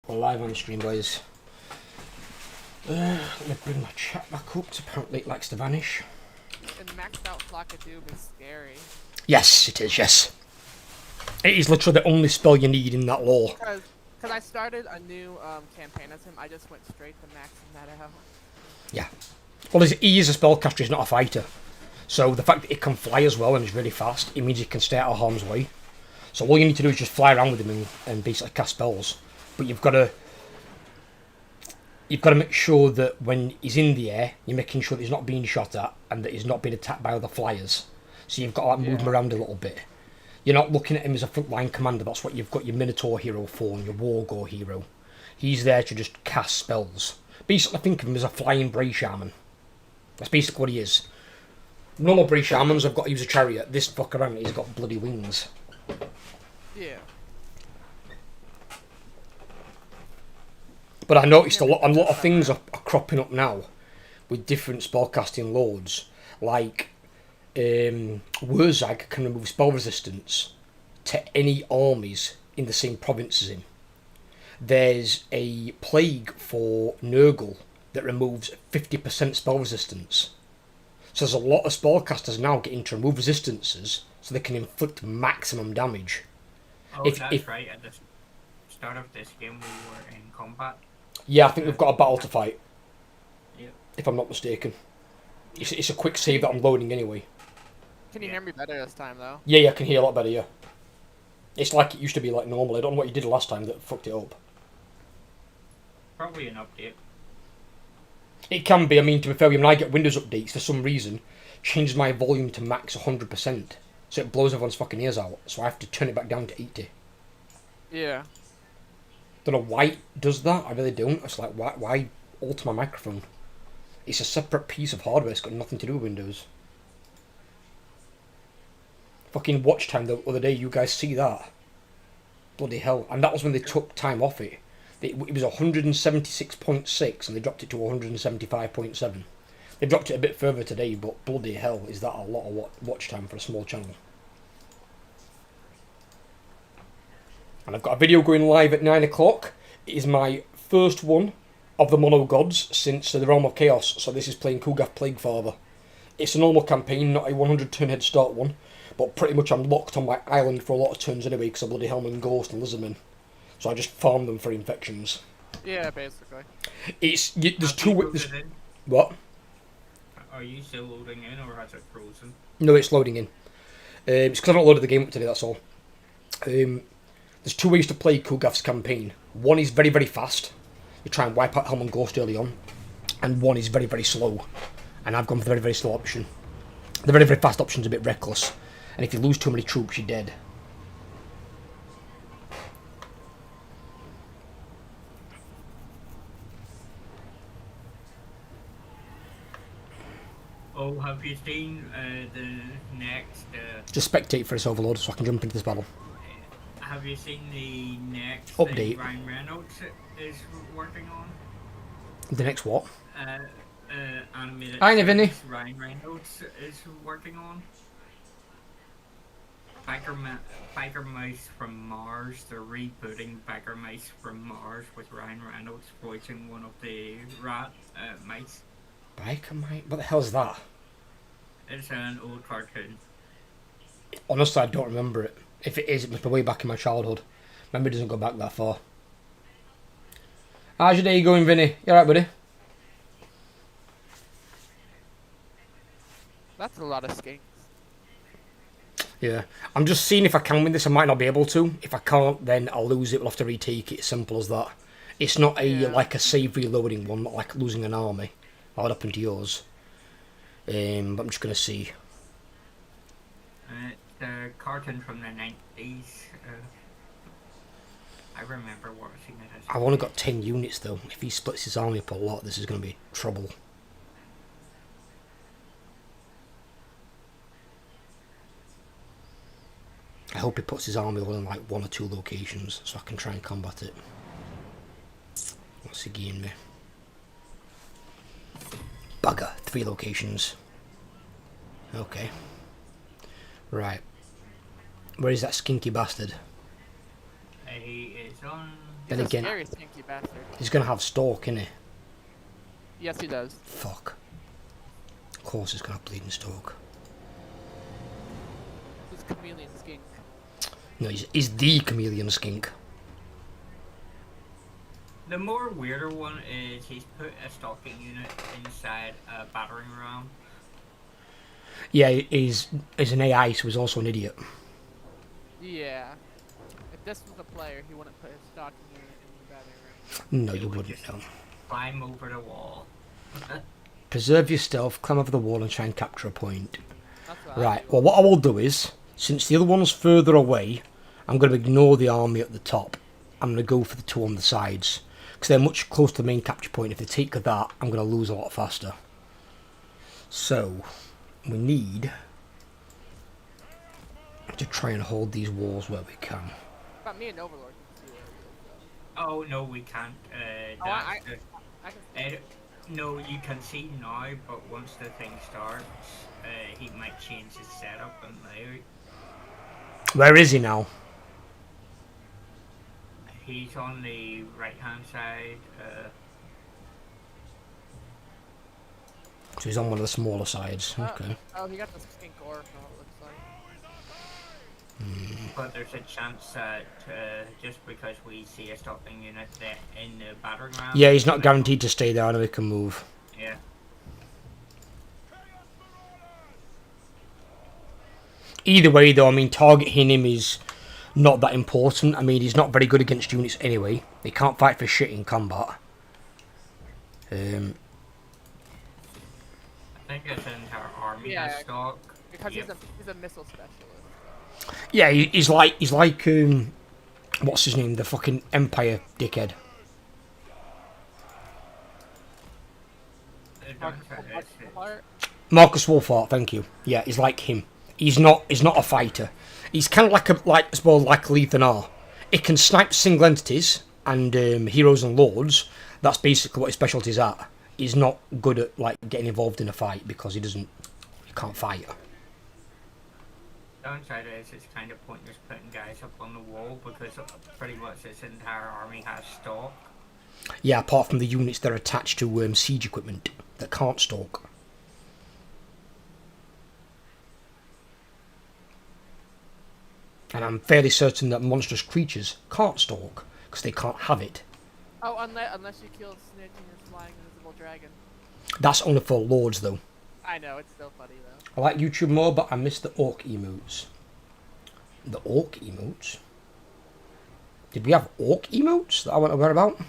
We're live on the stream, boys. Let me bring my chat back up, 'cause apparently it likes to vanish. And maxed out Flock of Doom is scary. Yes, it is, yes. It is literally the only spell you need in that lore. Because I started a new campaign as him, I just went straight to maxing that out. Yeah. Well, he is a spellcaster, he's not a fighter. So the fact that it can fly as well and is really fast, it means he can stay out of harm's way. So all you need to do is just fly around with him and basically cast spells. But you've got to make sure that when he's in the air, you're making sure that he's not being shot at and that he's not being attacked by other flyers. So you've got to move him around a little bit. You're not looking at him as a frontline commander. That's what you've got your Minotaur hero for and your Wargore hero. He's there to just cast spells. Basically, think of him as a flying Bray Shaman. That's basically what he is. Normal Bray Shamans have got to use a chariot. This fucker around, he's got bloody wings. Yeah. But I noticed a lot of things are cropping up now with different spellcasting lords. Like, Wurzag can remove spell resistance to any armies in the same province as him. There's a plague for Nurgle that removes 50% spell resistance. So there's a lot of spellcasters now getting to remove resistances so they can inflict maximum damage. Oh, that's right. At the start of this game, we were in combat. Yeah, I think we've got a battle to fight. Yep. If I'm not mistaken. It's a quick save that I'm loading anyway. Can you hear me better this time, though? Yeah, I can hear a lot better, yeah. It's like it used to be like normal. I don't know what you did last time that fucked it up. Probably an update. It can be. I mean, to be fair, when I get Windows updates, for some reason, changes my volume to max 100%. So it blows everyone's fucking ears out. So I have to turn it back down to 80. Yeah. Don't know why it does that. I really don't. It's like, why alter my microphone? It's a separate piece of hardware. It's got nothing to do with Windows. Fucking watch time the other day. You guys see that? Bloody hell. And that was when they took time off it. It was 176.6 and they dropped it to 175.7. They dropped it a bit further today, but bloody hell, is that a lot of watch time for a small channel. And I've got a video going live at 9 o'clock. It is my first one of the Mono Gods since the Realm of Chaos, so this is playing Kugath Plaguefather. It's a normal campaign, not a 100 turn head start one, but pretty much I'm locked on my island for a lot of turns anyway because of bloody Helman Ghost and Lizardman. So I just farm them for infections. Yeah, basically. There's two ways. What? Are you still loading in or has it frozen? No, it's loading in. It's because I've not loaded the game up today, that's all. There's two ways to play Kugath's campaign. One is very, very fast. You try and wipe out Helman Ghost early on. And one is very, very slow. And I've gone for the very, very slow option. The very, very fast option's a bit reckless. And if you lose too many troops, you're dead. Oh, have you seen the next... Just spectate for this overload so I can jump into this battle. Have you seen the next update thing Ryan Reynolds is working on? The next what? Animated Hi, Vinny. Ryan Reynolds is working on. Biker Mice from Mars. They're rebooting Biker Mice from Mars with Ryan Reynolds voicing one of the rat mice. Biker Mice? What the hell is that? It's an old cartoon. Honestly, I don't remember it. If it is, it must be way back in my childhood. Memory doesn't go back that far. How's your day going, Vinny? You alright, buddy? That's a lot of skinks. Yeah. I'm just seeing if I can win this. I might not be able to. If I can't, then I'll lose it. We'll have to retake it. Simple as that. It's not like a save reloading one, not like losing an army. That would happen to yours. But I'm just going to see. The cartoon from the 90s. I remember watching it as I've only got 10 units though. If he splits his army up a lot, this is going to be trouble. I hope he puts his army all in like one or two locations so I can try and combat it. What's he giving me? Bugger, 3 locations. Okay. Right. Where is that skinky bastard? He is on Then He's a again, scary, stinky bastard. he's going to have stalk, isn't he? Yes, he does. Fuck. Of course he's going to have bleeding stalk. He's a chameleon skink. No, he's the chameleon skink. The more weirder one is he's put a stalking unit inside a battering ram. Yeah, he's an AI, so he's also an idiot. Yeah. If this was a player, he wouldn't put his stocking unit in the batting room. No, you wouldn't, no. Climb over the wall. Preserve your stealth, climb over the wall and try and capture a point. That's what I Right, do. well what I will do is, since the other one's further away, I'm going to ignore the army at the top. I'm going to go for the two on the sides. Because they're much closer to the main capture point. If they take that, I'm going to lose a lot faster. So, we need to try and hold these walls where we can. But me and Overlord can see where he is, Oh no, we can't. Oh, I That's I can see. no, you can see now, but once the thing starts, he might change his setup and layout. Where is he now? He's on the right hand side. So he's on one of the smaller sides. Oh. Okay. Oh, he got the skink ore from what it looks like. But there's a chance that just because we see a stopping unit there in the battering ram. Yeah, he's not guaranteed to stay there. I know he can move. Yeah. Either way, though, I mean, targeting him is not that important. I mean, he's not very good against units anyway. He can't fight for shit in combat. I think his entire army Yeah, has stock. Because Yep. he's a missile specialist. Yeah, he's like what's his name? The fucking Empire dickhead. Marcus Wolfhart, thank you. Yeah, he's like him. He's not a fighter. He's kind of like Lethan R. He can snipe single entities and heroes and lords. That's basically what his specialty's at. He's not good at like getting involved in a fight because he can't fight. Downside is it's kind of pointless putting guys up on the wall because pretty much its entire army has stock. Yeah, apart from the units that are attached to siege equipment that can't stalk. And I'm fairly certain that monstrous creatures can't stalk because they can't have it. Oh, unless you kill Snitch and his flying invisible dragon. That's only for lords though. I know, it's still funny though. I like YouTube more, but I miss the orc emotes. The orc emotes? Did we have orc emotes that I wasn't aware about?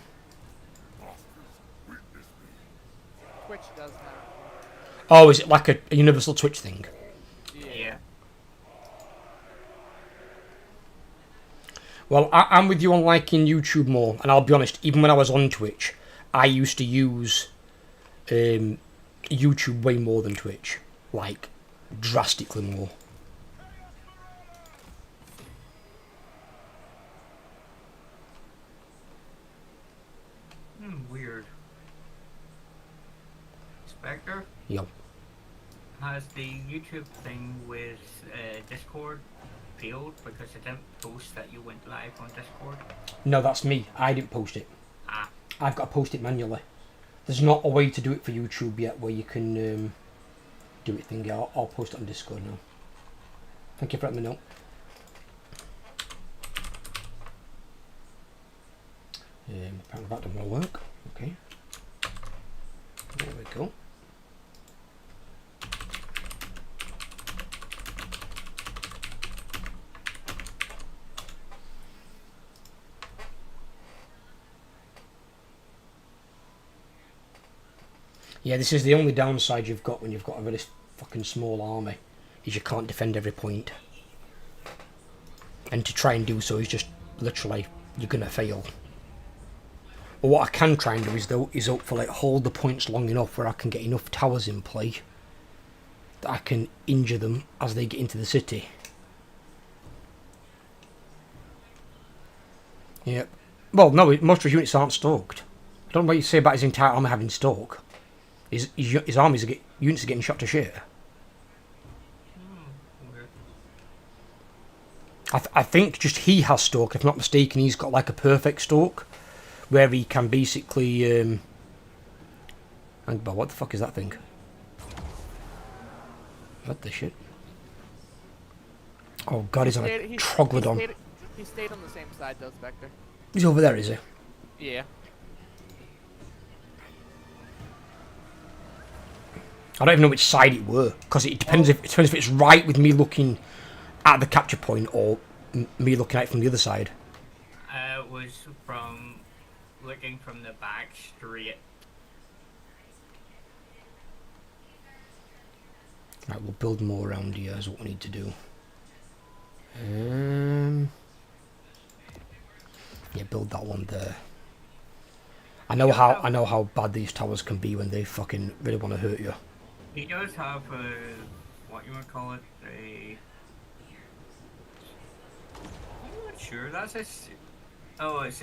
Twitch does have. Oh, is it like a universal Twitch thing? Yeah. Well, I'm with you on liking YouTube more, and I'll be honest, even when I was on Twitch, I used to use YouTube way more than Twitch. Like, drastically more. Weird. Spectre Yo. has the YouTube thing with Discord failed because it didn't post that you went live on Discord. No, that's me. I didn't post it. Ah. I've got to post it manually. There's not a way to do it for YouTube yet where you can do it thing. I'll post it on Discord now. Thank you for letting me know. Apparently that doesn't work. Okay. There we go. Yeah, this is the only downside you've got when you've got a really fucking small army, is you can't defend every point. And to try and do so is just literally, you're gonna fail. But what I can try and do is hopefully hold the points long enough where I can get enough towers in play that I can injure them as they get into the city. Yep. Well, no, most of his units aren't stalked. I don't know what you say about his entire army having stalk. His units are getting shot to shit. Weird. I think just he has stalk. If I'm not mistaken, he's got like a perfect stalk, where he can basically. Hang on, what the fuck is that thing? What the shit? Oh god, he's on a troglodon. He stayed on the same side though, Spectre. He's over there, is he? Yeah. I don't even know which side it were, because it depends if it's right with me looking at the capture point or me looking at it from the other side. It was from looking from the back straight. Right, we'll build more around here is what we need to do. Yeah, build that one there. I know how bad these towers can be when they fucking really want to hurt you. He does have a, what you would call it, I'm not sure, that's his, oh, it's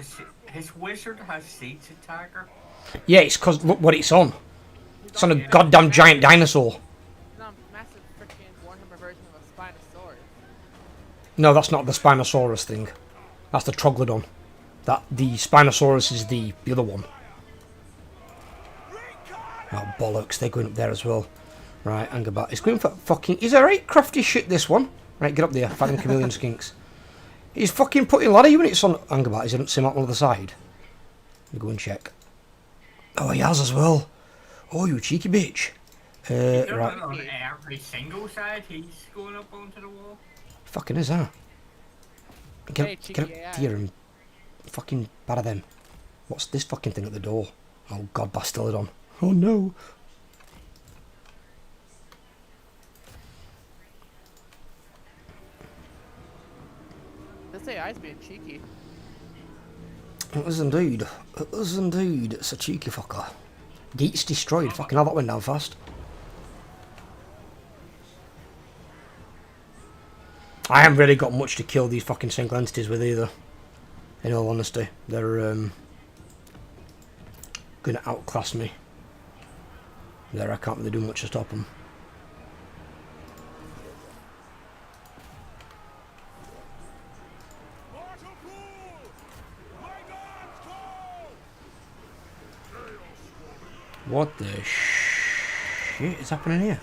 his wizard has siege attacker. Yeah, it's because look what it's on. It's on a goddamn giant dinosaur. He's on a massive freaking Warhammer version of a Spinosaurus. No, that's not the Spinosaurus thing. That's the Troglodon. The Spinosaurus is the other one. Oh, bollocks, they're going up there as well. Right, hang about. It's going for fucking... He's alright, crafty shit, this one. Right, get up there, fighting chameleon skinks. He's fucking putting ladder units on... Hang about, is he sim on the other side? Let me go and check. Oh, he has as well. Oh, you cheeky bitch. Right. On every single side, he's going up onto the wall. Fucking is that? Hey, Get up here and fucking batter them. What's this fucking thing at the door? Oh god, Bastillodon. Oh no. This AI's being cheeky. It is indeed. It is indeed. It's a cheeky fucker. Gates destroyed. Fucking hell, that went down fast. I haven't really got much to kill these fucking single entities with either. In all honesty. They're gonna outclass me. There, I can't really do much to stop them. What the shit is happening here?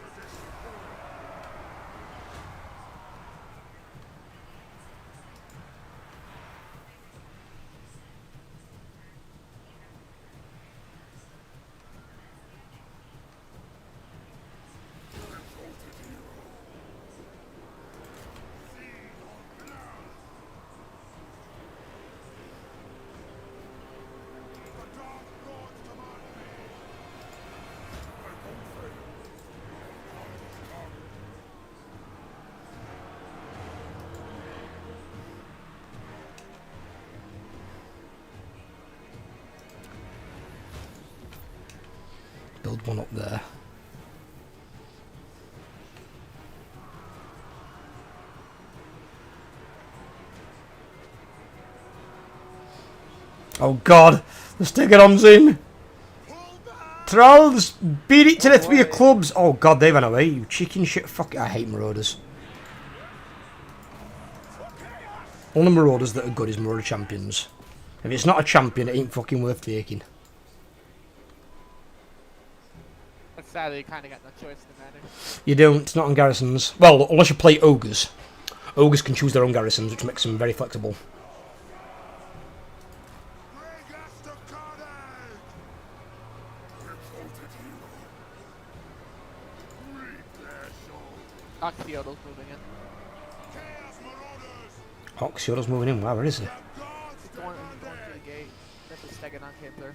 Build one up there. Oh god, the Stegodon's in! Trolls! Beat it to the 3 of clubs! Oh god, they ran away, you chicken shit fuck. I hate Marauders. All the Marauders that are good is Marauder champions. If it's not a champion, it ain't fucking worth taking. But sadly, you kind of got no choice in the matter. You don't, it's not on garrisons. Well, unless you play Ogres. Ogres can choose their own garrisons, which makes them very flexible. Oxyodal's moving in. Oxyodal's moving in, wow, where is he? He's going through the gate. That's a Stegodon came through.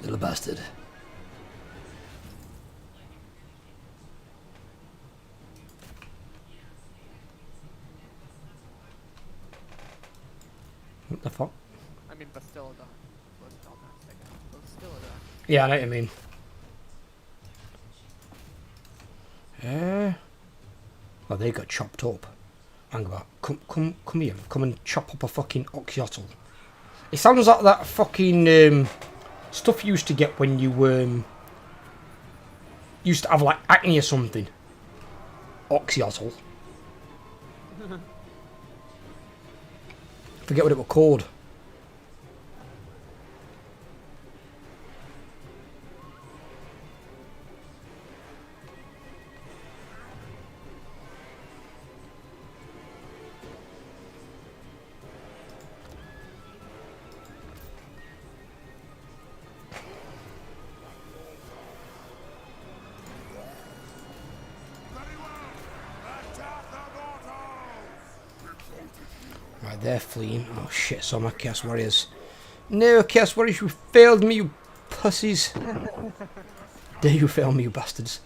Little bastard. What the fuck? I mean, Bastillodon. Bastillodon. Yeah, I know what you mean. Oh, they got chopped up. Hang about. Come here. Come and chop up a fucking Oxyotl. It sounds like that fucking stuff you used to get when you used to have like acne or something. Oxyotl. Forget what it was called. Right, they're fleeing. Oh shit, so my Chaos Warriors. No, Chaos Warriors, you failed me, you pussies. Dare you fail me, you bastards.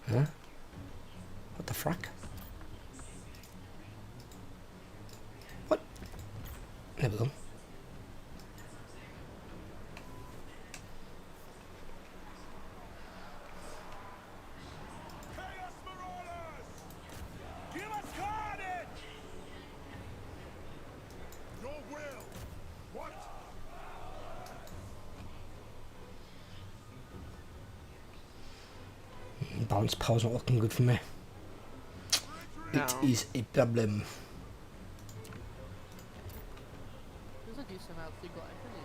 Huh? What the frack? What? There we go. Balance power's not looking good for me. No. It is a problem. There's a decent amount of legal activity.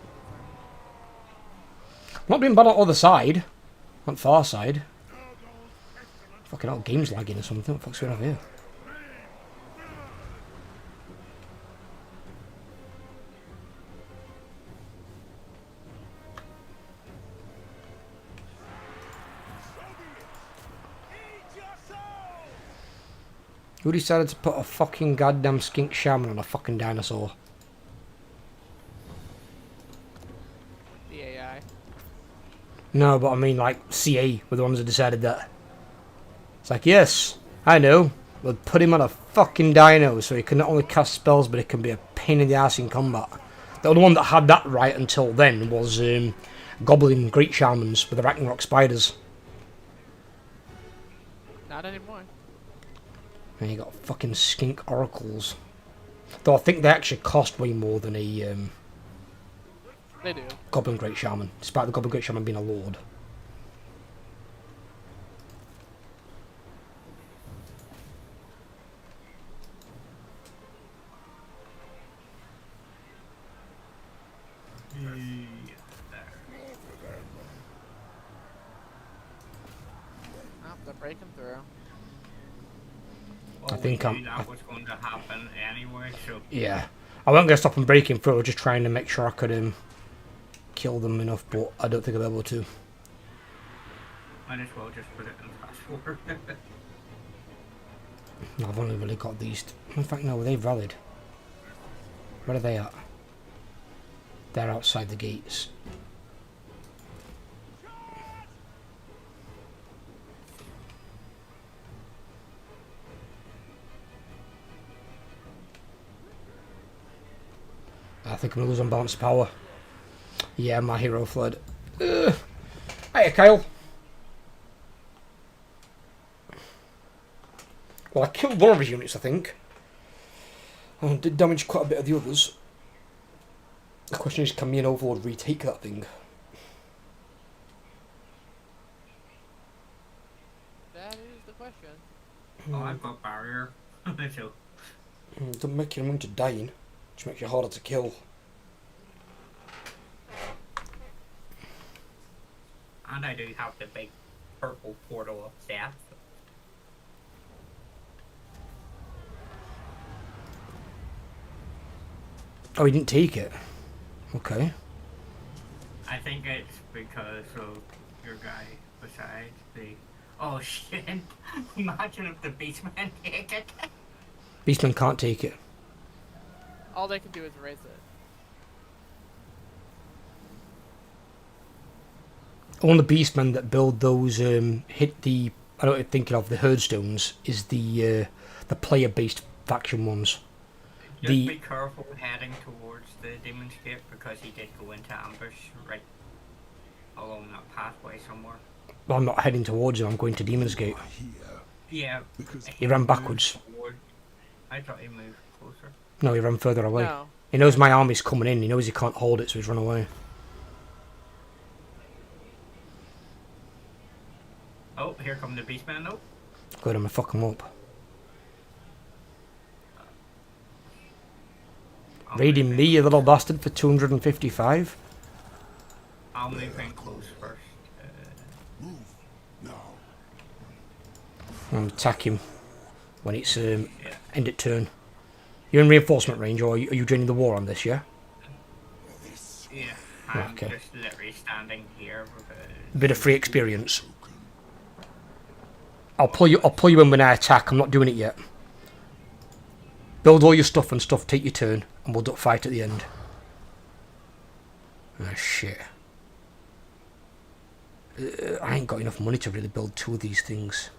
Not doing bad on the other side. On the far side. Fucking hell, game's lagging or something. What the fuck's going on here? Who decided to put a fucking goddamn skink shaman on a fucking dinosaur? The AI. No, but I mean like CA were the ones that decided that. It's like, yes, I know. We'll put him on a fucking dino so he can not only cast spells but it can be a pain in the ass in combat. The only one that had that right until then was Goblin Great Shamans with the Ragnarok spiders. Not anymore. And you got fucking skink oracles. Though I think they actually cost way more than a They do. Goblin Great Shaman, despite the Goblin Great Shaman being a lord. Oh, they're breaking through. Well, I think we I'm- knew that was going to happen anyway, so Yeah. I wasn't going to stop them breaking through, I was just trying to make sure I could kill them enough, but I don't think I'll be able to. might as well just put it in fast forward. I've only really got these. In fact, no, they've rallied. Where are they at? They're outside the gates. I think I'm going to lose unbalanced power. Yeah, my hero fled. Hiya, Kyle. Well, I killed one of his units, I think. And did damage quite a bit of the others. The question is, can me and Overlord retake that thing? That is the question. Oh, I've got barrier. So, Doesn't make you immune to dying, which makes you harder to kill. and I do have the big purple portal of death. Oh, he didn't take it. Okay. I think it's because of your guy beside the... Oh shit! Imagine if the beastmen take it. Beastmen can't take it. All they can do is raise it. One of the beastmen that build those hit the... I know what you're thinking of, the herdstones, is the player-based faction ones. Just be careful heading towards the Demon's Gate because he did go into ambush right along that pathway somewhere. Well, I'm not heading towards him, I'm going to Demon's Gate. Yeah. He ran backwards. I thought he moved closer. No, he ran further away. No. He knows my army's coming in, he knows he can't hold it, so he's run away. Oh, here come the Beastman though. Good, I'm gonna fuck him up. Raiding me, you little bastard, for 255. I'll move in close first. I'll attack him when it's Yeah. end of turn. You're in reinforcement range, or are you joining the war on this, yeah? Yeah, I'm Okay. just literally standing here because... Bit of free experience. I'll pull you in when I attack. I'm not doing it yet. Build all your stuff and stuff. Take your turn, and we'll duck fight at the end. Ah, shit. I ain't got enough money to really build 2 of these things.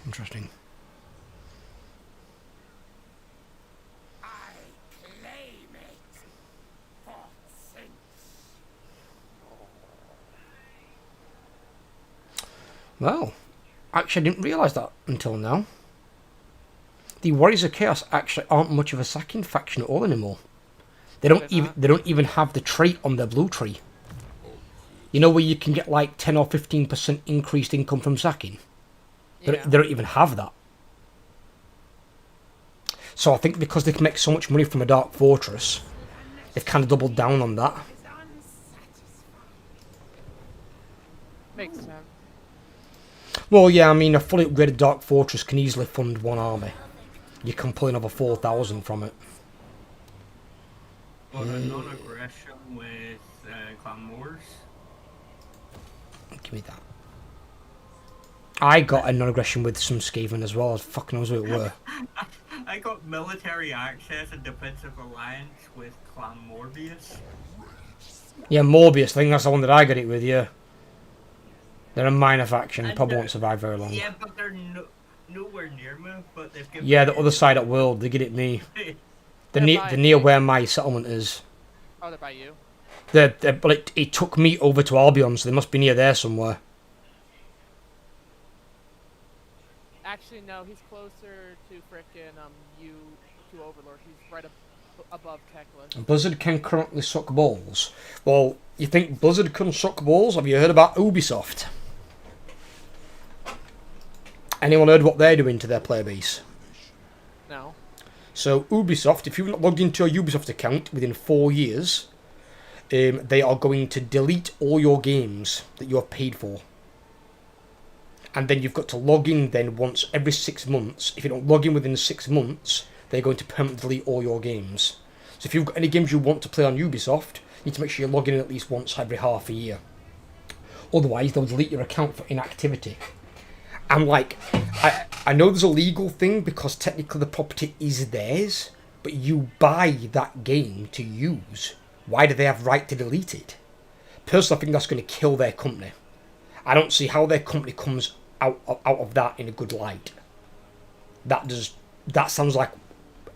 Interesting. Well, actually, I didn't realise that until now. The Warriors of Chaos actually aren't much of a sacking faction at all anymore. They don't even have the trait on their blue tree. You know where you can get like 10 or 15% increased income from sacking? Yeah. They don't even have that. So I think because they can make so much money from a Dark Fortress, they've kind of doubled down on that. Makes sense. Well, yeah, I mean, a fully upgraded Dark Fortress can easily fund 1 army. You can pull another 4,000 from it. But a non-aggression with Clan Wars. Give me that. I got a non-aggression with some Skaven as well. Fucking knows who it were. I got military access and defensive alliance with Clan Morbius. Yeah, Morbius. I think that's the one that I got it with, yeah. They're a minor faction. And Probably won't survive very long. Yeah, but they're nowhere near me. But they've given Yeah, me the other side of the world. They get it me. They're They're by near me. where my settlement is. Oh, they're by you. But it took me over to Albion, so they must be near there somewhere. Actually, no, he's closer to frickin' you to Overlord. He's right above Teclis. Blizzard can currently suck balls. Well, you think Blizzard can suck balls? Have you heard about Ubisoft? Anyone heard what they're doing to their player base? No. So Ubisoft, if you've not logged into your Ubisoft account within 4 years, they are going to delete all your games that you have paid for. And then you've got to log in then once every 6 months. If you don't log in within 6 months, they're going to permanently delete all your games. So if you've got any games you want to play on Ubisoft, you need to make sure you're logging in at least once every half a year. Otherwise, they'll delete your account for inactivity. I'm like, I know there's a legal thing because technically the property is theirs, but you buy that game to use. Why do they have right to delete it? Personally, I think that's going to kill their company. I don't see how their company comes out of that in a good light. That sounds like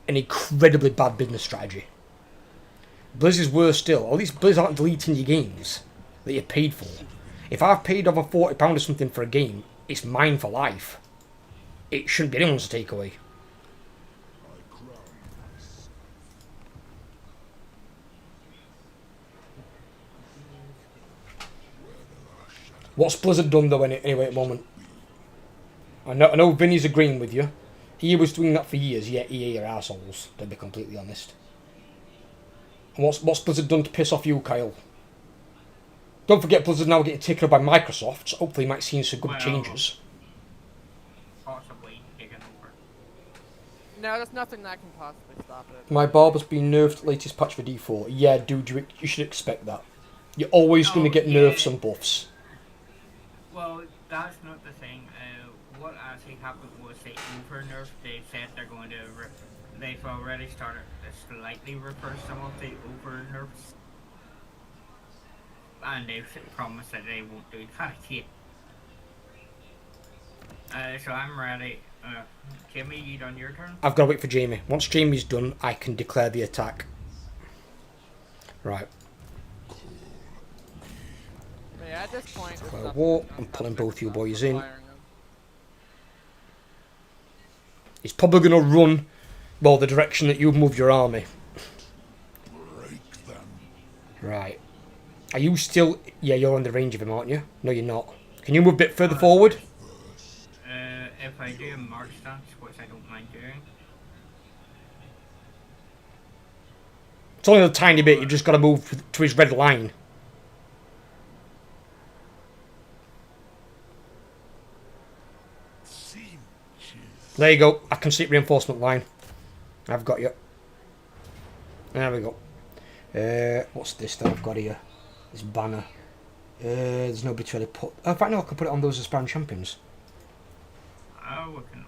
an incredibly bad business strategy. Blizzard's worse still. At least Blizzard aren't deleting your games that you paid for. If I've paid over £40 or something for a game, it's mine for life. It shouldn't be anyone's to take away. What's Blizzard done though anyway at the moment? I know Vinny's agreeing with you. EA was doing that for years, yeah, EA are assholes, to be completely honest. And what's Blizzard done to piss off you, Kyle? Don't forget Blizzard now getting taken over by Microsoft, so hopefully you might see some good changes. Possibly taken over. No, there's nothing that can possibly stop it. My barber's been nerfed latest patch for D4. Yeah, dude, you should expect that. You're always going to get nerfs and buffs. Well, that's not the thing. What actually happened was they over-nerfed. They said they're going to they've already started to slightly reverse some of the over nerfs. And they've promised that they won't do that yet. So I'm ready. Jimmy, you done your turn? I've got to wait for Jamie. Once Jamie's done, I can declare the attack. Right. But yeah, at this point, there's Declare nothing war. else I'm to pulling fix both you up boys for in. firing them. He's probably going to run, well, the direction that you've moved your army. Right. Are you still... Yeah, you're on the range of him, aren't you? No, you're not. Can you move a bit further forward? If I do a march stance, which I don't mind doing. It's only a tiny bit. You've just got to move to his red line. There you go. I can see reinforcement line. I've got you. There we go. What's this that I've got here? This banner. There's nobody to really put... Oh, in fact, no, I can put it on those aspiring champions. Oh, we can...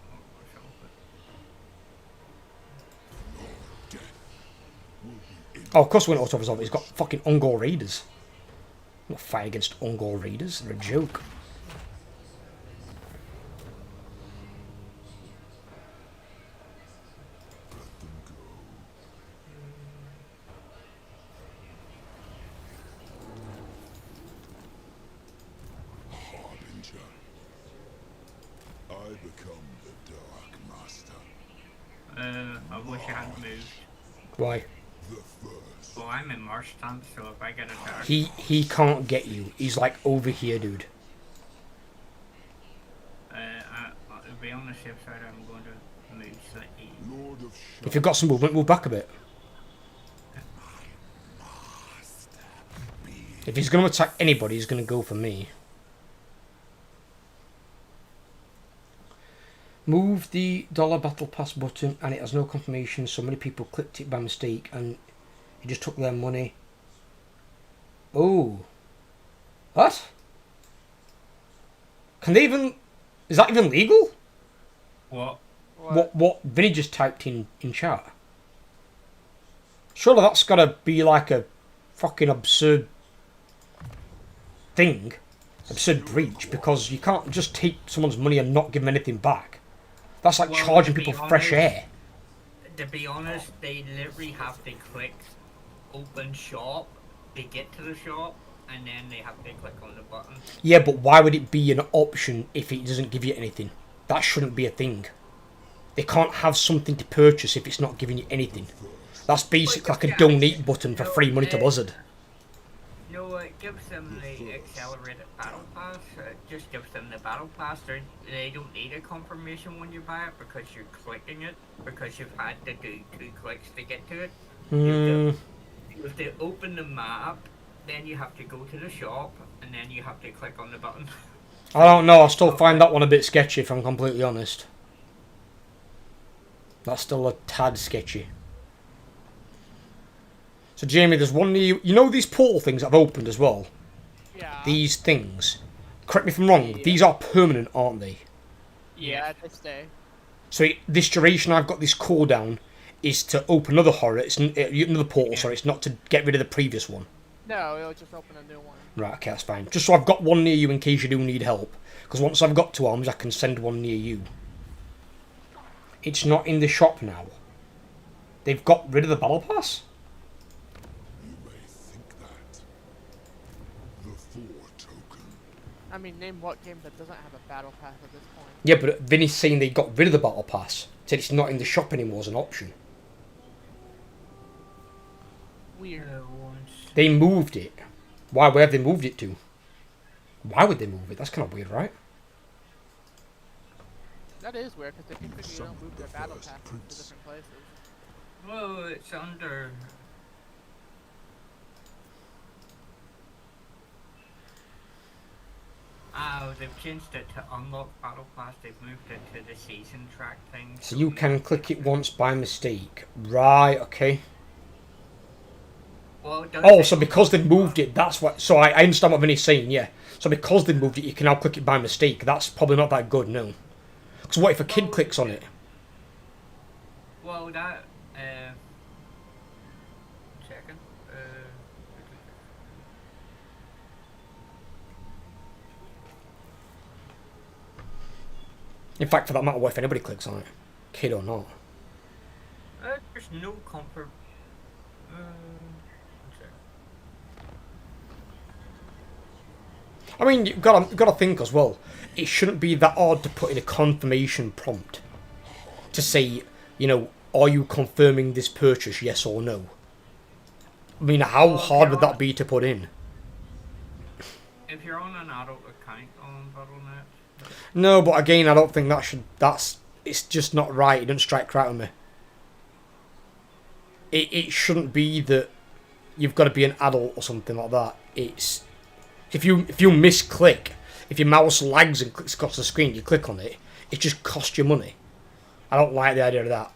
Oh, of course we went auto-resolve. He's got fucking Ungor Raiders. I'm not fighting against Ungor Raiders. They're a joke. I wish I hadn't moved. Why? Well, I'm in march stance, so if I get attacked... He can't get you. He's like over here, dude. To be on the safe side, I'm going to move slightly. If you've got some movement, move back a bit. If he's going to attack anybody, he's going to go for me. Move the dollar battle pass button and it has no confirmation. So many people clicked it by mistake and it just took their money. Oh. What? Can they even... Is that even legal? What? What Vinny just typed in chat? Surely that's got to be like a fucking absurd thing. Absurd breach, because you can't just take someone's money and not give them anything back. That's like charging people for fresh air. To be honest, they literally have to click open shop to get to the shop, and then they have to click on the button. Yeah, but why would it be an option if it doesn't give you anything? That shouldn't be a thing. They can't have something to purchase if it's not giving you anything. That's basically like a donate button for free money to Blizzard. No, it gives them the accelerated battle pass. It just gives them the battle pass. They don't need a confirmation when you buy it because you're clicking it, because you've had to do 2 clicks to get to it. You have to open the map, then you have to go to the shop, and then you have to click on the button. I don't know, I still find that one a bit sketchy if I'm completely honest. That's still a tad sketchy. So Jamie, there's one near you. You know these portal things that have opened as well? Yeah. These things. Correct me if I'm wrong, Yeah. these are permanent, aren't they? Yeah, they stay. So this duration I've got this cooldown is to open another horror. It's another portal, sorry. It's not to get rid of the previous one. No, it'll just open a new one. Right, okay, that's fine. Just so I've got one near you in case you do need help. Because once I've got 2 arms, I can send one near you. It's not in the shop now. They've got rid of the battle pass? I mean, name what game that doesn't have a battle pass at this point. Yeah, but Vinny's saying they got rid of the battle pass. Said it's not in the shop anymore as an option. Weird. They moved it. Why? Where have they moved it to? Why would they move it? That's kind of weird, right? That is weird, because they typically don't move their battle passes to different places. Well, it's under... Oh, they've changed it to unlock battle pass. They've moved it to the season track thing. So you can click it once by mistake. Right, okay. Well, Oh, so because they've moved it, that's what... So I understand what Vinny's saying, yeah. So because they've moved it, you can now click it by mistake. That's probably not that good, no. Because what if a kid clicks on it? Well, that. Second. In fact, for that matter, what if anybody clicks on it? Kid or not. There's no comfort. I mean, you've got to think as well. It shouldn't be that hard to put in a confirmation prompt to say, you know, are you confirming this purchase, yes or no? I mean, how hard would that be to put in? If you're on an adult account on Battle.net. No, but again, I don't think it's just not right. It doesn't strike right with me. It shouldn't be that you've got to be an adult or something like that. It's if you misclick, if your mouse lags and clicks across the screen, you click on it, it just costs you money. I don't like the idea of that.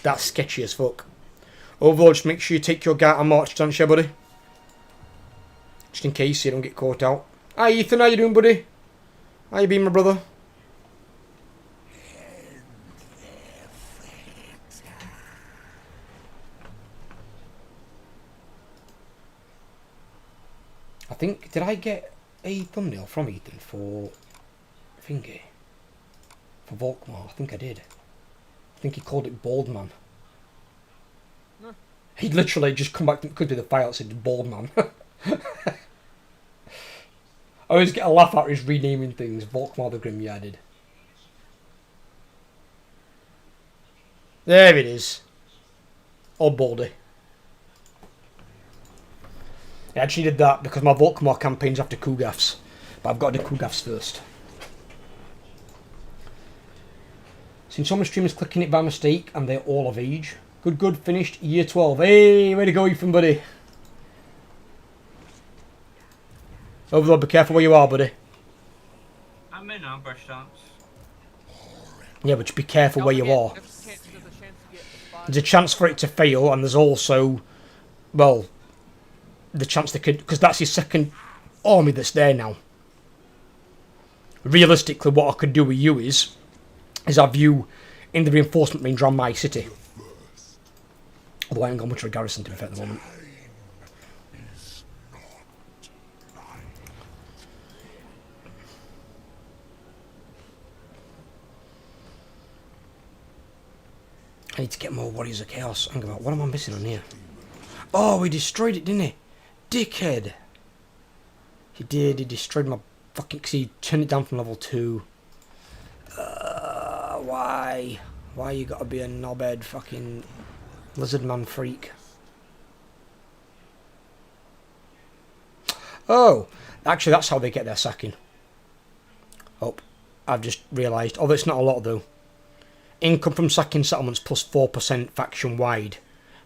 That's sketchy as fuck. Overall, just make sure you take your guy on march, don't you, buddy? Just in case you don't get caught out. Hi Ethan, how you doing, buddy? How you been, my brother? I think, did I get a thumbnail from Ethan for Thingy? For Volkmar? I think I did. I think he called it Bald Man. No. He'd literally just come back to the file and said Bald Man. I always get a laugh out of his renaming things. Volkmar the Grim, yeah, I did. There it is. Old Baldy. I actually did that because my Volkmar campaign's after Kugafs. But I've got to do Kugafs first. Seen so many streamers clicking it by mistake and they're all of age. Good, finished year 12. Hey, way to go, Ethan, buddy. Overlord, be careful where you are, buddy. I'm in ambush stance. Yeah, but just be careful where you are. There's a chance for it to fail, and there's also, well, the chance they could, because that's your second army that's there now. Realistically, what I could do with you is have you in the reinforcement range around my city. Although I haven't got much of a garrison to be fair at the moment. I need to get more Warriors of Chaos. Hang about, what am I missing on here? Oh, he destroyed it, didn't he? Dickhead. He did, he destroyed my fucking... Cause he turned it down from level 2. Why? Why you gotta be a knobhead fucking lizard man freak? Oh, actually that's how they get their sacking. Oh, I've just realised. Although it's not a lot though. Income from sacking settlements plus 4% faction wide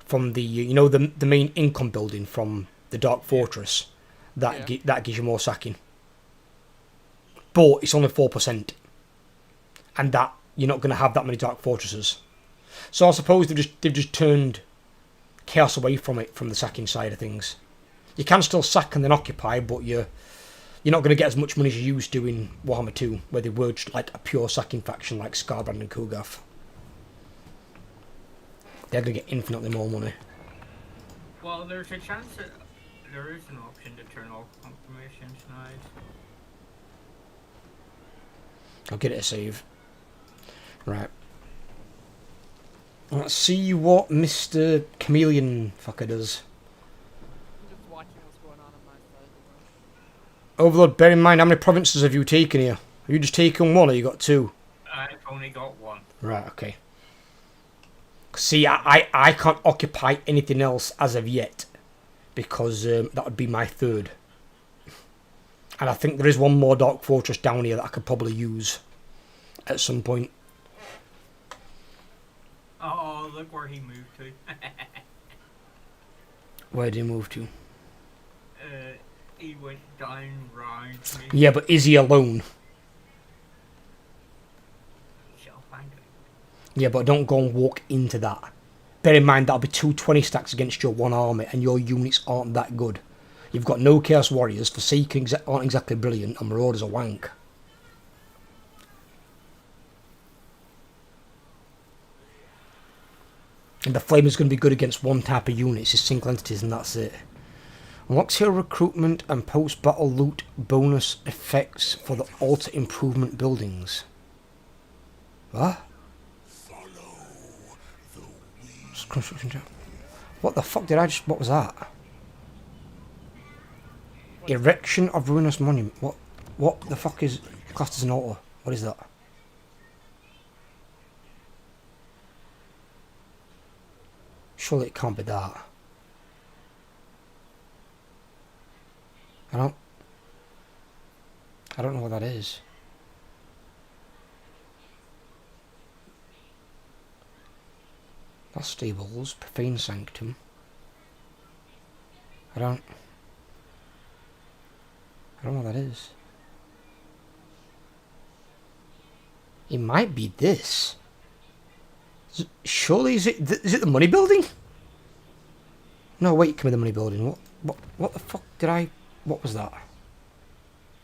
from the, you know, the main income building from the Dark Fortress. That gives you more sacking. But it's only 4%. And that you're not going to have that many Dark Fortresses. So I suppose they've just turned Chaos away from it, from the sacking side of things. You can still sack and then occupy, but you're not going to get as much money as you used to in Warhammer 2, where they were just like a pure sacking faction like Skarbrand and Kugaf. They're going to get infinitely more money. Well, there's a chance that there is an option to turn off confirmations now. I'll get it a save. Right. Let's see what Mr. Chameleon fucker does. I'm just watching what's going on my side. Overlord, bear in mind, how many provinces have you taken here? Have you just taken one or you got two? I've only got one. Right, okay. See, I can't occupy anything else as of yet. Because that would be my third. And I think there is one more Dark Fortress down here that I could probably use at some point. Oh, look where he moved to. Where did he move to? He went down round me. Yeah, but is he alone? Shall find it. Yeah, but don't go and walk into that. Bear in mind, that'll be 220 stacks against your one army, and your units aren't that good. You've got no Chaos Warriors, Forsaken aren't exactly brilliant, and Marauders are wank. And the flame is going to be good against one type of unit. It's just single entities and that's it. Unlocks hero recruitment and post-battle loot bonus effects for the altar improvement buildings. What? Construction job. What the fuck did I just... What was that? Erection of ruinous monument. What the fuck is classed as an altar? What is that? Surely it can't be that. I don't know what that is. That's stables, profane sanctum. I don't know what that is. It might be this. Surely is it the money building? No, wait, come with the money building. What the fuck did I... What was that?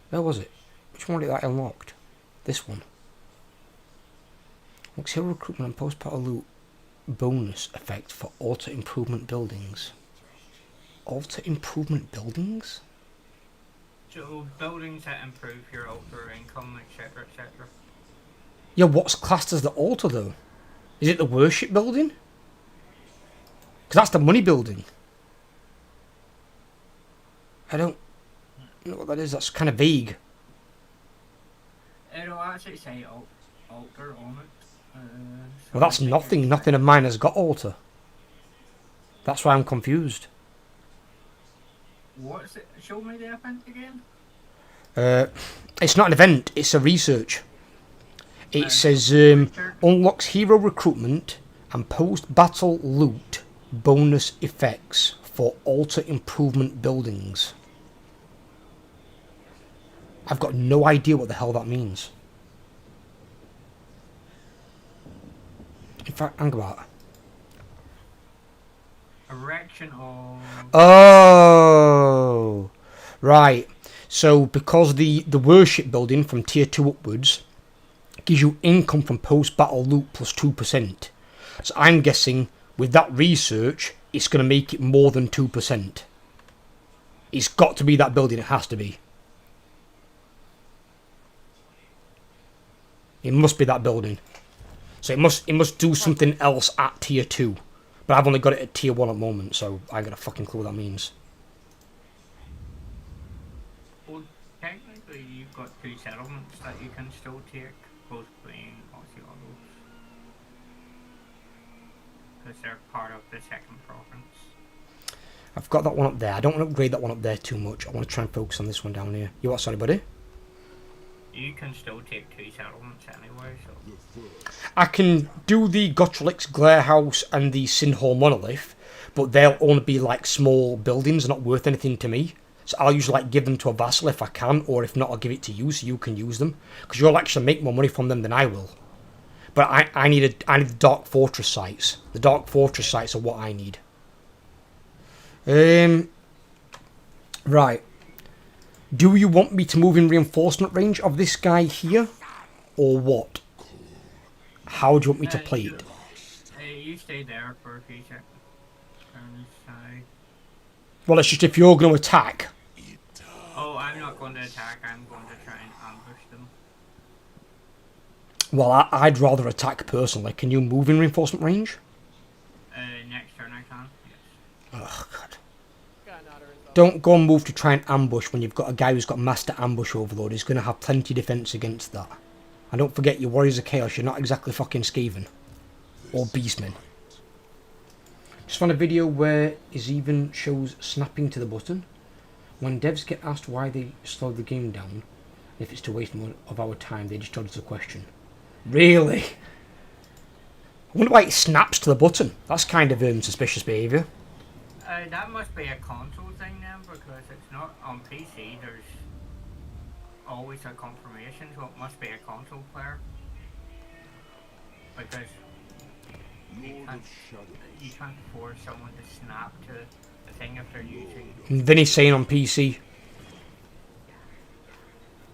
Where was it? Which one did I unlocked? This one. Looks hero recruitment and post-battle loot bonus effect for altar improvement buildings. Altar improvement buildings? So buildings that improve your altar income, etc., etc. Yeah, what's classed as the altar though? Is it the worship building? Because that's the money building. I don't know what that is. That's kind of vague. It'll actually say altar on it. Well, that's nothing. Nothing of mine has got altar. That's why I'm confused. What's it? Show me the event again. It's not an event. It's a research. It says unlocks hero recruitment and post-battle loot bonus effects for altar improvement buildings. I've got no idea what the hell that means. In fact, hang about. Erection of... Oh, right. So because the worship building from tier 2 upwards gives you income from post-battle loot plus 2%. So I'm guessing with that research, it's going to make it more than 2%. It's got to be that building. It has to be. It must be that building. So it must do something else at tier 2. But I've only got it at tier 1 at the moment, so I ain't got a fucking clue what that means. Well, technically you've got 2 settlements that you can still take, both being Oceanos. Because they're part of the second province. I've got that one up there. I don't want to upgrade that one up there too much. I want to try and focus on this one down here. You what, sorry buddy? You can still take 2 settlements anyway, so... I can do the Gottrelix Glarehouse and the Sinhor Monolith, but they'll only be like small buildings, not worth anything to me. So I'll usually like give them to a vassal if I can, or if not, I'll give it to you so you can use them. Because you'll actually make more money from them than I will. But I need the Dark Fortress sites. The Dark Fortress sites are what I need. Right. Do you want me to move in reinforcement range of this guy here? Or what? How do you want me to play it? You stay there for a few seconds. Well, it's just if you're going to attack. Oh, I'm not going to attack. I'm going to try and ambush them. Well, I'd rather attack personally. Can you move in reinforcement range? Next turn I can, yes. Oh, God. Got an auto resolve. Don't go and move to try and ambush when you've got a guy who's got Master Ambush Overload. He's going to have plenty of defense against that. And don't forget, your Warriors of Chaos, you're not exactly fucking Skaven. Or Beastmen. Just found a video where it even shows snapping to the button. When devs get asked why they slowed the game down, if it's to waste more of our time, they just dodge the question. Really? I wonder why it snaps to the button. That's kind of suspicious behaviour. That must be a console thing then, because it's not on PC. There's always a confirmation, so it must be a console player. Because you can't force someone to snap to the thing if they're using... And then he's saying on PC.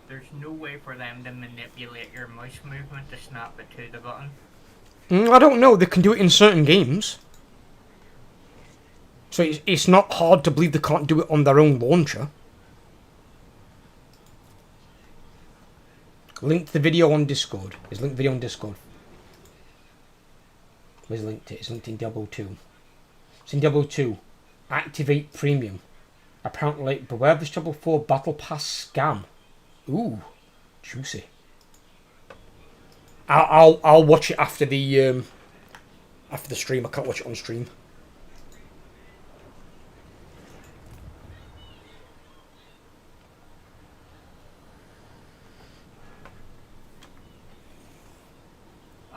There's no way for them to manipulate your mouse movement to snap it to the button. I don't know, they can do it in certain games. So it's not hard to believe they can't do it on their own launcher. Link to the video on Discord. Is linked video on Discord. Where's linked it? It's linked in Diablo 2. It's in Diablo 2. Activate Premium. Apparently, beware of this Diablo 4 Battle Pass scam. Ooh, juicy. I'll watch it after the stream. I can't watch it on stream.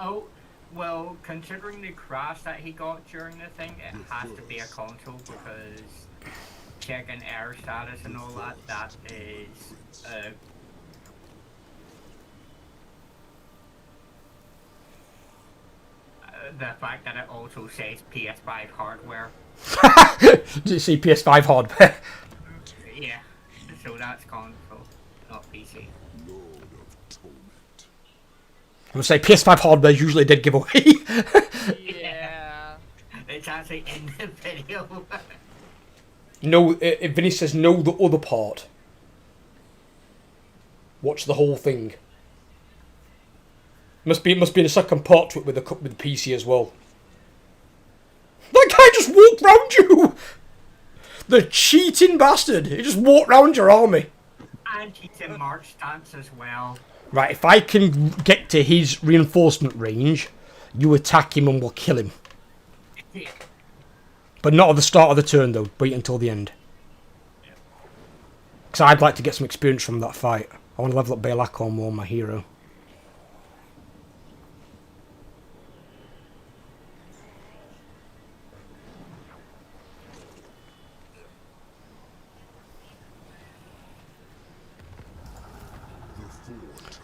Oh, well, considering the crash that he got during the thing, it has to be a console because checking error status and all that, that is the fact that it also says PS5 hardware. Did you see PS5 hardware? Yeah, so that's console, not PC. I'm gonna say PS5 hardware is usually a dead giveaway. Yeah. It's actually in the video. No, Vinny says no the other part. Watch the whole thing. Must be a second part to it with the PC as well. That guy just walked round you! The cheating bastard! He just walked round your army. And he's in March stance as well. Right, if I can get to his reinforcement range, you attack him and we'll kill him. Yeah. But not at the start of the turn though, wait until the end. Because I'd like to get some experience from that fight. I want to level up Balakor more, my hero.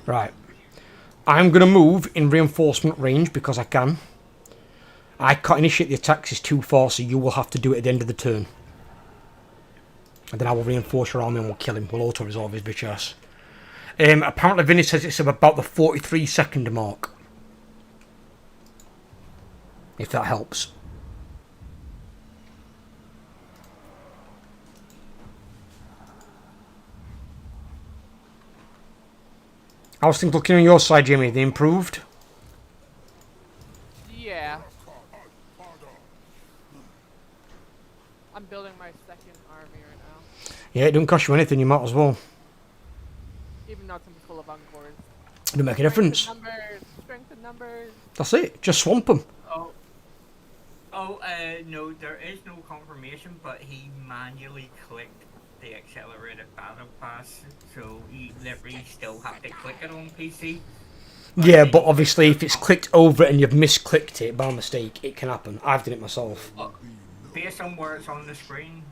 Right. I'm going to move in reinforcement range because I can. I can't initiate the attacks, it's too far, so you will have to do it at the end of the turn. And then I will reinforce your army and we'll kill him. We'll auto-resolve his bitch ass. Apparently Vinny says it's about the 43-second mark. If that helps. I was thinking, looking on your side, Jimmy, they improved? Yeah. I'm building my second army right now. Yeah, it don't cost you anything, you might as well. Even though it's full of Encore. Don't make a difference. Strength in numbers. That's it, just swamp them. No, there is no confirmation, but he manually clicked the accelerated battle pass, so you literally still have to click it on PC. Yeah, but obviously if it's clicked over it and you've misclicked it by mistake, it can happen. I've done it myself. Based on where it's on the screen,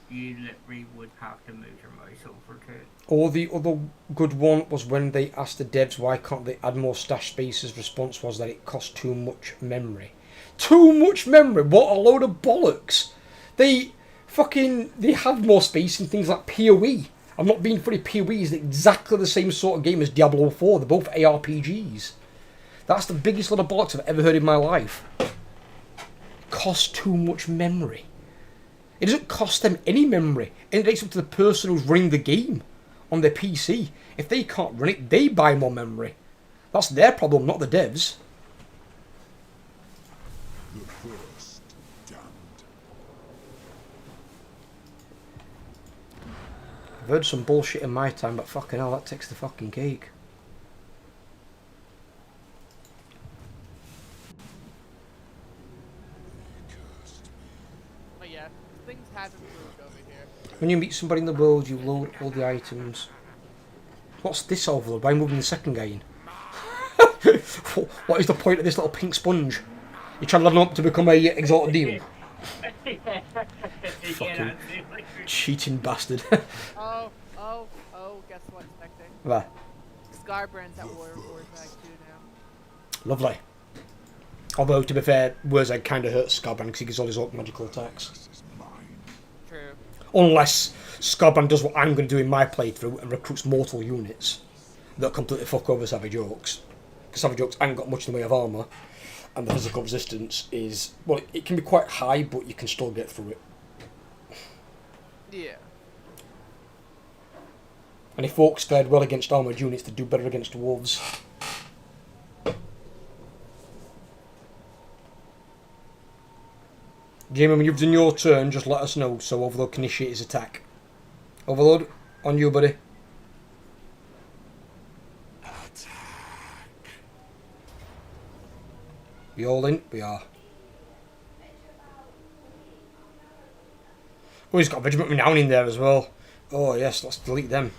you literally would have to move your mouse over to it. Or the other good one was when they asked the devs why can't they add more stash spaces, response was that it cost too much memory. Too much memory? What a load of bollocks. They have more space in things like PoE. I'm not being funny, PoE is exactly the same sort of game as Diablo 4. They're both ARPGs. That's the biggest lot of bollocks I've ever heard in my life. Cost too much memory. It doesn't cost them any memory. And it's up to the person who's running the game on their PC. If they can't run it, they buy more memory. That's their problem, not the devs. The first damned. I've heard some bullshit in my time, but fucking hell, that takes the fucking cake. But yeah, things have improved over here. When you meet somebody in the world, you load all the items. What's this overload? Why moving the second guy in? What is the point of this little pink sponge? You trying to level up to become a exalted demon? Fucking cheating bastard. Oh, guess what, Spectre? There. Scarbrand's at Warzag 2 now. Lovely. Although, to be fair, Wurzag kind of hurts Scarbrand because he gets all his old magical attacks. True. Unless Scarbrand does what I'm going to do in my playthrough and recruits mortal units that completely fuck over Savage Oaks. Because Savage Oaks ain't got much in the way of armour. and the physical resistance is, well, it can be quite high, but you can still get through it. Yeah. And if orcs fared well against armoured units, they do better against wolves. Jamie, when you've done your turn, just let us know so Overlord can initiate his attack. Overlord, on you, buddy. We all in? We are. Oh, he's got a regiment renown in there as well. Oh yes, let's delete them.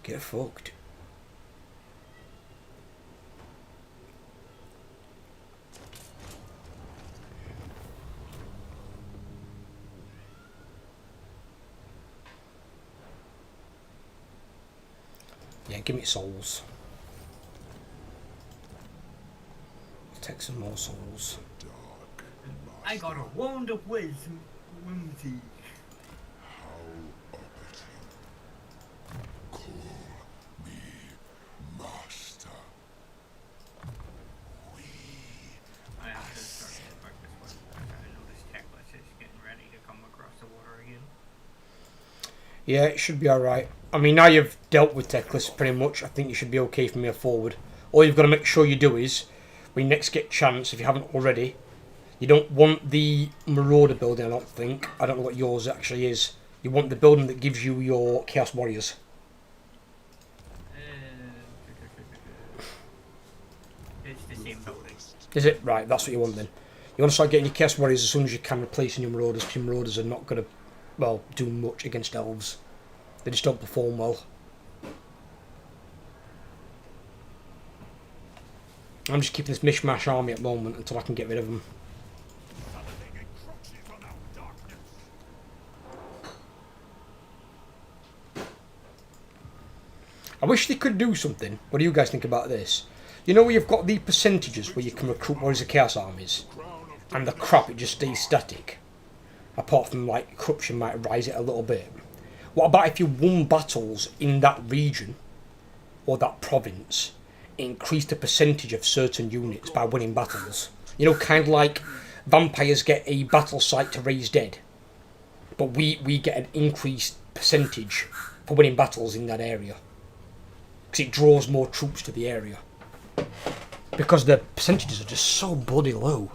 Get fucked. Yeah, give me souls. Take some more souls. I got a wand of wisdom. Whimsy. How uppity. Call me master. I have to start to back this one. I noticed Techless is getting ready to come across the water again. Yeah, it should be alright. I mean, now you've dealt with Techless pretty much, I think you should be okay from here forward. All you've got to make sure you do is, when you next get chance, if you haven't already, you don't want the Marauder building, I don't think. I don't know what yours actually is. You want the building that gives you your Chaos Warriors. It's the same building. Is it? Right, that's what you want then. You want to start getting your Chaos Warriors as soon as you can, replacing your Marauders, because your Marauders are not going to, well, do much against elves. They just don't perform well. I'm just keeping this mishmash army at the moment until I can get rid of them. I wish they could do something. What do you guys think about this? You know where you've got the percentages where you can recruit Warriors of Chaos armies, and the crap, it just stays static. Apart from, like, corruption might rise it a little bit. What about if you won battles in that region, or that province, increase the percentage of certain units by winning battles? You know, kind of like vampires get a battle site to raise dead, but we get an increased percentage for winning battles in that area. Because it draws more troops to the area. Because the percentages are just so bloody low.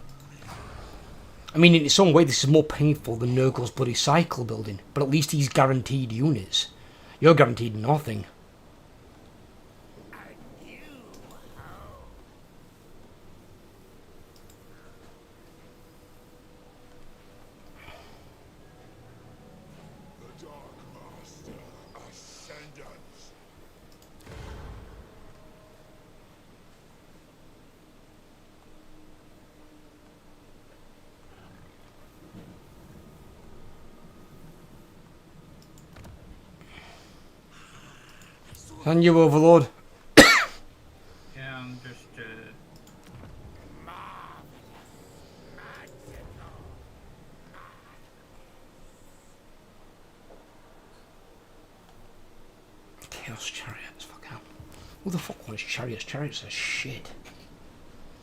I mean, in its own way, this is more painful than Nurgle's bloody cycle building. But at least he's guaranteed units. You're guaranteed nothing. The Dark Master Ascendant. And you, Overlord. Yeah, I'm just Chaos Chariots, fuck hell. Who the fuck wants Chariots? Chariots are shit.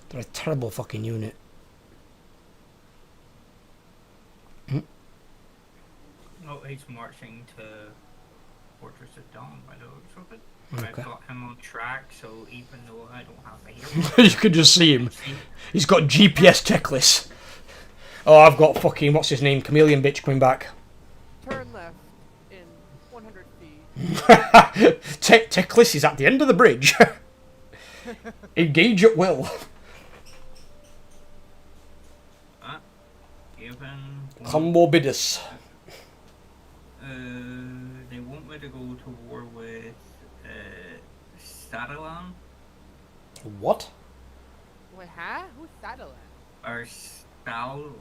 They're a terrible fucking unit. oh, he's marching to Fortress of Dawn by the looks of it. Okay. I've got him on track, so even though I don't have a hero, You could just see him. He's got GPS checklist. Oh, I've got fucking, what's his name? Chameleon bitch coming back. Turn left in 100 feet. Checklist is at the end of the bridge. Engage at will. given Comorbidus. they want me to go to war with Sadalan What? Wait, huh? Who's Sadalan? or Stal.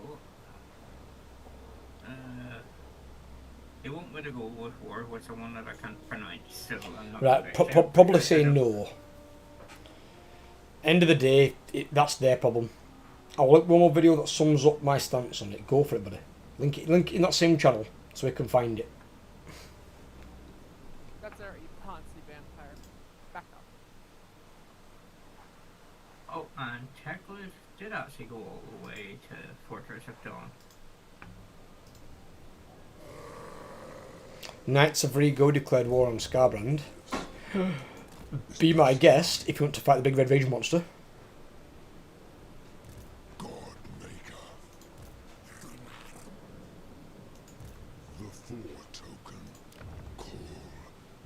They want me to go with war with someone that I can't pronounce, so I'm not Right, gonna say probably it. say no. End of the day, that's their problem. I'll link one more video that sums up my stance on it. Go for it, buddy. Link it in that same channel so we can find it. That's our Ponzi vampire. Back up. Oh, and Techless did actually go all the way to Fortress of Dawn. Knights of Rigo declared war on Scarbrand. Be my guest if you want to fight the big red rage monster. God Maker. The Four Token. Call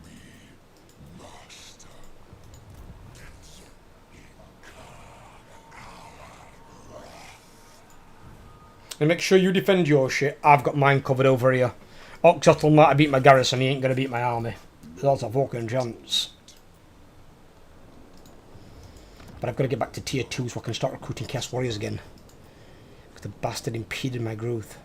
me Master. And make sure you defend your shit. I've got mine covered over here. Oxotl might have beat my garrison, he ain't going to beat my army. There's a fucking chance. But I've got to get back to tier 2 so I can start recruiting Chaos Warriors again. Because the bastard impeded my growth.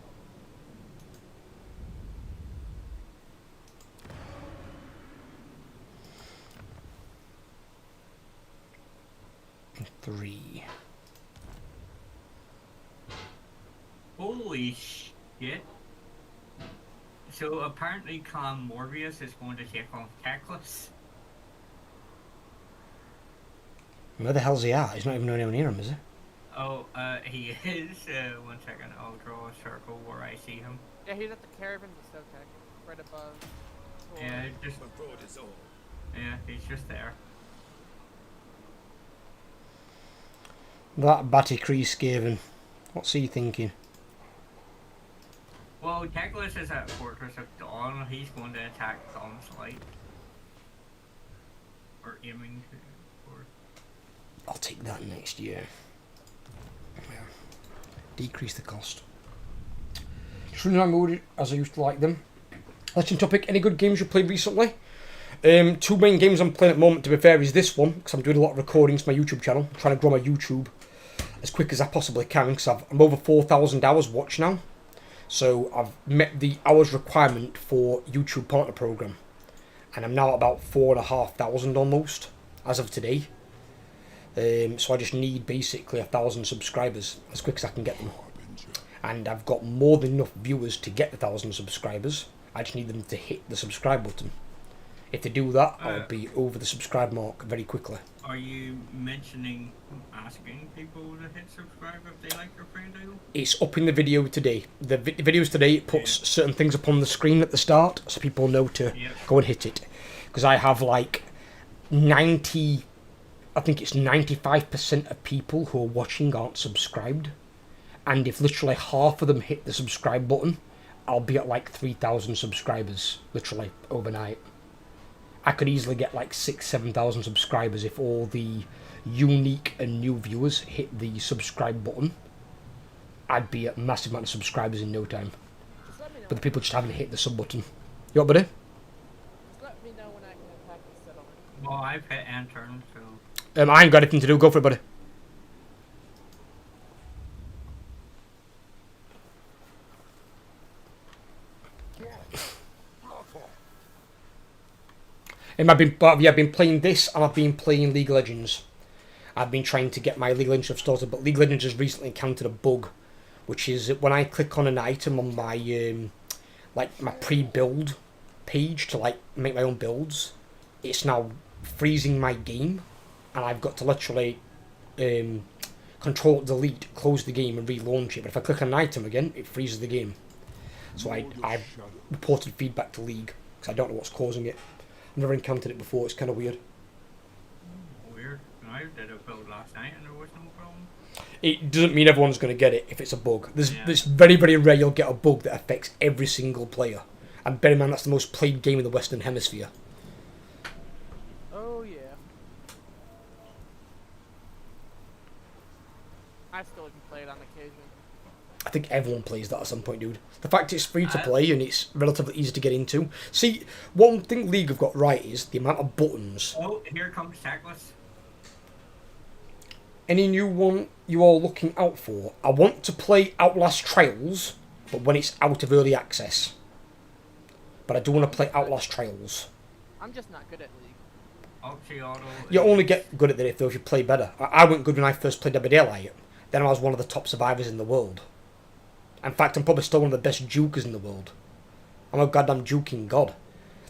And 3. Holy shit. So apparently Clan Morbius is going to take on Teclis. Where the hell's he at? He's not even anywhere near him, is he? Oh, he is. 1 second, I'll draw a circle where I see him. Yeah, he's at the caravans of Stotek, right above. Yeah, just. Yeah, he's just there. That Batty Cree Skaven. What's he thinking? Well, Teclis is at Fortress of Dawn. He's going to attack Dawn's Light. Or aiming to. Or... I'll take that next year. Yeah. Decrease the cost. Shouldn't I move it as I used to like them? Let's topic. Any good games you played recently? 2 main games I'm playing at the moment, to be fair, is this one, because I'm doing a lot of recordings for my YouTube channel. I'm trying to grow my YouTube as quick as I possibly can, because I'm over 4,000 hours watched now. So I've met the hours requirement for YouTube partner program. And I'm now at about 4,500 almost, as of today. So I just need basically 1,000 subscribers as quick as I can get them. And I've got more than enough viewers to get the 1,000 subscribers. I just need them to hit the subscribe button. If they do that, I'll be over the subscribe mark very quickly. Are you asking people to hit subscribe if they like your friend out? It's up in the video today. The videos today, it puts certain things up on the screen at the start, so people know to go and hit it. Because I have like 95% of people who are watching aren't subscribed. And if literally half of them hit the subscribe button, I'll be at like 3,000 subscribers, literally, overnight. I could easily get like 6,000-7,000 subscribers if all the unique and new viewers hit the subscribe button. I'd be at a massive amount of subscribers in no time. But the people just haven't hit the sub button. You up, buddy? Just let me know when I can attack the settlement. Well, I've hit enter, so... I ain't got anything to do. Go for it, buddy. I've been playing this, and I've been playing League of Legends. I've been trying to get my League of Legends stuff started, but League of Legends has recently encountered a bug, which is when I click on an item on my my pre-build page to like make my own builds, it's now freezing my game, and I've got to literally Control Delete, close the game, and relaunch it. But if I click on an item again, it freezes the game. So I've reported feedback to League because I don't know what's causing it. I've never encountered it before. It's kind of weird. Weird. I did a build last night and there was no problem. It doesn't mean everyone's going to get it if it's a bug. It's very, very rare you'll get a bug that affects every single player. And bear in mind, that's the most played game in the Western Hemisphere. Oh, yeah. I still even play it on occasion. I think everyone plays that at some point, dude. The fact it's free to play and it's relatively easy to get into. See, one thing League have got right is the amount of buttons. Oh, here comes Teclis. Any new one you are looking out for? I want to play Outlast Trials, but when it's out of early access. But I do want to play Outlast Trials. I'm just not good at League. You only get good at it though if you play better. I went good when I first played Dead by Daylight. Then I was one of the top survivors in the world. In fact, I'm probably still one of the best jukers in the world. I'm a goddamn juking god.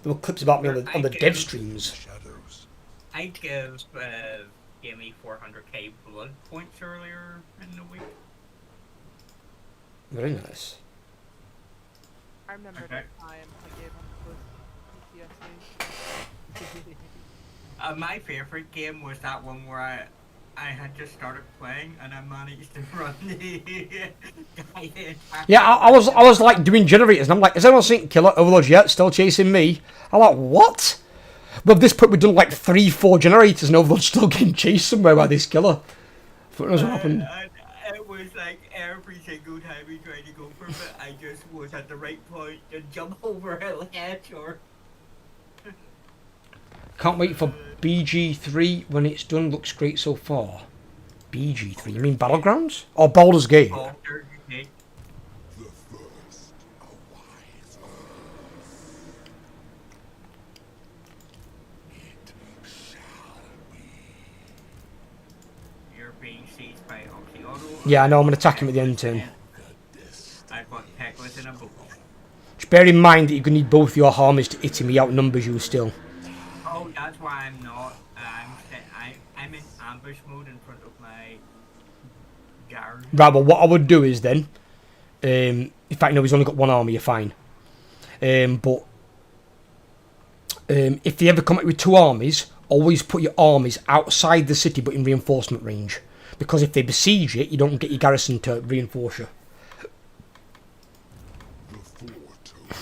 There were clips about me on the dev streams. I give gave me 400k blood points earlier in the week. Very nice. I remember Okay. that time I gave him PTSD. My favorite game was that one where I had just started playing and I managed to run the guy in. Yeah, I was like doing generators, and I'm like, is anyone seen Killer Overlord yet? Still chasing me? I'm like, what? But at this point, we've done like 3-4 generators, and Overlord's still getting chased somewhere by this killer. What knows what happened? It was like every single time we tried to go for it, I just was at the right point to jump over a ledge or. Can't wait for BG3 when it's done. Looks great so far. BG3? You mean Battlegrounds? Or Baldur's Gate? Baldur's Gate. The first, a wise it shall be. You're being seized by Oxyauto. Yeah, I know. I'm going to attack him at the end turn. I've got Peckless in a book. Just bear in mind that you're going to need both your armies to hit him. He outnumbers you still. Oh, that's why I'm not. I'm in ambush mode in front of my guard. Right, well, what I would do is then... in fact, no, he's only got one army. You're fine. But... if they ever come up with 2 armies, always put your armies outside the city but in reinforcement range. Because if they besiege it, you don't get your garrison to reinforce you. The four token.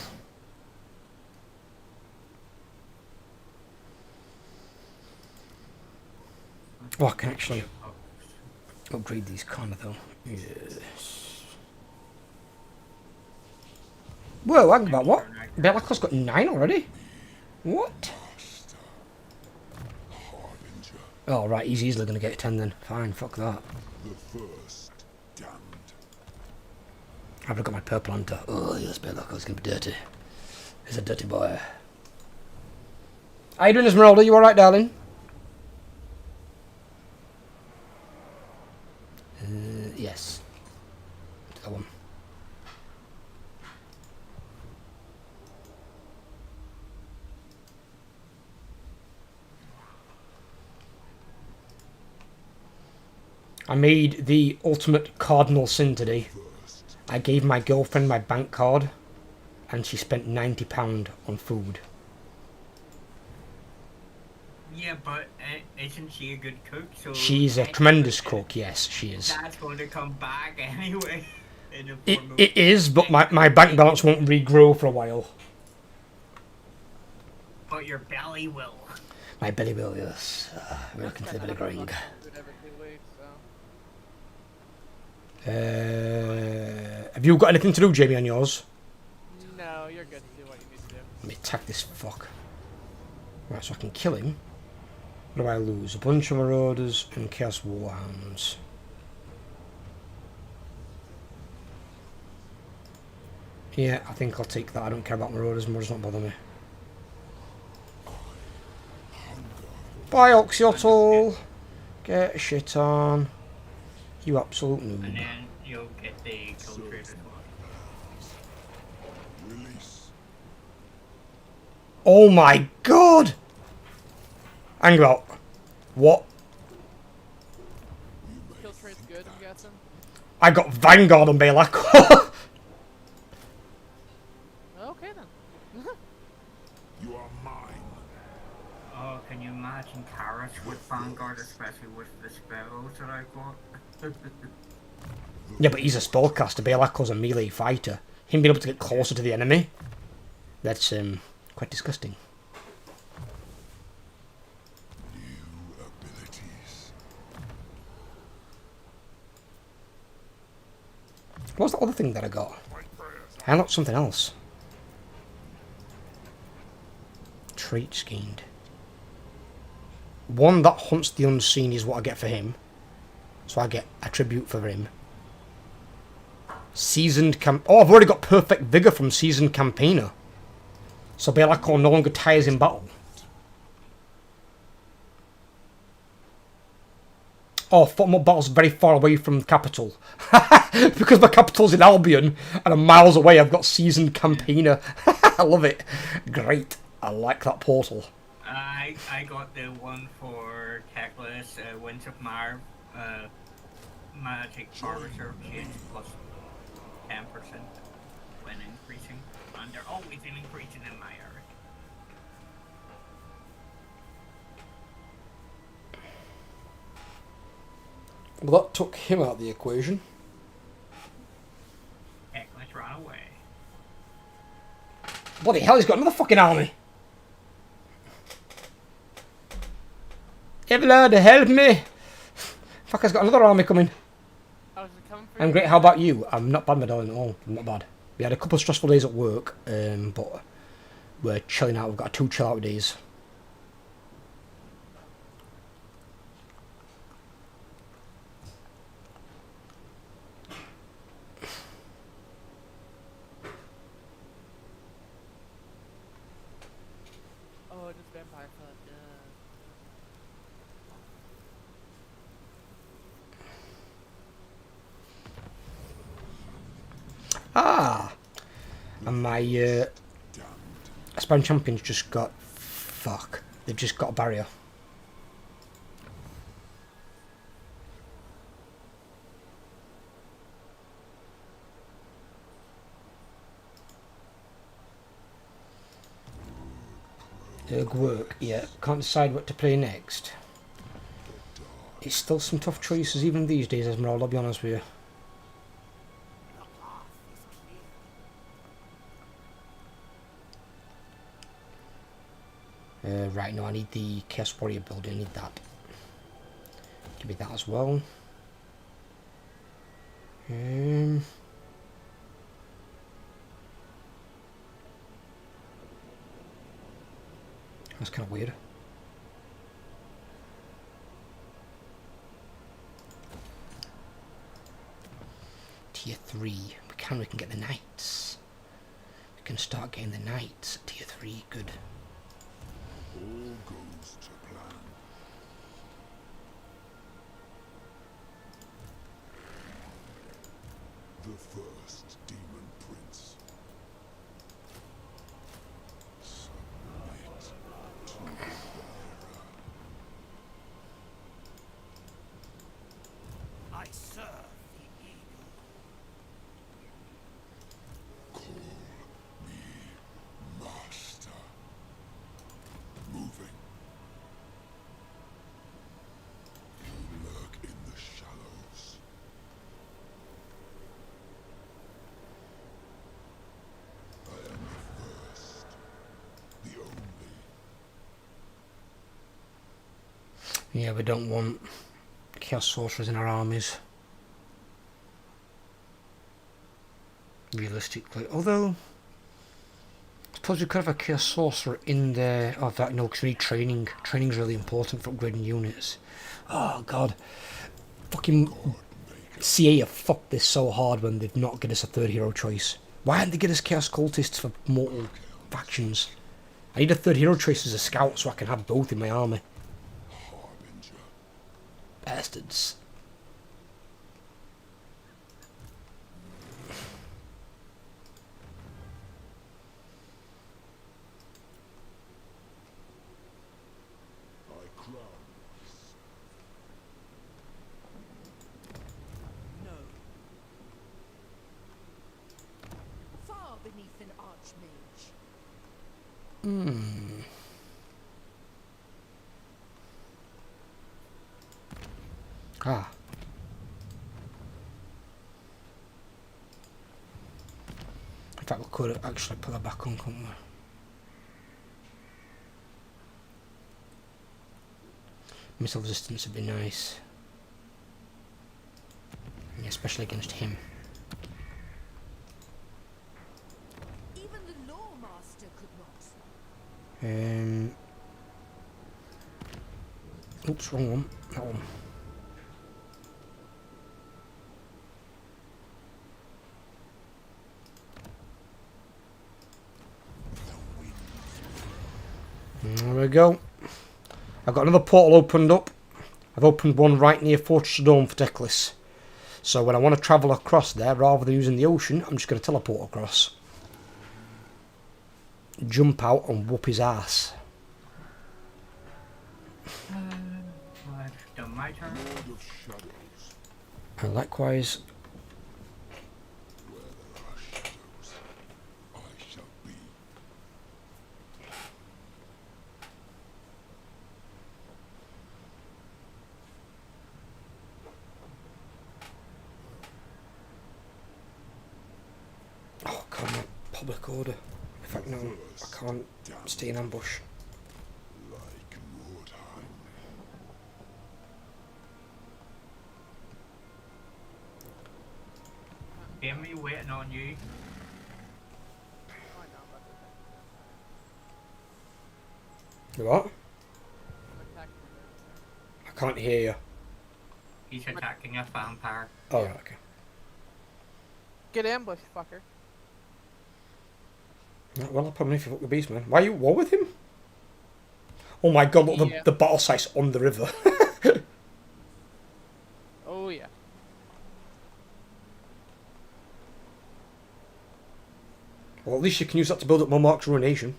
Oh, I can actually upgrade these kind of though. Yes. Whoa, hang about what? Belacos got 9 already? What? Harbinger. Oh, right, he's easily going to get 10 then. Fine, fuck that. The first damned. I've got my purple hunter. Oh, yes, Belacos going to be dirty. He's a dirty boy. How you doing, Esmeralda? You alright, darling? Yes. That one. I made the ultimate cardinal sin today. I gave my girlfriend my bank card and she spent £90 on food. Yeah, but isn't she a good cook? So She's a tremendous cook, yes, she is. That's going to come back anyway. In the It, form of it is, but my bank balance won't regrow for a while. But your belly will. My belly will, yes. We're looking to the belly growing. Food every 2 weeks, so. Have you got anything to do, Jamie, on yours? No, you're good to do what you need to do. Let me attack this fuck. Right, so I can kill him. What do I lose? A bunch of Marauders and Chaos Warhounds. Yeah, I think I'll take that. I don't care about Marauders. Marauders don't bother me. Bye, Oxyotl. Get shit on. You absolute And noob. then you'll get the kill trade as well. Release. Oh my god! Hang about. What? Kill trade's good, I'm guessing. I got Vanguard on Balak. Okay then. You are mine. Oh, can you imagine Kairos with Vanguard, especially with the spells that I got? Yeah, but he's a spellcaster. Balak's a melee fighter. Him being able to get closer to the enemy, that's quite disgusting. New abilities. What's the other thing that I got? I unlocked something else. Traits gained. One that hunts the unseen is what I get for him. So I get attribute for him. Seasoned Oh, I've already got perfect vigor from seasoned campaigner. So Belacor no longer tires in battle. Oh, football battle's very far away from the capital. Because my capital's in Albion and I'm miles away, I've got seasoned campaigner. I love it. Great. I like that portal. I got the one for Teclis, Winds of Mar, Magic Power Reserve change plus 10% when increasing, and they're always increasing in my area. Well, that took him out of the equation. Teclis ran away. Bloody hell, he's got another fucking army. Evelyn, help me! Fucker's got another army coming. Oh, is it coming for I'm you? great. How about you? I'm not bad, my darling, at all. I'm not bad. We had a couple of stressful days at work, but we're chilling out. We've got 2 chill out days. Oh, just vampire flood. Ah! And my Damned. Spawn champions just got... Fuck. They've just got a barrier. Work, yeah. Can't decide what to play next. It's still some tough choices even these days, Esmeralda, I'll be honest with you. Right, no, I need the Chaos Warrior building, I need that. Give me that as well. That's kind of weird. Tier 3. We can get the knights. We can start getting the knights. Tier 3, good. All goes to plan. The first demon prince. Submit to the bearer. I serve the eagle. Call me master. Moving. You lurk in the shallows. I am the first, the only. Yeah, we don't want Chaos Sorcerers in our armies. Realistically. Although, I suppose we could have a Chaos Sorcerer in there. Oh, that, no, because we need training. Training's really important for upgrading units. Oh, God. Fucking CA have fucked this so hard when they've not given us a third hero choice. Why didn't they give us Chaos Cultists for mortal factions? I need a third hero choice as a scout so I can have both in my army. Harbinger. Bastards. I crown No. Far beneath an archmage. Ah. In fact, we could actually put that back on, couldn't we? Missile resistance would be nice. Yeah, especially against him. Even the law master could not. Oops, wrong one. That one. There we go. I've got another portal opened up. I've opened one right near Fortress of Dawn for Teclis. So when I want to travel across there, rather than using the ocean, I'm just going to teleport across. Jump out and whoop his ass. my turn. Lord of shadows. And likewise, Where there are shadows, I shall be. oh god, my public order. In fact, no, I can't stay in ambush. Like Mordheim. Jamie, waiting on you. Oh, I know, but You what? I'm attacking him. I can't hear you. He's attacking a vampire. Oh, right, okay. Get ambushed, fucker. Right, well, I'll probably need to fuck the beast, man. Why are you at war with him? Oh my god, look, Yeah. the battle site's on the river. Oh yeah. Well, at least you can use that to build up more marks ruination.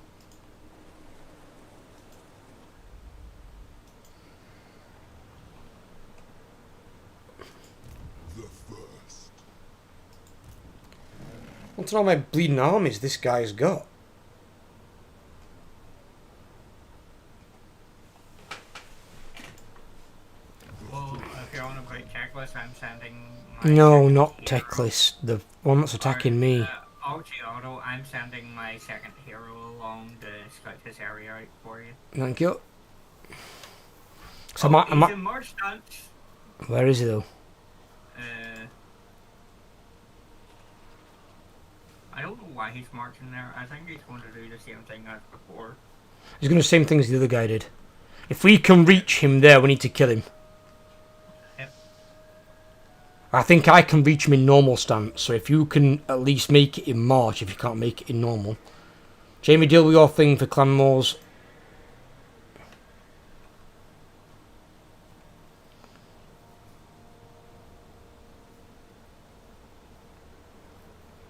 The first. I want to know how many bleeding armies this guy's got. Well, if you're on a great checklist, I'm sending my No, second not hero. Teclis. The one that's attacking me. Auto, I'm sending my second hero along to scout this area out for you. Thank you. So Oh, am he's I, in march stance. where is he though? I don't know why he's marching there. I think he's going to do the same thing as before. He's going to do the same thing as the other guy did. If we can reach him there, we need to kill him. Yep. I think I can reach him in normal stance, so if you can at least make it in March, if you can't make it in normal. Jamie, deal with your thing for Clan Wars.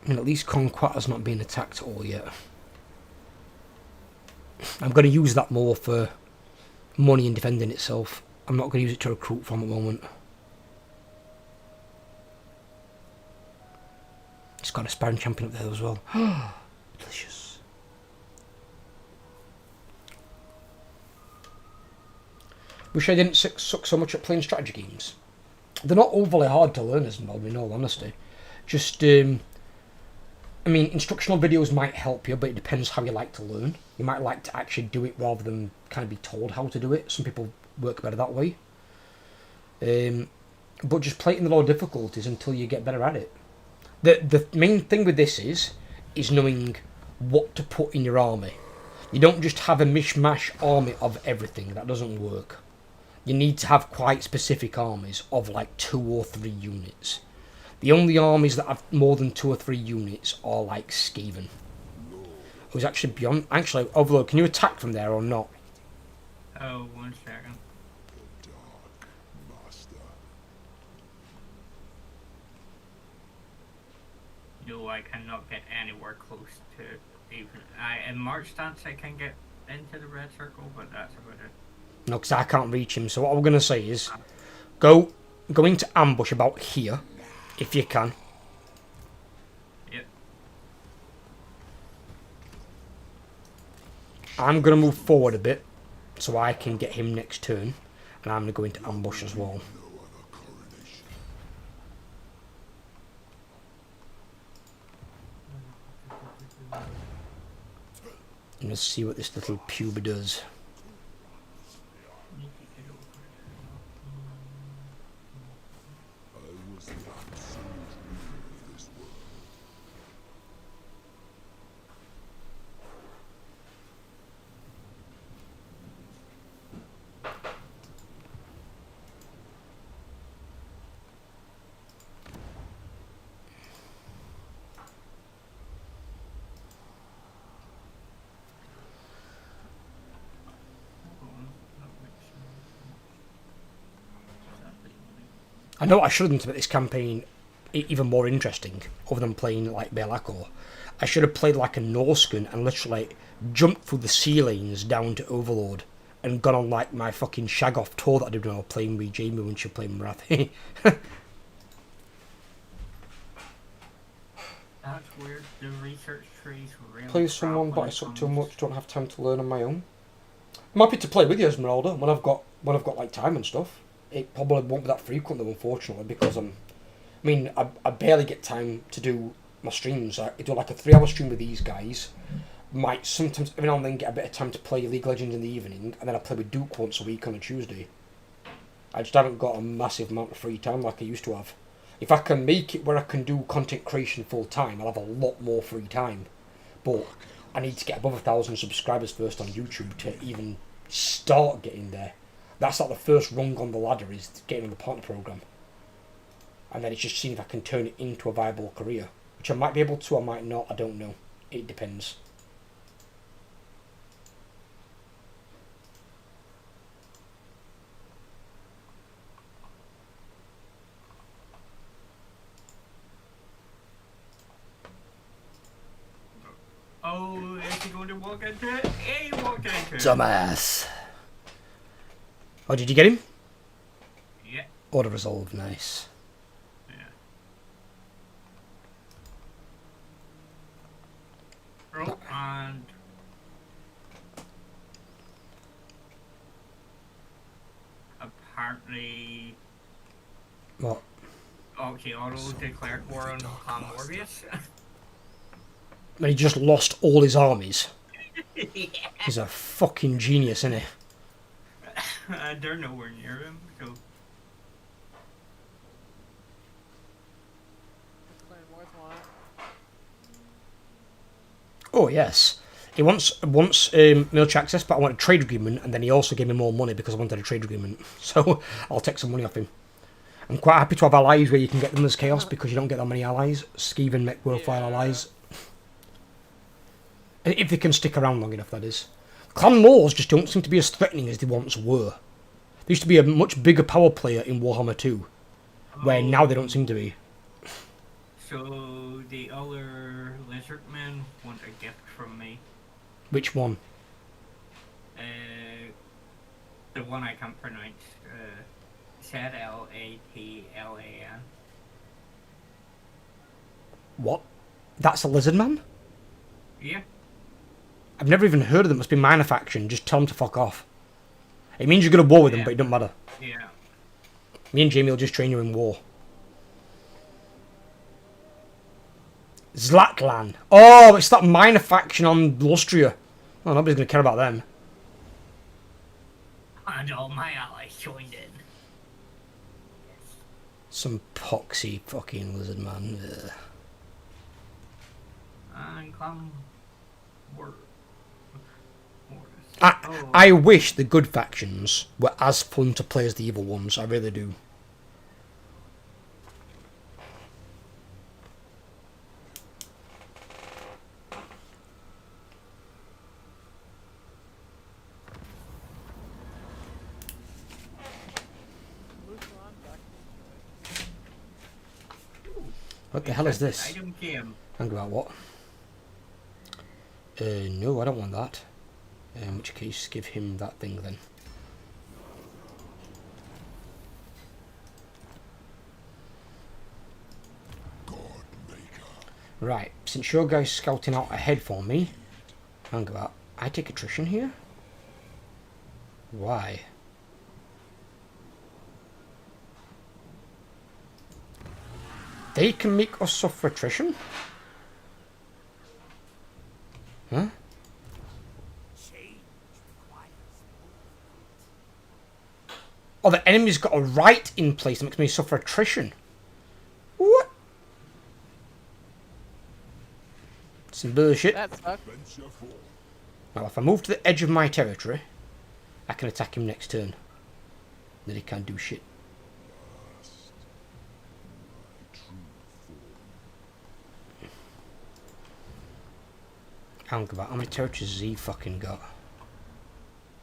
I mean, at least Conquata's not being attacked at all yet. I'm going to use that more for money and defending itself. I'm not going to use it to recruit from at the moment. It's got a sparring champion up there as well. Delicious. Wish I didn't suck so much at playing strategy games. They're not overly hard to learn, as well, in all honesty. Just, I mean, instructional videos might help you, but it depends how you like to learn. You might like to actually do it rather than kind of be told how to do it. Some people work better that way. But just play it in the lower difficulties until you get better at it. The main thing with this is knowing what to put in your army. You don't just have a mishmash army of everything. That doesn't work. You need to have quite specific armies of like 2 or 3 units. The only armies that have more than 2 or 3 units are like Skaven. Who's actually beyond... Actually, Overlord, can you attack from there or not? Oh, 1 second. The Dark Master. No, I cannot get anywhere close to even. In march stance, I can get into the red circle, but that's about it. No, because I can't reach him. So what we're going to say is... Go into ambush about here, if you can. Yep. I'm going to move forward a bit, so I can get him next turn. And I'm going to go into ambush as well. No other coronation. And let's see what this little puber does. I was the absolute ruler of this world. I know I shouldn't make this campaign even more interesting, other than playing like Malagor. I should have played like a Norscan and literally like, jumped through the ceilings down to Overlord and gone on like my fucking shag off tour that I did when I was playing with Jamie when she was playing Wrath. That's weird. The research trees really. Play with someone, crap but when I it suck too comes- much. Don't have time to learn on my own. I'm happy to play with you, Esmeralda, when I've got like time and stuff. It probably won't be that frequent though, unfortunately, because I barely get time to do my streams. I do like a 3-hour stream with these guys. Might sometimes every now and then get a bit of time to play League of Legends in the evening, and then I play with Duke once a week on a Tuesday. I just haven't got a massive amount of free time like I used to have. If I can make it where I can do content creation full time, I'll have a lot more free time. But I need to get above 1,000 subscribers first on YouTube to even start getting there. That's like the first rung on the ladder, is getting on the partner program. And then it's just seeing if I can turn it into a viable career. Which I might be able to, I might not, I don't know. It depends. Oh, is he going to walk into it? He walked into it. Dumbass. Oh, did you get him? Yeah. Order resolve, nice. Yeah. Oh, and apparently, What? okay, Otto declared war on Clan Morbius. And he just lost all his armies. Yeah. He's a fucking genius, isn't he? They're nowhere near him, so. Clan Wars want it. Oh, yes. He wants military access, but I want a trade agreement, and then he also gave me more money because I wanted a trade agreement. So I'll take some money off him. I'm quite happy to have allies where you can get them as chaos because you don't get that many allies. Skaven make worthwhile allies. If they can stick around long enough, that is. Clan Wars just don't seem to be as threatening as they once were. There used to be a much bigger power player in Warhammer 2, where now they don't seem to be. So the other lizard men want a gift from me. Which one? The one I can't pronounce. Zlatlan. What? That's a lizard man? Yeah. I've never even heard of them. It must be minor faction. Just tell them to fuck off. It means you're going to war with them, but it doesn't matter. Yeah. Me and Jamie will just train you in war. Zlatlan. Oh, it's that minor faction on Lustria. Oh, nobody's going to care about them. And all my allies joined in. Some poxy fucking lizard man. Ugh. And Clan War. I wish the good factions were as fun to play as the evil ones. I really do. What the hell is this? Item came. Hang about what? No, I don't want that. In which case, give him that thing then. Right, since your guy's scouting out ahead for me, hang about. I take attrition here? Why? They can make us suffer attrition? Huh? Oh, the enemy's got a right in place that makes me suffer attrition. What? Some bullshit. That sucks. Now, if I move to the edge of my territory, I can attack him next turn. Then he can't do shit. Hang about, how many territories has he fucking got?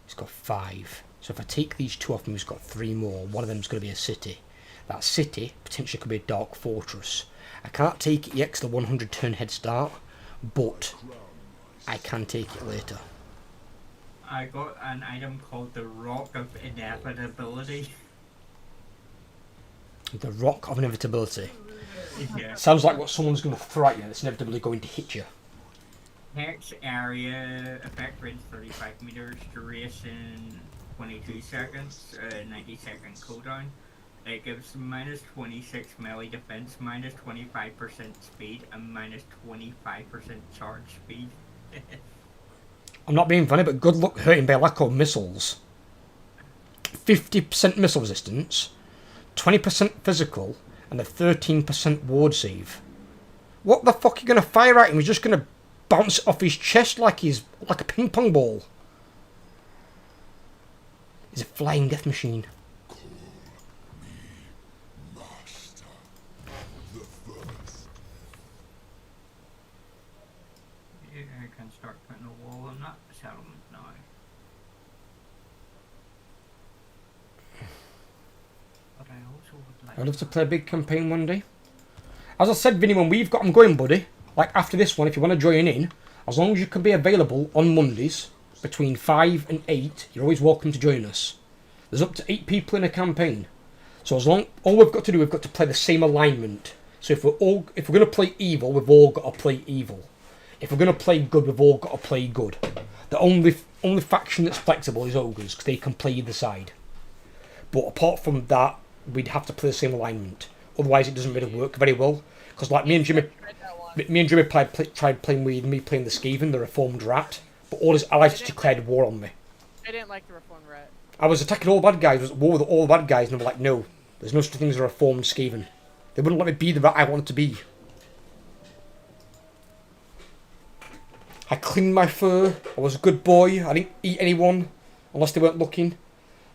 He's got 5. So if I take these 2 off him, he's got 3 more. One of them's going to be a city. That city potentially could be a dark fortress. I can't take it yet because the 100 turn head start, but I can take it later. I got an item called the Rock of Inevitability. The Rock of Inevitability. Yeah. Sounds like what someone's going to throw at you that's inevitably going to hit you. Hex area, effect range 35 meters, duration 22 seconds, 90-second cooldown. It gives minus 26 melee defense, minus 25% speed, and minus 25% charge speed. I'm not being funny, but good luck hurting Belacco missiles. 50% missile resistance, 20% physical, and a 13% ward save. What the fuck are you going to fire at him? He's just going to bounce it off his chest like a ping pong ball. He's a flying death machine. Master. The first. Yeah, I can start putting a wall on that settlement now. But I also would like I'd love to play a big campaign one day. As I said, Vinny, when we've got them going, buddy, like after this one, if you want to join in, as long as you can be available on Mondays between 5 and 8, you're always welcome to join us. There's up to 8 people in a campaign. So all we've got to do, we've got to play the same alignment. So if we're going to play evil, we've all got to play evil. If we're going to play good, we've all got to play good. The only faction that's flexible is ogres, because they can play either side. But apart from that, we'd have to play the same alignment. Otherwise, it doesn't really work very well. Because like me and Jimmy tried playing with me playing the Skaven, the Reformed Rat, but all his allies declared war on me. I didn't like the Reformed Rat. I was attacking all the bad guys, I was at war with all the bad guys, and they were like, no, there's no such thing as a Reformed Skaven. They wouldn't let me be the rat I wanted to be. I cleaned my fur, I was a good boy, I didn't eat anyone, unless they weren't looking.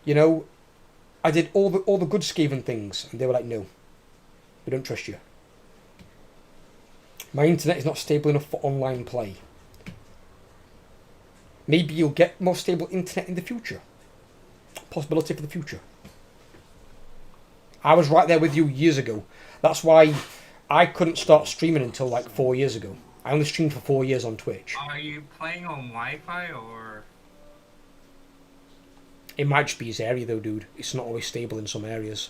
You know, I did all the good Skaven things, and they were like, no, we don't trust you. My internet is not stable enough for online play. Maybe you'll get more stable internet in the future. Possibility for the future. I was right there with you years ago. That's why I couldn't start streaming until like 4 years ago. I only streamed for 4 years on Twitch. Are you playing on Wi-Fi or? It might just be his area though, dude. It's not always stable in some areas.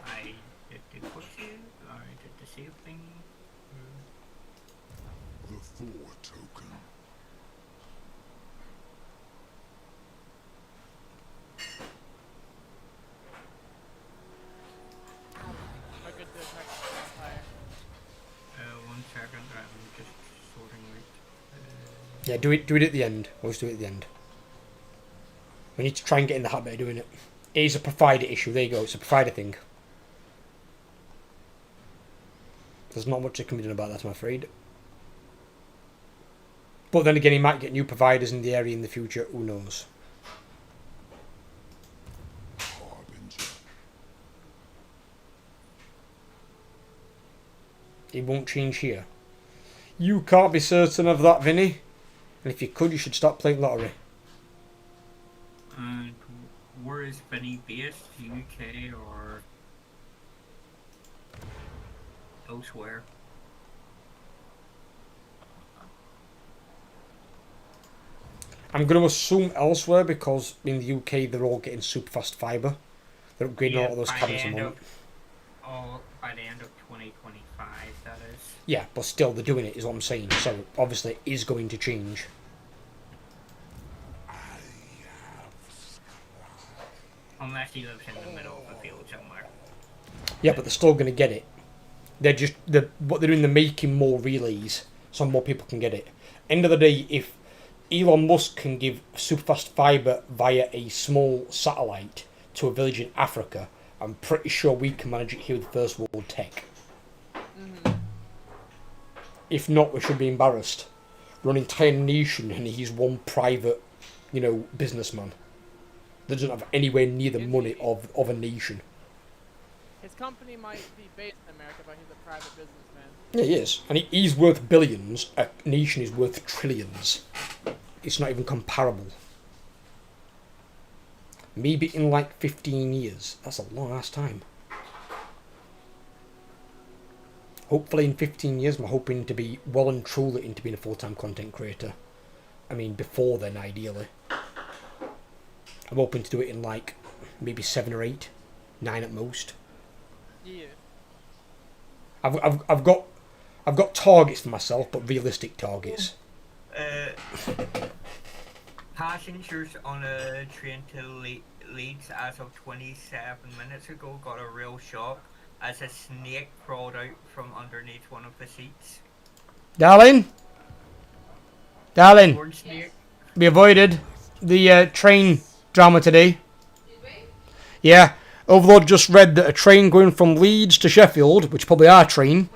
I did the push you, I did the save thing. The 4 token. I could do attack the vampire. 1 second, I'm just sorting out. Yeah, do it at the end. Always do it at the end. We need to try and get in the habit of doing it. It is a provider issue. There you go. It's a provider thing. There's not much that can be done about that, I'm afraid. But then again, he might get new providers in the area in the future. Who knows? Harbinger. It won't change here. You can't be certain of that, Vinny. And if you could, you should stop playing lottery. And where is Benny based? UK or elsewhere? I'm going to assume elsewhere because in the UK they're all getting super fast fibre. They're upgrading all those cabinets a moment. By the end of 2025, that is. Yeah, but still they're doing it, is what I'm saying. So obviously it is going to change. Unless he lives in the middle of the field somewhere. Yeah, but they're still going to get it. What they're doing, they're making more relays so more people can get it. End of the day, if Elon Musk can give super fast fibre via a small satellite to a village in Africa, I'm pretty sure we can manage it here with First World Tech. Mm-hmm. If not, we should be embarrassed. We're an entire nation and he's one private, businessman that doesn't have anywhere near the money of a nation. His company might be based in America, but he's a private businessman. Yeah, he is. And he's worth billions. A nation is worth trillions. It's not even comparable. Maybe in like 15 years. That's a long ass time. Hopefully in 15 years, I'm hoping to be well and truly into being a full-time content creator. I mean, before then, ideally. I'm hoping to do it in like maybe 7 or 8, 9 at most. Yeah. I've got targets for myself, but realistic targets. Passengers on a train to Leeds as of 27 minutes ago got a real shock as a snake crawled out from underneath one of the seats. Darling, Corn snake. we avoided the train drama today. Yeah, Overlord just read that a train going from Leeds to Sheffield, which is probably our train,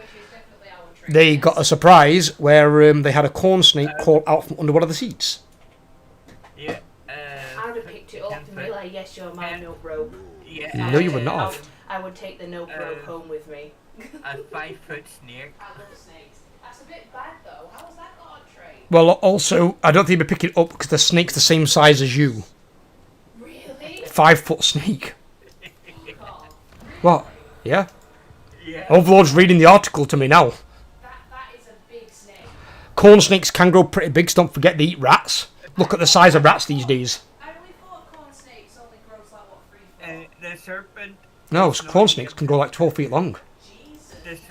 they got a surprise where they had a corn snake crawl out from under one of the seats. Yeah. I'd have picked it up and be like, yes, you're my note rope. Yeah. No, you would not have. I would take the note rope home with me. A 5-foot snake. I love snakes. That's a bit bad though. How has that got a trait? Well, also, I don't think you'd be picking it up because the snake's the same size as you. Really? 5-foot snake. God. What? Yeah? Yeah. Overlord's reading the article to me now. That is a big snake. Corn snakes can grow pretty big, so don't forget they eat rats. Look at the size of rats these days. I really thought corn snakes only grows like what, 3 foot? The serpent. No, corn snakes can grow like 12 feet long. Jesus.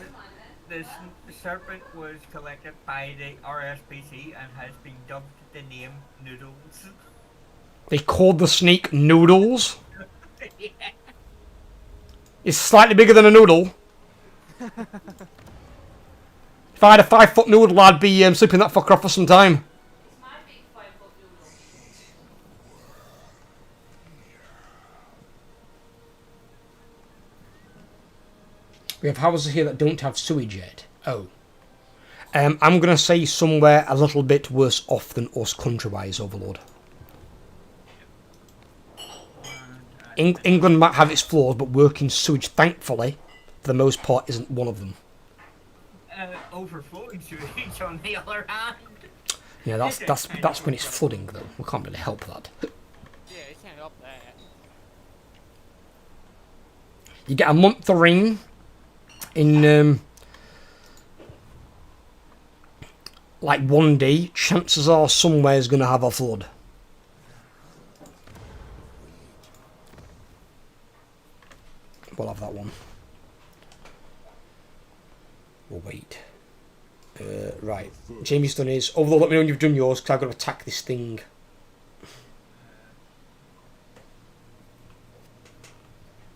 The serpent was collected by the RSPC and has been dubbed the name Noodles. They called the snake Noodles. It's slightly bigger than a noodle. If I had a 5-foot noodle, I'd be slipping that fucker off for some time. It's my big 5-foot noodle. We have houses here that don't have sewage yet. Oh. I'm going to say somewhere a little bit worse off than us country-wise, Overlord. England might have its flaws, but working sewage, thankfully, for the most part, isn't one of them. Overflowing sewage on the other hand. Yeah, that's when it's flooding, though. We can't really help that. Yeah, you can't help that. You get a month of rain in like one day, chances are somewhere's going to have a flood. We'll have that one. We'll wait. Right. Jamie's done his. Overlord, let me know when you've done yours, because I've got to attack this thing.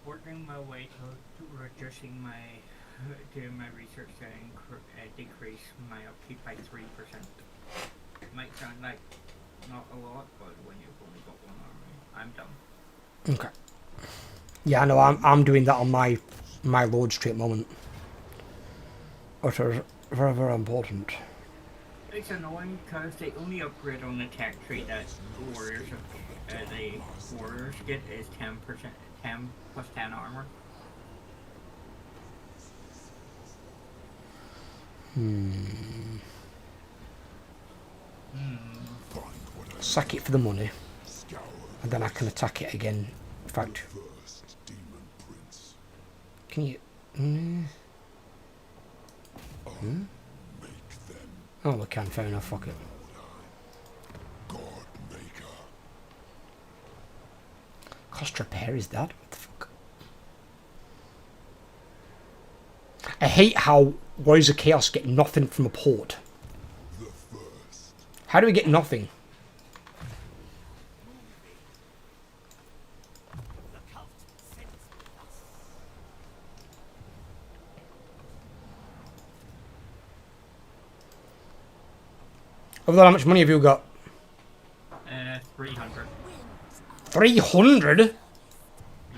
Working my way to reducing doing my research to decrease my upkeep by 3%. Might sound like not a lot, but when you've only got one army, I'm done. Okay. Yeah, I know. I'm doing that on my Lord's tree at the moment. Which is very, very important. It's annoying because the only upgrade on the tech tree that the warriors get is 10%, 10 plus 10 armor. Sack it for the money, and then I can attack it again. In fact, First demon prince. can you? Make them Oh, we can. Fair enough. Fuck it. God maker. Cost repair is that? What the fuck? I hate how Warriors of Chaos get nothing from a port. The first. How do we get nothing? Overall, how much money have you got? 300. 300?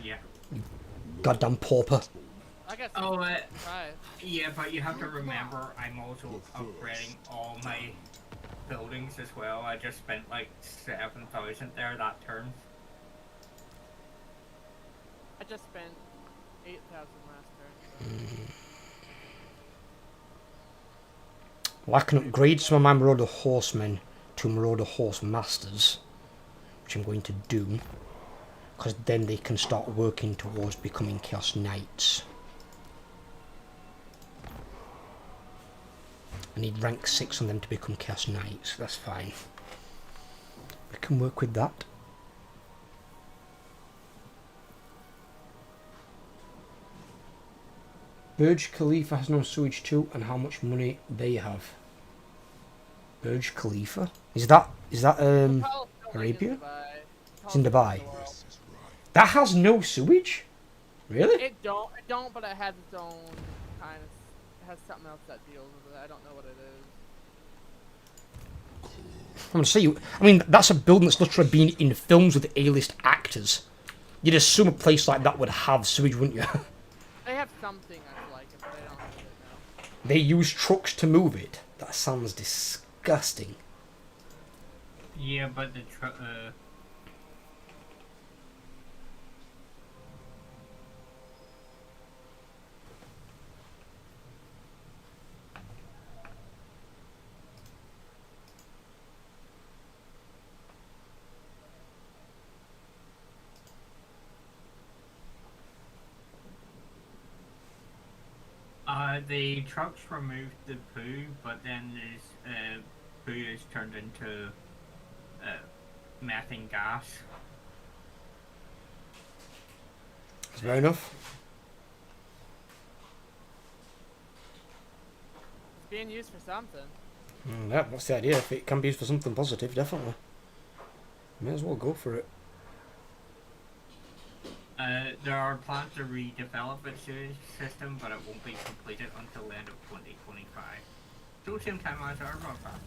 Yeah. Goddamn pauper. I got Oh, 5. yeah, but you have to remember I'm also upgrading all my buildings as well. I just spent like 7,000 there that turn. I just spent 8,000 last turn. Well, I can upgrade some of my Marauder Horsemen to Marauder Horse Masters, which I'm going to do, because then they can start working towards becoming Chaos Knights. I need rank 6 on them to become Chaos Knights. That's fine. We can work with that. Burj Khalifa has no sewage too, and how much money they have. Burj Khalifa? Is that Arabia? It's in Dubai. This is right. That has no sewage? Really? It don't, but it has its own kind of. It has something else that deals with it. I don't know what it is. I'm gonna say you. I mean, that's a building that's literally been in films with A-list actors. You'd assume a place like that would have sewage, wouldn't you? They have something that's like it, but they don't really know. They use trucks to move it. That sounds disgusting. Yeah, but the the trucks removed the poo, but then this poo is turned into methane gas. Is fair enough. It's being used for something. Yeah, that's the idea. If it can be used for something positive, definitely. May as well go for it. There are plans to redevelop its sewage system, but it won't be completed until the end of 2025. So same time as our roadmap.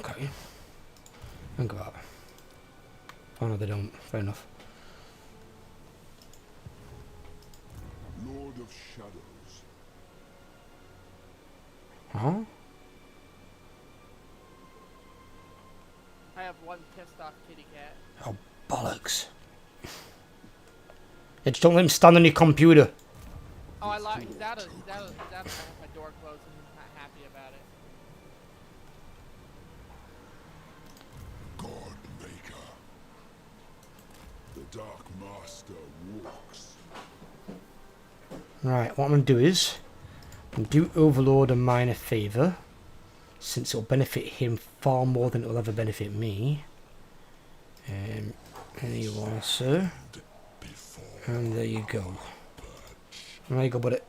Okay. Think about it. Oh no, they don't. Fair enough. Lord of Shadows. Huh? I have one pissed off kitty cat. Oh, bollocks. Yeah, just don't let him stand on your computer. Oh, he's out of my door closed and he's not happy about it. God Maker. The Dark Master walks. Right, what I'm going to do is do Overlord a minor favour, since it'll benefit him far more than it'll ever benefit me. There you are, sir. And there you go. There you go, buddy.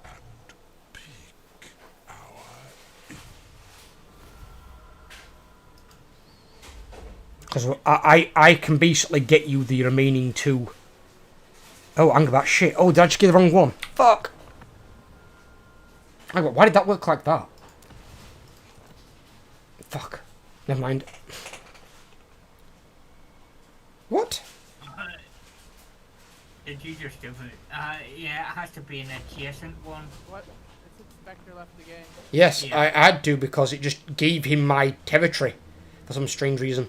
Because I can basically get you the remaining 2. Oh, hang about shit. Oh, did I just get the wrong one? Fuck! Hang on, why did that work like that? Fuck. Never mind. What? Did you just give it? Yeah, it has to be an adjacent one. What? It said Spectre left the game. Yes, Yeah. I had to because it just gave him my territory for some strange reason.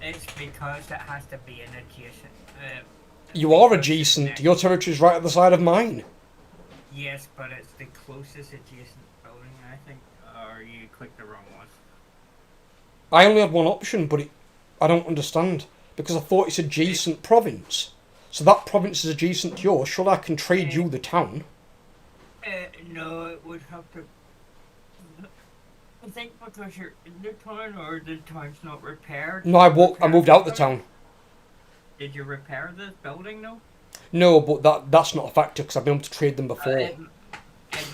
It's because it has to be an adjacent. You are adjacent. Your territory's right at the side of mine. Yes, but it's the closest adjacent building, I think. Or you clicked the wrong one. I only had one option, but I don't understand. Because I thought it's adjacent province. So that province is adjacent to yours. Surely I can trade you the town. No, it would have to. I think because you're in the town or the town's not repaired. No, I moved out the town. Did you repair this building though? No, but that's not a factor because I've been able to trade them before. It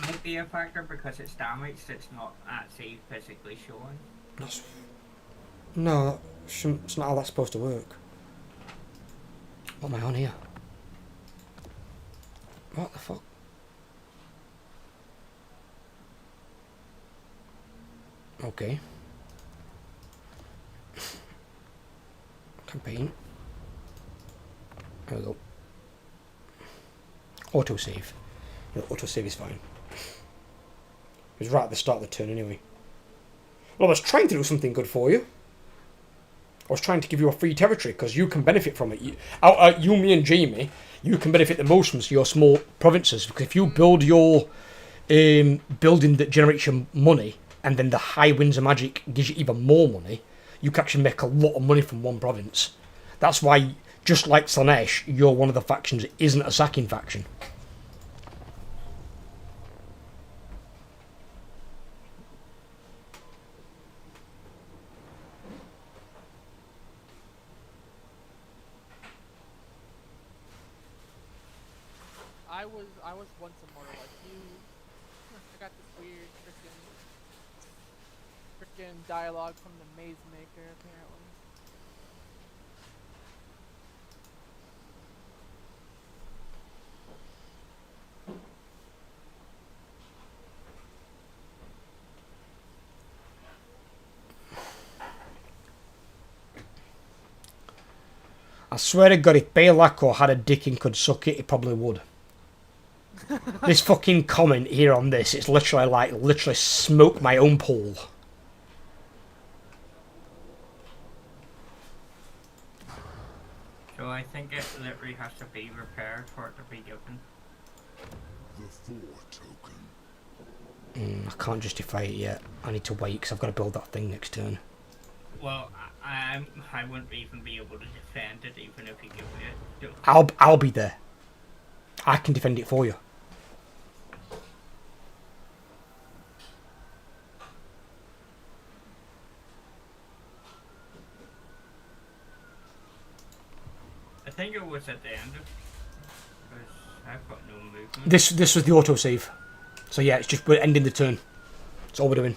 might be a factor because it's damaged. It's not actually physically showing. No, it's not how that's supposed to work. What am I on here? What the fuck? Okay. Campaign. There we go. Autosave. No, autosave is fine. It was right at the start of the turn anyway. Well, I was trying to do something good for you. I was trying to give you a free territory because you can benefit from it. You, me and Jamie, you can benefit the most from your small provinces. Because if you build your building that generates you money and then the high winds of magic gives you even more money, you can actually make a lot of money from one province. That's why, just like Slanesh, you're one of the factions that isn't a sacking faction. I was once immortal like you. I got this weird frickin' dialogue from the Maze Maker apparently. I swear to God, if Malagor had a dick and could suck it, he probably would. This fucking comment here on this, it's literally like, literally smoke my own pole. So I think it literally has to be repaired for it to be given. The 4 token. I can't justify it yet. I need to wait because I've got to build that thing next turn. Well, I wouldn't even be able to defend it even if you give me it. I'll be there. I can defend it for you. I think it was at the end of, because I've got no movement. This was the autosave. So yeah, it's just we're ending the turn. That's all we're doing.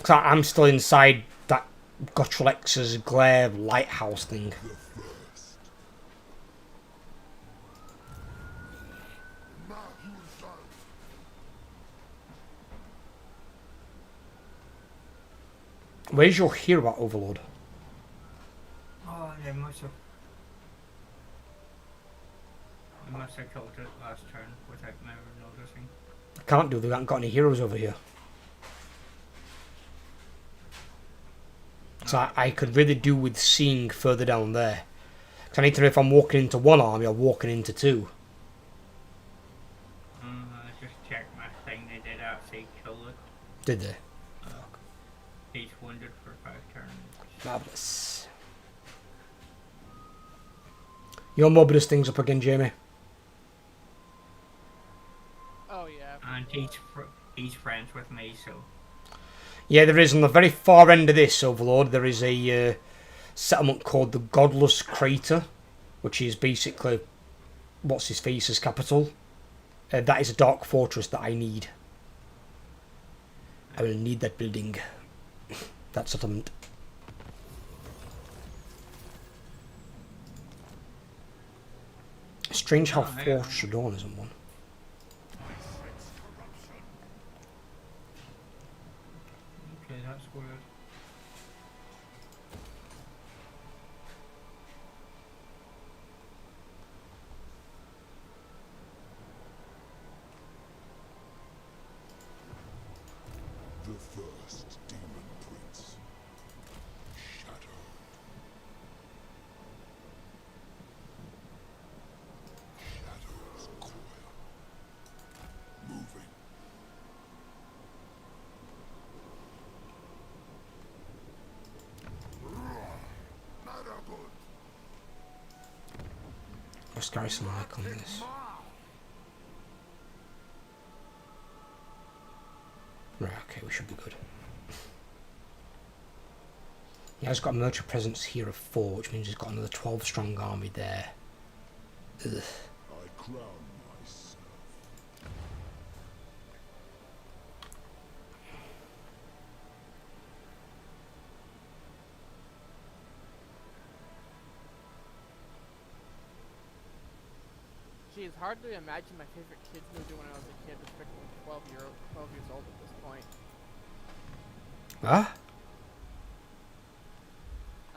Cause I'm still inside that Gotrelex's glare lighthouse thing. The first. Mahusal. Where's your hero at, Overlord? Oh, they must have killed it last turn without me noticing. I can't do. They haven't got any heroes over here. So I could really do with seeing further down there. Because I need to know if I'm walking into one army or walking into two. I just checked my thing. They did actually kill it. Did they? He's wounded for 5 turns. Marvellous. Your Morbidus thing's up again, Jamie. Oh yeah. And he's friends with me, so. Yeah, there is on the very far end of this, Overlord, there is a settlement called the Godless Crater, which is basically what's his face's capital. That is a dark fortress that I need. I will need that building. That settlement. Strange how Fort Shadorn isn't one. Okay, that's weird. The first demon prince. Shadow. Shadows coil. Moving. Malagor. Let's carry some like on this. Right, okay, we should be good. Yeah, he's got a military presence here of 4, which means he's got another 12 strong army there. Ugh. I crown myself. Gee, it's hard to imagine my favorite kids movie when I was a kid. It's freaking 12 years old at this point. Huh?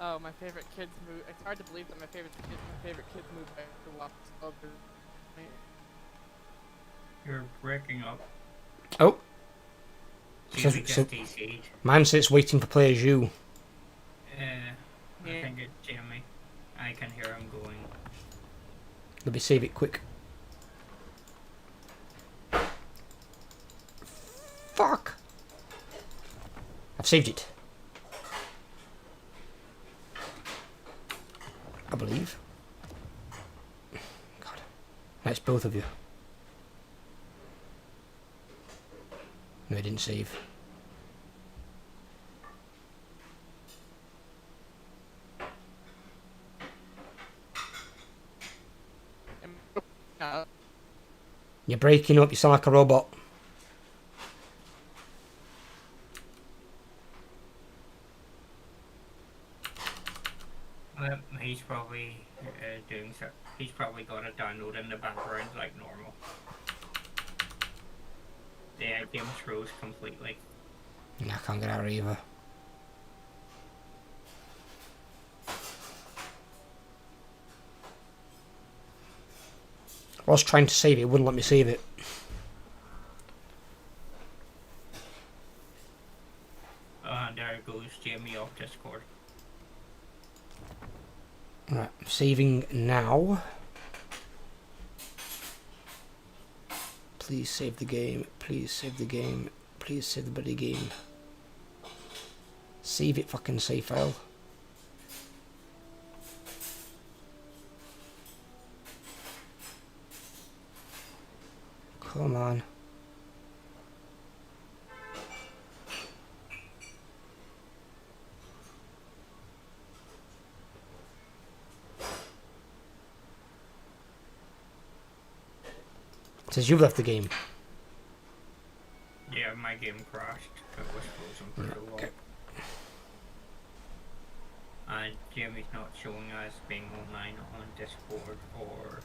Oh, my favorite kids movie. It's hard to believe that my favorite kids movie after watch over. You're breaking up. Oh, Seems So- to so- get DC'd. mine says waiting for players you. I Yeah. think it's Jamie. I can hear him going. Let me save it quick. Fuck! I've saved it. I believe. God. That's both of you. No, I didn't save. You're breaking up, you sound like a robot. He's probably doing so. He's probably got it download in the background like normal. Yeah, game throws completely. I can't get out either. I was trying to save it, it wouldn't let me save it. And there goes Jamie off Discord. Right, I'm saving now. Please save the game. Please save the game. Please save the bloody game. Save it, fucking save file. Come on. It says you've left the game. Yeah, my game crashed. It was frozen for a while. Okay. And Jamie's not showing us being online on Discord or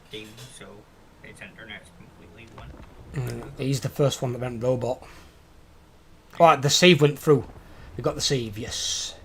Steam, so his internet's completely won. He's the first one that went robot. Alright, the save went through. We got the save, yes.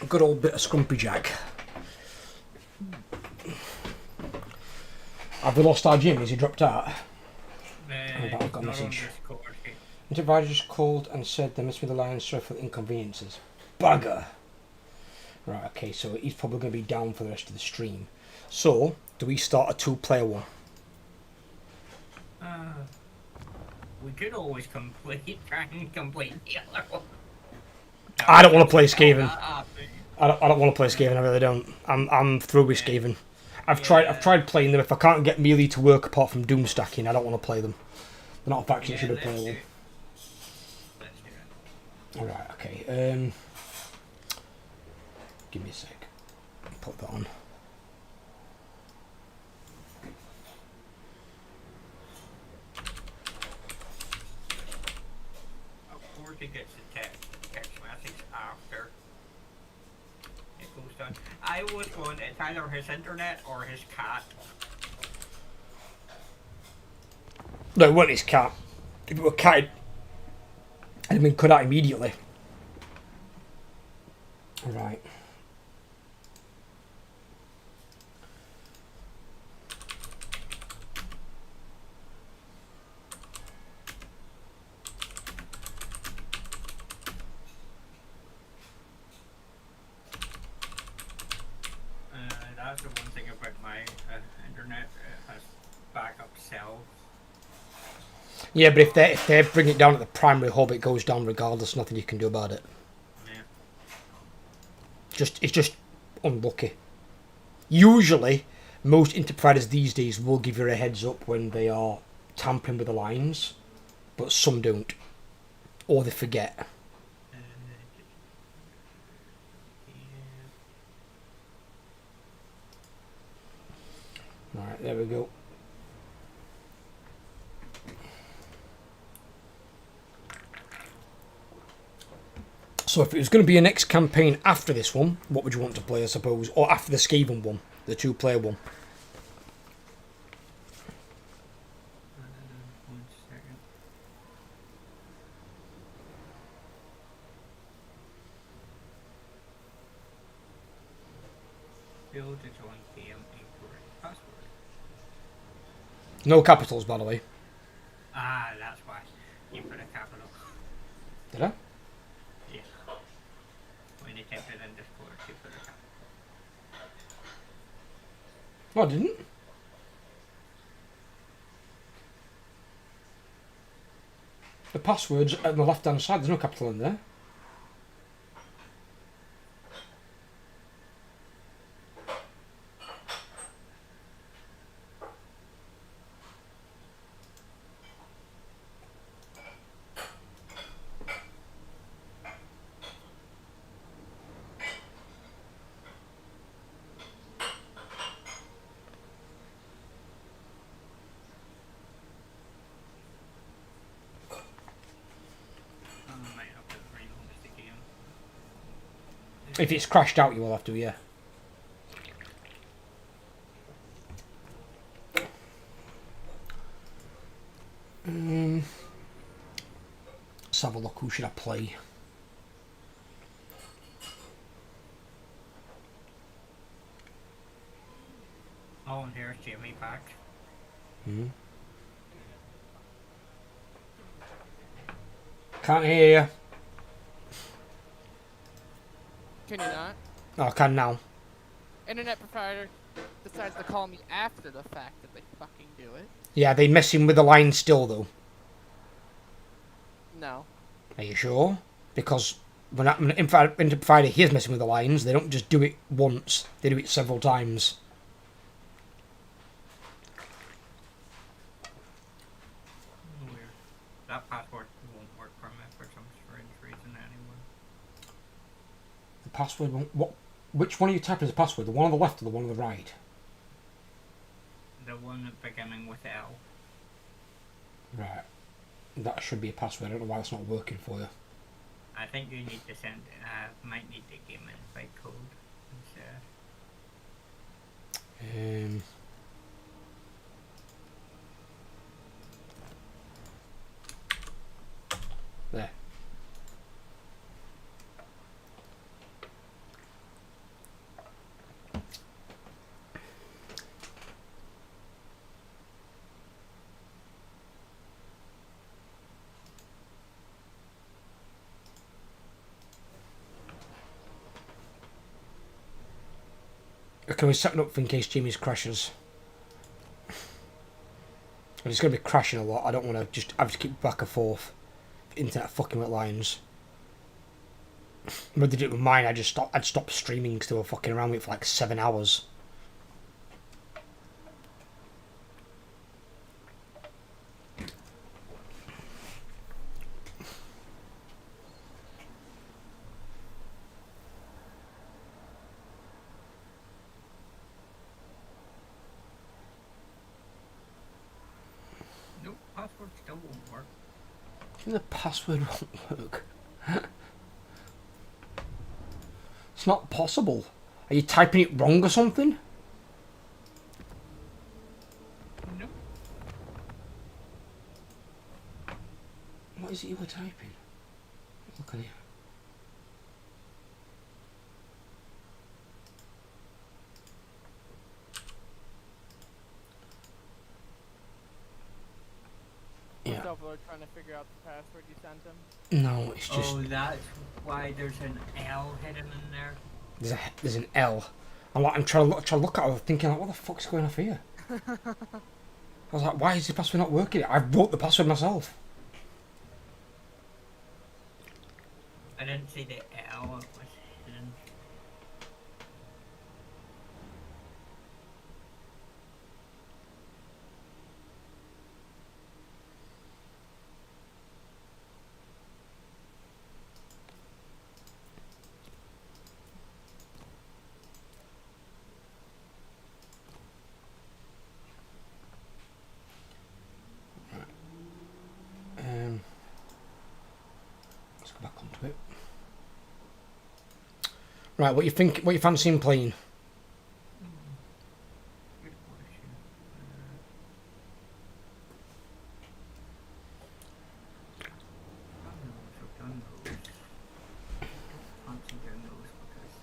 A good old bit of Scrumpy Jack. Have we lost our Jim? Has he dropped out? I've got a message. The provider just called and said there must be the line, sorry for the inconveniences. Bugger! Right, okay, so he's probably going to be down for the rest of the stream. So, do we start a 2-player one? We could always try and complete the other one. I don't want to play Skaven. I don't want to play Skaven, I really don't. I'm through with Skaven. I've tried playing them. If I can't get melee to work apart from doom stacking, I don't want to play them. They're not a faction that should be let's do playable. it. Let's do it. Alright, okay. Give me a sec. Put that on. Of course he gets the text message after it goes down. I was going, it's either his internet or his cat. No, it wasn't his cat. If it were cat, it'd have been cut out immediately. Right. That's the one thing about my internet. It has backup cells. Yeah, but if they bring it down at the primary hub, it goes down regardless. Nothing you can do about it. Yeah. It's just unlucky. Usually, most internet providers these days will give you a heads up when they are tampering with the lines, but some don't, or they forget. Alright, there we go. So if it was going to be a next campaign after this one, what would you want to play, I suppose? Or after the Skaven one, the 2-player one? 1 second. Build its own game incorrect password. No capitals, by the way. Ah, that's why. You put a capital. Did I? Yeah. When you type it in Discord, you put a capital. No, I didn't. The password's on the left-hand side. There's no capital in there. I might have to relaunch the game. If it's crashed out, you will have to, yeah. Let's have a look. Who should I play? Oh, and here's Jimmy back. Can't hear you. Can you not? Oh, I can now. Internet provider decides to call me after the fact that they fucking do it. Yeah, they messing with the line still, though. No. Are you sure? Because when internet provider here's messing with the lines, they don't just do it once. They do it several times. Weird. That password won't work for me for some strange reason anymore. The password won't... What? Which one are you typing as a password? The one on the left or the one on the right? The one beginning with L. Right. That should be a password. I don't know why that's not working for you. I think you need to send. Might need the game invite code instead. There. Can we set it up in case Jimmy's crashes? If it's going to be crashing a lot, I don't want to just have to keep back and forth. Internet fucking with lines. When they did it with mine, I'd stop streaming because they were fucking around with it for like 7 hours. still won't work. The password won't work. It's not possible. Are you typing it wrong or something? No. What is it you were typing? Look at it. Yeah. Is Overlord trying to figure out the password you sent him? No, it's just Oh, that's why there's an L hidden in there. there's an L. I'm trying to look at it, thinking like, what the fuck's going off here? I was like, why is the password not working? I wrote the password myself. I didn't see the L, it was hidden. Let's go back onto it. Right, what you think? What you fancying playing? Good question. I've done those. I don't fancy doing those because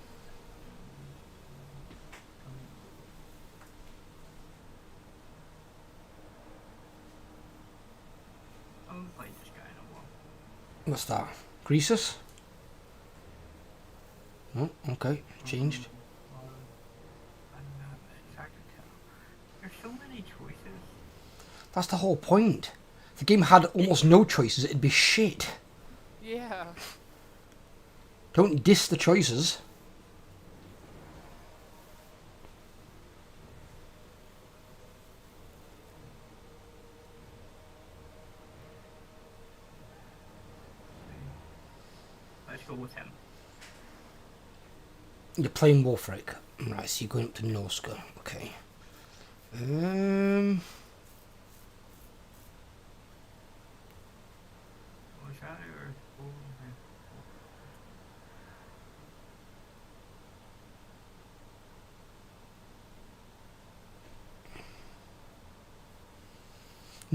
I haven't played this guy in a while. What's that? Greasus? Oh, okay, changed. There's so many choices. That's the whole point. If the game had almost no choices, it'd be shit. Yeah. Don't diss the choices. Let's go with him. You're playing Wolfric. Right, so you're going up to Norska. Okay. Was that or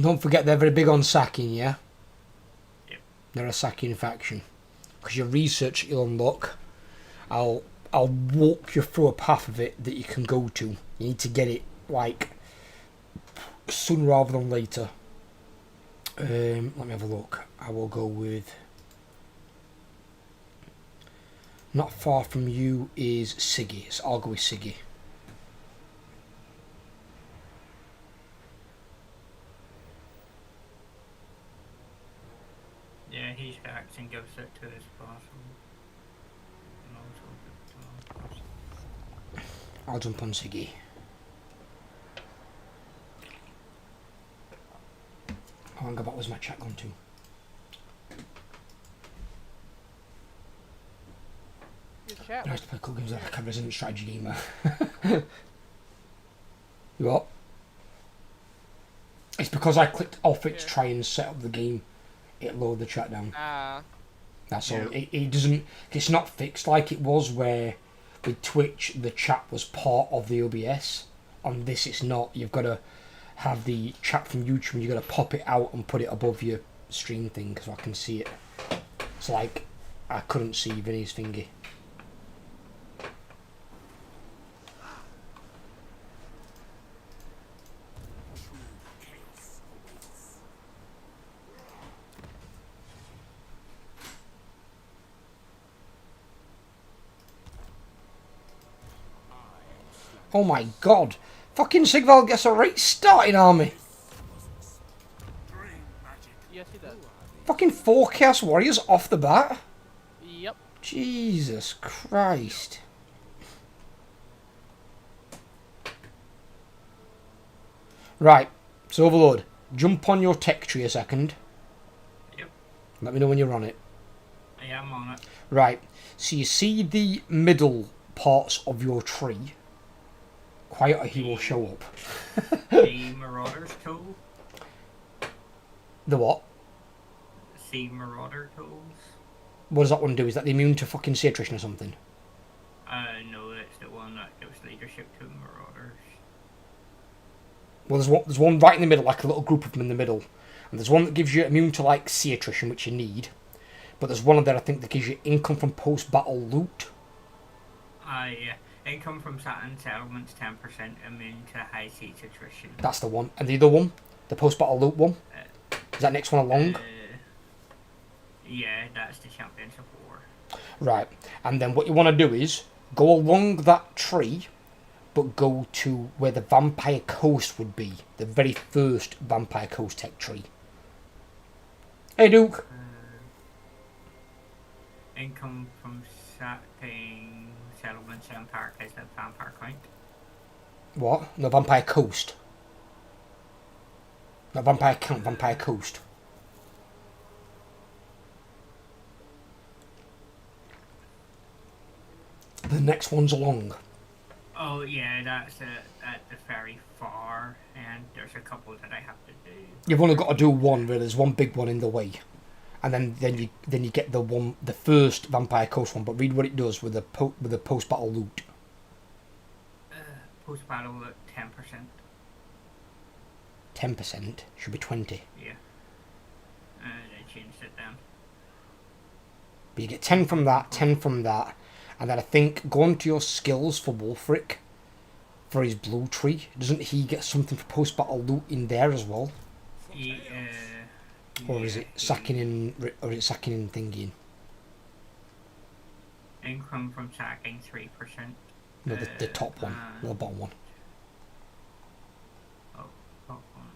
Don't forget they're very big on sacking, yeah? Yep. They're a sacking faction. Because your research you'll unlock, I'll walk you through a path of it that you can go to. You need to get it, like, sooner rather than later. Let me have a look. I will go with... Not far from you is Siggy, so I'll go with Siggy. yeah, he hacks and gives it to his boss. And also gives it to I'll jump on Siggy. Oh, hang on, what was my chat gone to? Your chat. I used to play cool games like a resident strategy gamer. You what? It's because I clicked off it to try and set up the game. It lowered the chat down. Ah. That's Yeah. all. It doesn't. It's not fixed like it was where with Twitch the chat was part of the OBS. On this, it's not. You've got to have the chat from YouTube. You've got to pop it out and put it above your stream thing so I can see it. It's like I couldn't see Vinny's thingy. Oh my god! Fucking Sigvald gets a right starting army! Yes, he does. Fucking 4 Chaos Warriors off the bat? Yep. Jesus Christ. Right, so Overlord, jump on your tech tree a second. Yep. Let me know when you're on it. I am on it. Right, so you see the middle parts of your tree. Quiet or he will show up. The Marauder's tool. The what? Sea Marauder tools. What does that one do? Is that the immune to fucking sea attrition or something? No, that's the one that gives leadership to Marauders. Well, there's one right in the middle, like a little group of them in the middle. And there's one that gives you immune to, like, sea attrition, which you need. But there's one of there, I think, that gives you income from post-battle loot. Yeah. Income from Saturn settlements 10% immune to high seas attrition. That's the one. And the other one, the post-battle loot one, is that next one along? Yeah, that's the Champions of War. Right. And then what you want to do is go along that tree, but go to where the Vampire Coast would be. The very first Vampire Coast tech tree. Hey, Duke. Income from sacking settlements Empire is the Vampire count. What? No, Vampire Coast. Not Vampire Count, Vampire Coast. The next one's along. Oh yeah, that's at the very far, and there's a couple that I have to do. You've only got to do one, where there's one big one in the way. And then you get the first Vampire Coast one, but read what it does with the post-battle loot. Post-battle at 10%. 10%? Should be 20. Yeah. They changed it then. But you get 10 from that, 10 from that, and then I think go on to your skills for Wolfric, for his blue tree. Doesn't he get something for post-battle loot in there as well? Or is it sacking in thingy? Income from sacking 3%. No, the top one, the bottom one. Oh, top one.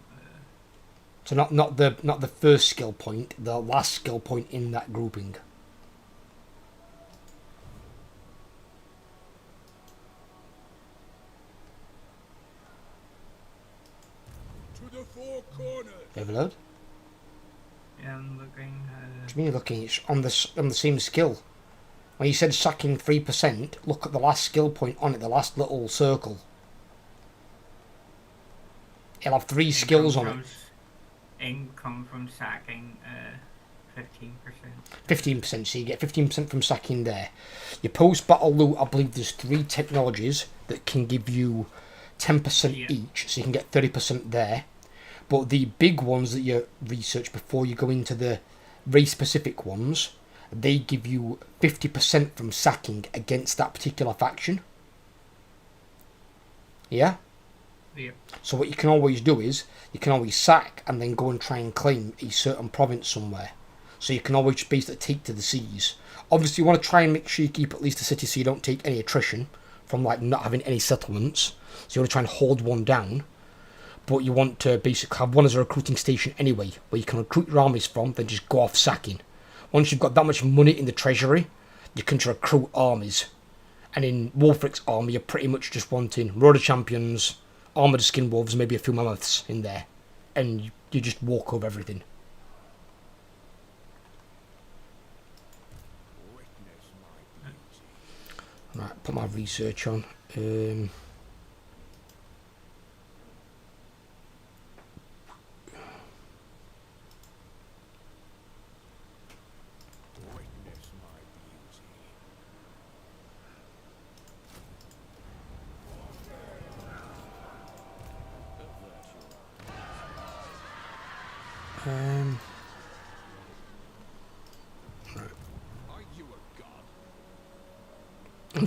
So not the first skill point, the last skill point in that grouping. To the four corners. Overload? Yeah, I'm looking. What do you mean you're looking? It's on the same skill. When you said sacking 3%, look at the last skill point on it, the last little circle. It'll have 3 skills on it. Income from sacking 15%. 15%, so you get 15% from sacking there. Your post-battle loot, I believe there's 3 technologies that can give you 10% each, so you can get 30% there. But the big ones that you research before you go into the race-specific ones, they give you 50% from sacking against that particular faction. Yeah? Yeah. So what you can always do is, you can always sack and then go and try and claim a certain province somewhere. So you can always basically take to the seas. Obviously you want to try and make sure you keep at least a city so you don't take any attrition from like not having any settlements. So you want to try and hold one down. But you want to basically have one as a recruiting station anyway, where you can recruit your armies from, then just go off sacking. Once you've got that much money in the treasury, you can recruit armies. And in Wolfric's army, you're pretty much just wanting Road of Champions, Armoured Skin Wolves, maybe a few Mammoths in there. And you just walk over everything. Right, put my research on.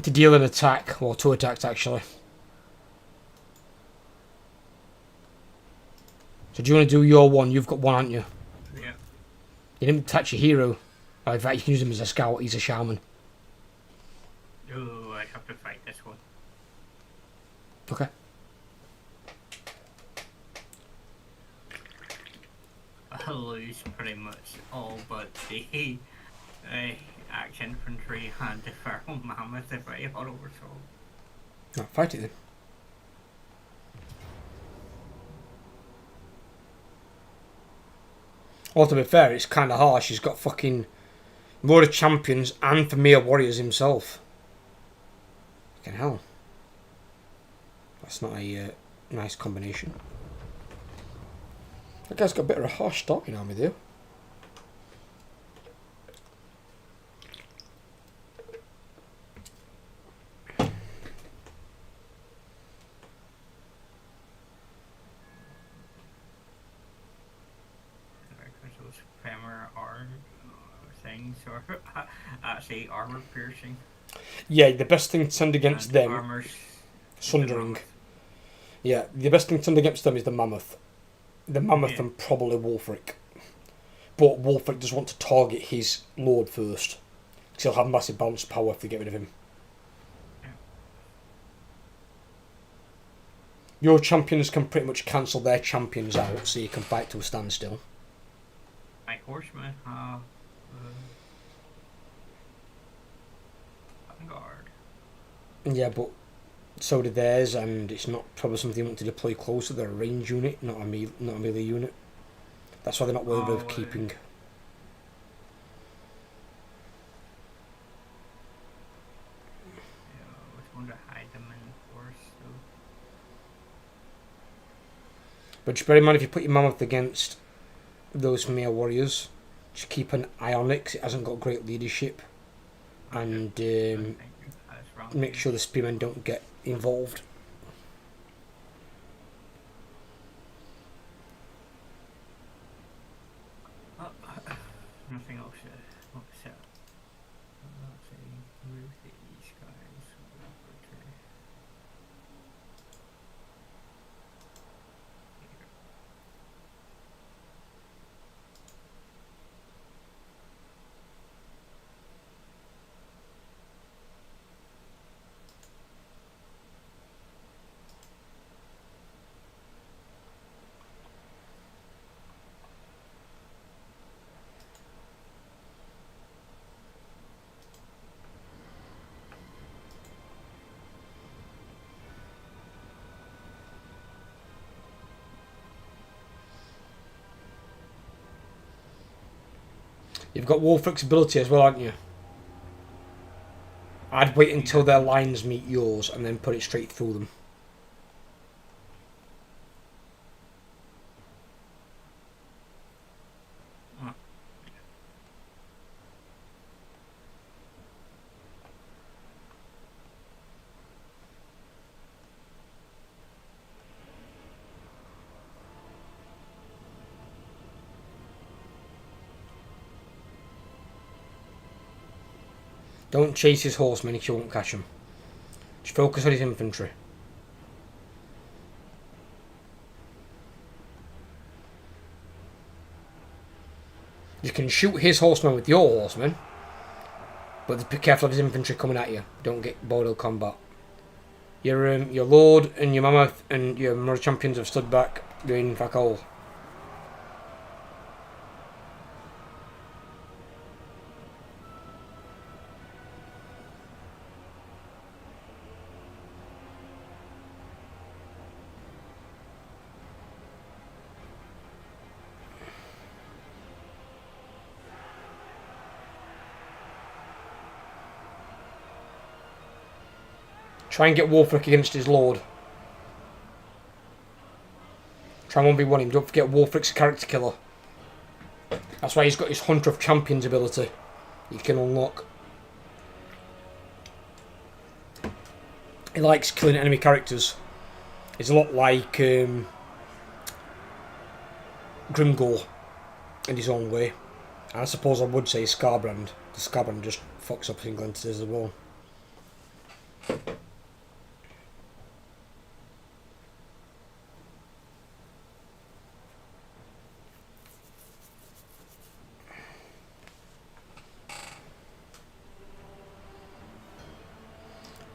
To deal an attack, or 2 attacks actually. So do you want to do your one? You've got one, haven't you? Yeah. You didn't touch your hero. Oh, in fact, you can use him as a scout. He's a shaman. Oh, I'd have to fight this one. Okay. I'll lose pretty much all but the action infantry and the feral mammoth if I auto resolve. No, fight it then. Well, to be fair, it's kind of harsh. He's got fucking Road of Champions and Premier Warriors himself. Fucking hell. That's not a nice combination. That guy's got a bit of a harsh starting army there. Because those femur arm things are actually armor piercing. Yeah, the best thing to send against And them, armor's Sundering. Yeah, the best thing to send against them is the Mammoth. The Mammoth Yeah. and probably Wolfric. But Wolfric does want to target his lord first. Because he'll have massive bounce power if they get rid of him. Yeah. Your champions can pretty much cancel their champions out so you can fight to a standstill. My horsemen have vanguard. Yeah, but so do theirs, and it's not probably something you want to deploy closer. They're a range unit, not a melee unit. That's why they're not worried about keeping. Yeah, I was going to hide them in the forest, so. But just bear in mind, if you put your Mammoth against those male warriors, just keep an eye on it, 'cause it hasn't got great leadership. And make sure the spearmen don't get involved. Nothing else upset. Let's see, move these guys. Okay. You've got Wolfric's ability as well, haven't you? I'd wait until their lines meet yours and then put it straight through them. Don't chase his horsemen if you won't catch him. Just focus on his infantry. You can shoot his horsemen with your horsemen, but be careful of his infantry coming at you. Don't get bored of combat. Your lord and your Mammoth and your Murder champions have stood back doing fuck all. Try and get Wolfric against his lord. Try and 1v1 him. Don't forget Wolfric's a character killer. That's why he's got his Hunter of Champions ability. You can unlock. He likes killing enemy characters. He's a lot like Grimgore in his own way. And I suppose I would say Scarbrand. The Scarbrand just fucks up England as well.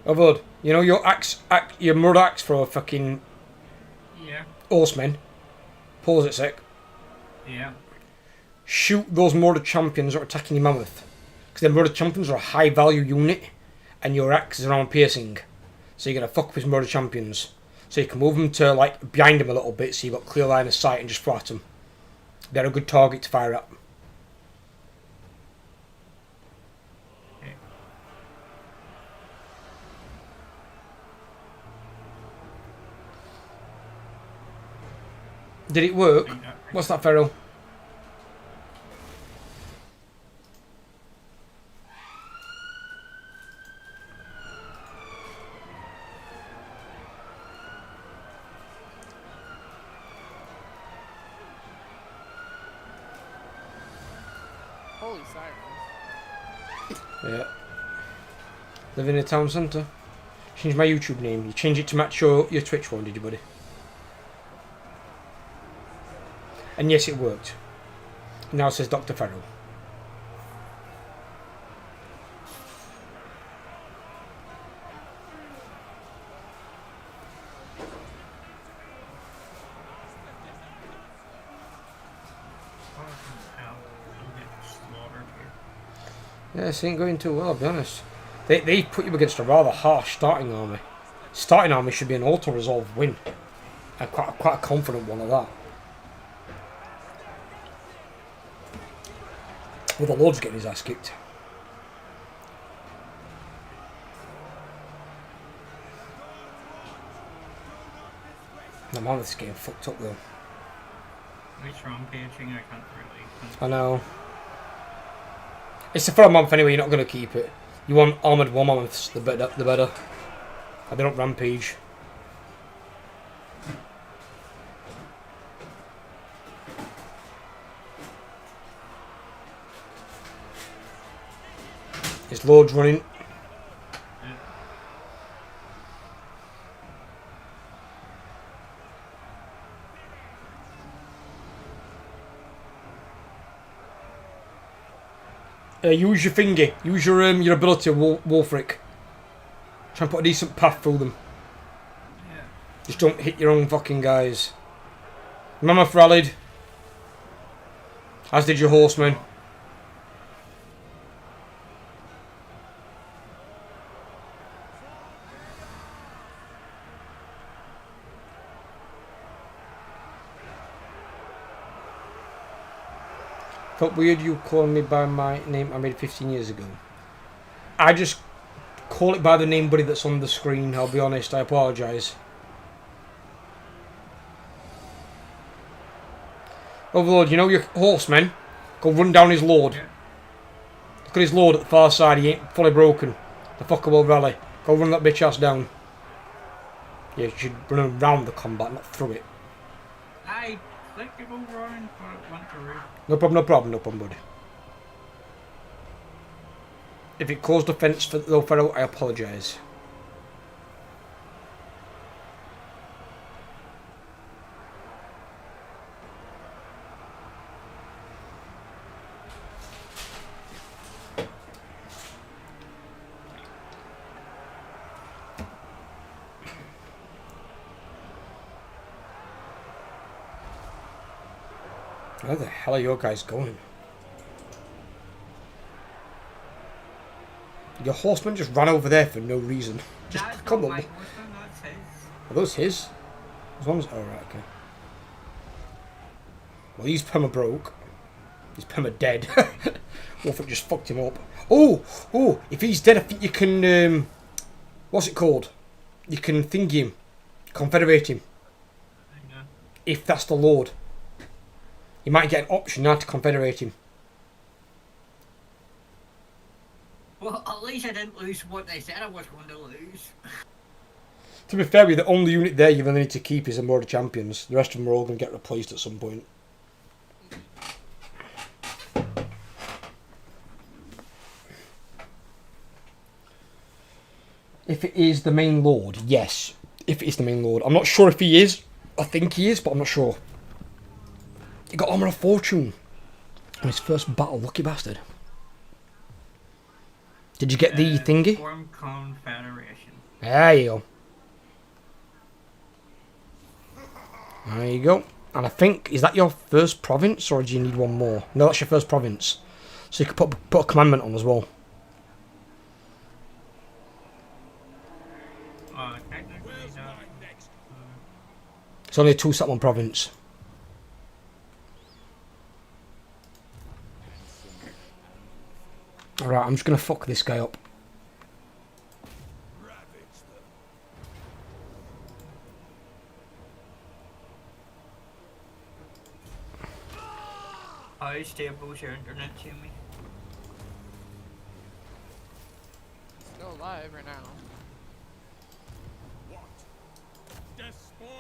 Ovod, you know your your mud axe for a fucking horsemen. Pause it a sec. Yeah. Shoot those murder champions that are attacking your Mammoth. Because the murder champions are a high value unit and your axe is armor piercing. So you're going to fuck up his murder champions. So you can move them to like behind him a little bit so you've got clear line of sight and just flat them. They're a good target to fire at. Did it work? What's that, Feral? Holy sirens. Yeah. Live in a town centre. Change my YouTube name. You change it to match your Twitch one, did you, buddy? And yes, it worked. Now it says Dr. Farrell. Yeah, this ain't going too well, I'll be honest. They put you against a rather harsh starting army. Starting army should be an auto-resolve win. And quite a confident one of that. Well, the Lord's getting his ass kicked. The Mammoth's getting fucked up though. Which rampaging? I can't really. I know. It's for a month anyway, you're not going to keep it. You want armoured war mammoths, the better. And they don't rampage. His Lord's running. Use your finger. Use your ability, Wolfric. Try and put a decent path through them. Yeah. Just don't hit your own fucking guys. Mammoth rallied. As did your horsemen. Felt weird you calling me by my name I made 15 years ago. I just call it by the name, buddy, that's on the screen. I'll be honest, I apologise. Overlord, you know your horsemen? Go run down his lord. Yeah. Look at his lord at the far side, he ain't fully broken. The fucker will rally. Go run that bitch ass down. Yeah, you should run around the combat, not through it. I clicked to go around, but it went through. No problem, buddy. If it caused offence for the fellow, I apologise. Where the hell are your guys going? Your horseman just ran over there for no reason. Just That's come not on. my horseman, that's his. Are those his? As long as oh right, okay. Well, he's perma broke. He's perma dead. Wolfric just fucked him up. Oh! If he's dead, I think you can. What's it called? You can thingy him, confederate him. I know. If that's the Lord. You might get an option now to confederate him. Well, at least I didn't lose what they said I was going to lose. To be fair, the only unit there you really need to keep is Immortal champions. The rest of them are all going to get replaced at some point. If it is the main lord, yes. If it is the main lord. I'm not sure if he is. I think he is, but I'm not sure. He got Armour of Fortune on his first battle, lucky bastard. Did you get the thingy? Form Confederation. There you go. There you go. And I think, is that your first province, or do you need one more? No, that's your first province. So you could put a commandment on as well. Technically, Where's my next? It's only a 2-settlement province. Alright, I'm just going to fuck this guy up. Ravage them. How stable's your internet, Jimmy? Still alive right now. What? Despoil!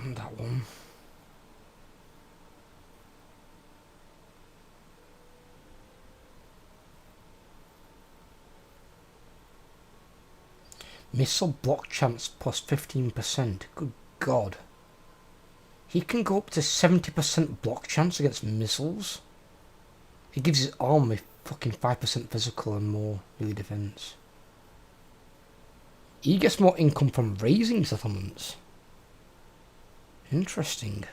That one. Missile block chance plus 15%. Good God. He can go up to 70% block chance against missiles. He gives his army fucking 5% physical and more melee defense. He gets more income from raising settlements. Interesting.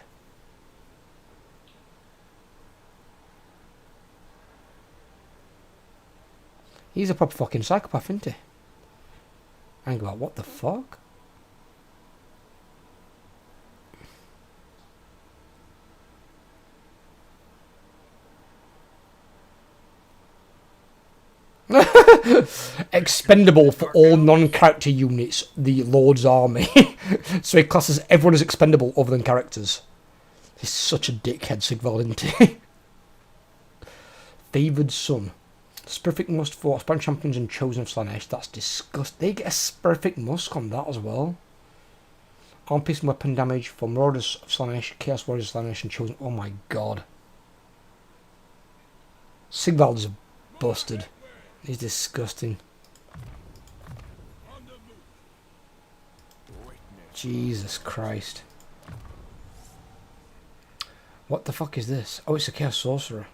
He's a proper fucking psychopath, isn't he? Hang about, what the fuck? Expendable for all non-character units, the Lord's army. So he classes everyone as expendable other than characters. He's such a dickhead, Sigvald, isn't he? Favoured son. Sperific Musk for Span Champions and Chosen of Slanesh. That's disgusting. They get a Sperific Musk on that as well. Arm piece and weapon damage for Marauders of Slanesh, Chaos Warriors of Slanesh and Chosen. Oh my god. Sigvald's busted. He's disgusting. Jesus Christ. What the fuck is this? Oh, it's a Chaos Sorcerer.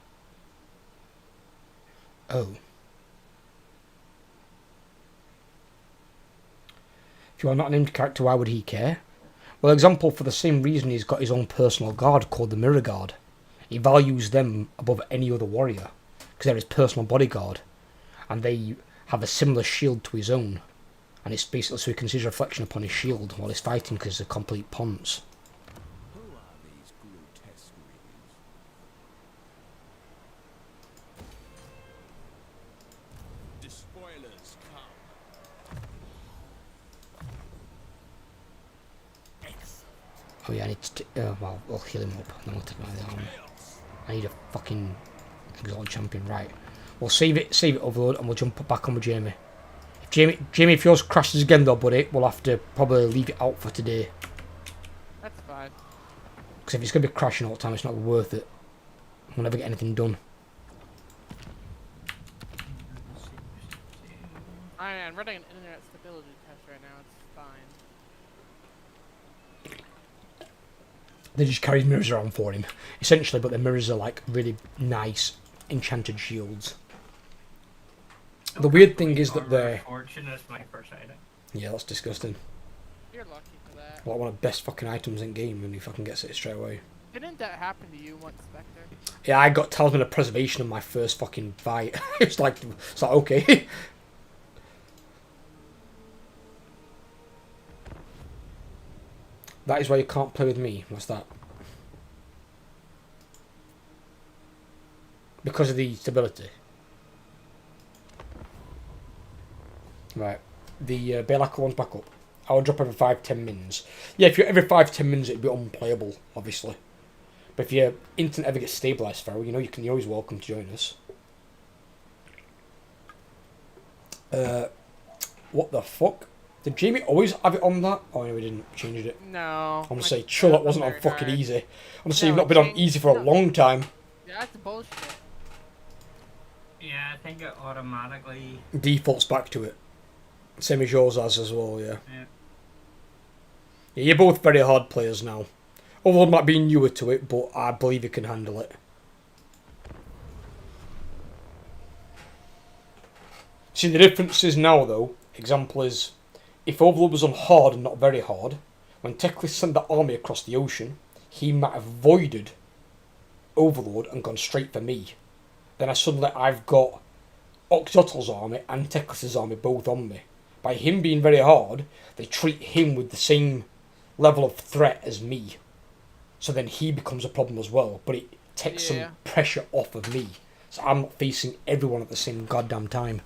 Oh. If you are not a named character, why would he care? Well, example, for the same reason he's got his own personal guard called the Mirror Guard. He values them above any other warrior, because they're his personal bodyguard. And they have a similar shield to his own. And it's basically so he can see his reflection upon his shield while he's fighting because he's a complete ponce. Who are these grotesque readings? Despoilers come. Excellent. Oh yeah, I need to... well, I'll heal him up. Then I'll take my arm. I need a fucking exalted champion. Right. We'll save it, Overlord, and we'll jump back on with Jamie. Jamie, if yours crashes again though, buddy, we'll have to probably leave it out for today. That's fine. Because if it's going to be crashing all the time, it's not worth it. We'll never get anything done. I'm running an internet stability test right now. It's fine. They just carry mirrors around for him, essentially, but the mirrors are like really nice enchanted shields. The weird thing is that they're... Fortune is my first item. Yeah, that's disgusting. You're lucky for that. Like one of the best fucking items in game, and he fucking gets it straight away. Didn't that happen to you once, Spectre? Yeah, I got Talisman of Preservation in my first fucking fight. it's like okay. That is why you can't play with me. What's that? Because of the stability. Right. The Belaka one's back up. I will drop every 5-10 mins. Yeah, if you're every 5-10 mins, it'd be unplayable, obviously. But if your internet ever gets stabilised, Farrell, you know you're always welcome to join us. What the fuck? Did Jamie always have it on that? Oh, no, we didn't. We changed it. No. I'm gonna say, chill, that wasn't on fucking hard. easy. I'm gonna say No, you've not been on change- easy for a no. long time. Yeah, that's bullshit. Yeah, I think it automatically. Defaults back to it. Same as yours has as well, yeah. Yeah. Yeah, you're both very hard players now. Overlord might be newer to it, but I believe you can handle it. See, the difference is now, though, example is, if Overlord was on hard and not very hard, when Teclis sent that army across the ocean, he might have avoided Overlord and gone straight for me. then I've got Oxyotl's army and Teclis's army both on me. By him being very hard, they treat him with the same level of threat as me. So then he becomes a problem as well, but it takes some pressure off of me. So I'm not facing everyone at the same goddamn time.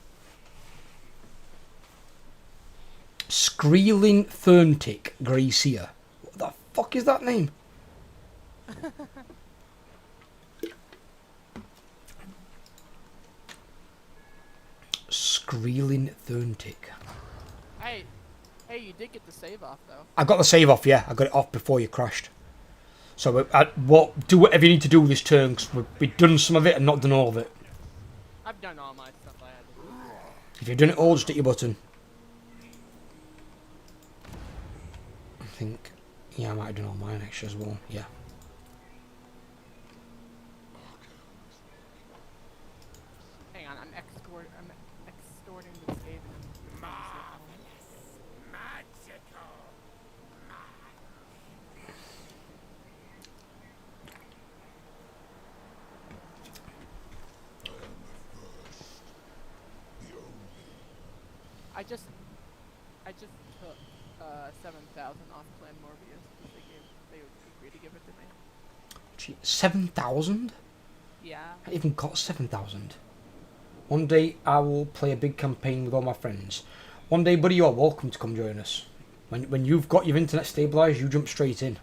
Screeling Therntick Gracia. What the fuck is that name? Screeling Therntick. Hey, you did get the save off though. I got the save off, yeah. I got it off before you crashed. So do whatever you need to do this turn, because we've done some of it and not done all of it. I've done all my stuff I had to do. If you've done it all, just hit your button. I think, yeah, I might have done all mine actually as well, yeah. Hang on, I'm extorting the save. I just took 7,000 off Clan Morbius because they agreed to give it to me. Gee, 7,000? Yeah. I even got 7,000. One day I will play a big campaign with all my friends. One day, buddy, you're welcome to come join us. When you've got your internet stabilised, you jump straight in.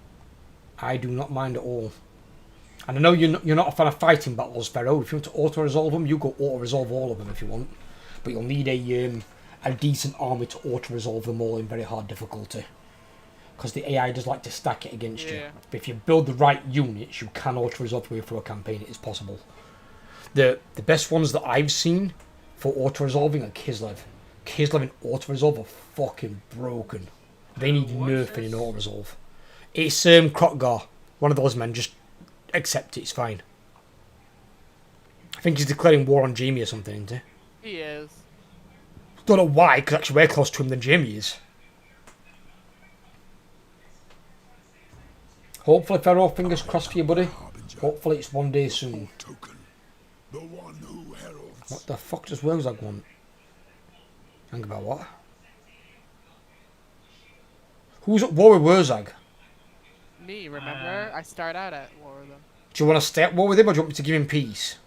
I do not mind at all. And I know you're not a fan of fighting battles, Pharaoh. If you want to auto-resolve them, you go auto-resolve all of them if you want. But you'll need a decent army to auto-resolve them all in very hard difficulty. Because the AI does like to stack it against you. But if you build the right units, you can auto-resolve your way through a campaign. It is possible. The best ones that I've seen for auto-resolving are Kislev. Kislev and auto-resolve are fucking broken. They need nerfing in auto-resolve. It's Krotgar. One of those men. Just accept it. It's fine. I think he's declaring war on Jamie or something, isn't he? He is. Don't know why, because actually we're closer to him than Jamie is. Hopefully, Pharaoh, fingers crossed for you, buddy. Hopefully it's one day soon. The one who heralds. What the fuck does Wurzag want? Think about what? Who's at war with Wurzag? Me, remember? I start out at war with him. Do you want to stay at war with him, or do you want me to give him peace?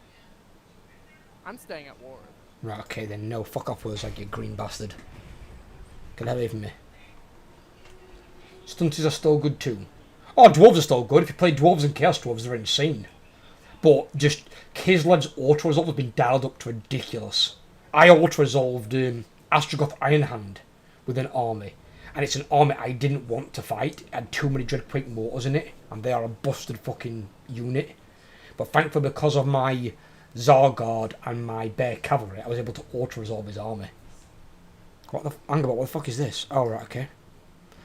I'm staying at war with him. Right, okay then. No, fuck off Wurzag, you green bastard. Get away from me. Stunties are still good too. Oh, dwarves are still good. If you play dwarves and chaos dwarves, they're insane. But just Kislev's auto-resolve has been dialed up to ridiculous. I auto-resolved Astrogoth Ironhand with an army. And it's an army I didn't want to fight. It had too many Dreadquake mortars in it. And they are a busted fucking unit. But thankfully, because of my Zargard and my Bear Cavalry, I was able to auto-resolve his army. What the fuck is this? Oh, right, okay.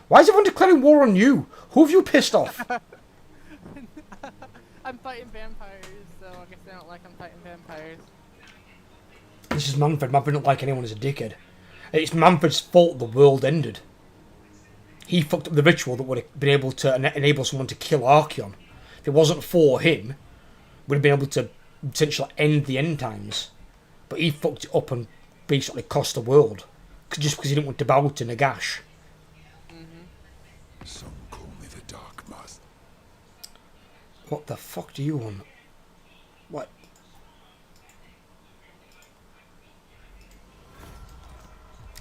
Why is everyone declaring war on you? Who have you pissed off? I'm fighting vampires, so I guess they don't like I'm fighting vampires. This is Manfred. Manfred don't like anyone as a dickhead. It's Manfred's fault the world ended. He fucked up the ritual that would have been able to enable someone to kill Archeon. If it wasn't for him, we'd have been able to potentially end the end times. But he fucked it up and basically cost the world. Just because he didn't want to bow to Nagash. Some call me the Dark Master. What the fuck do you want? What?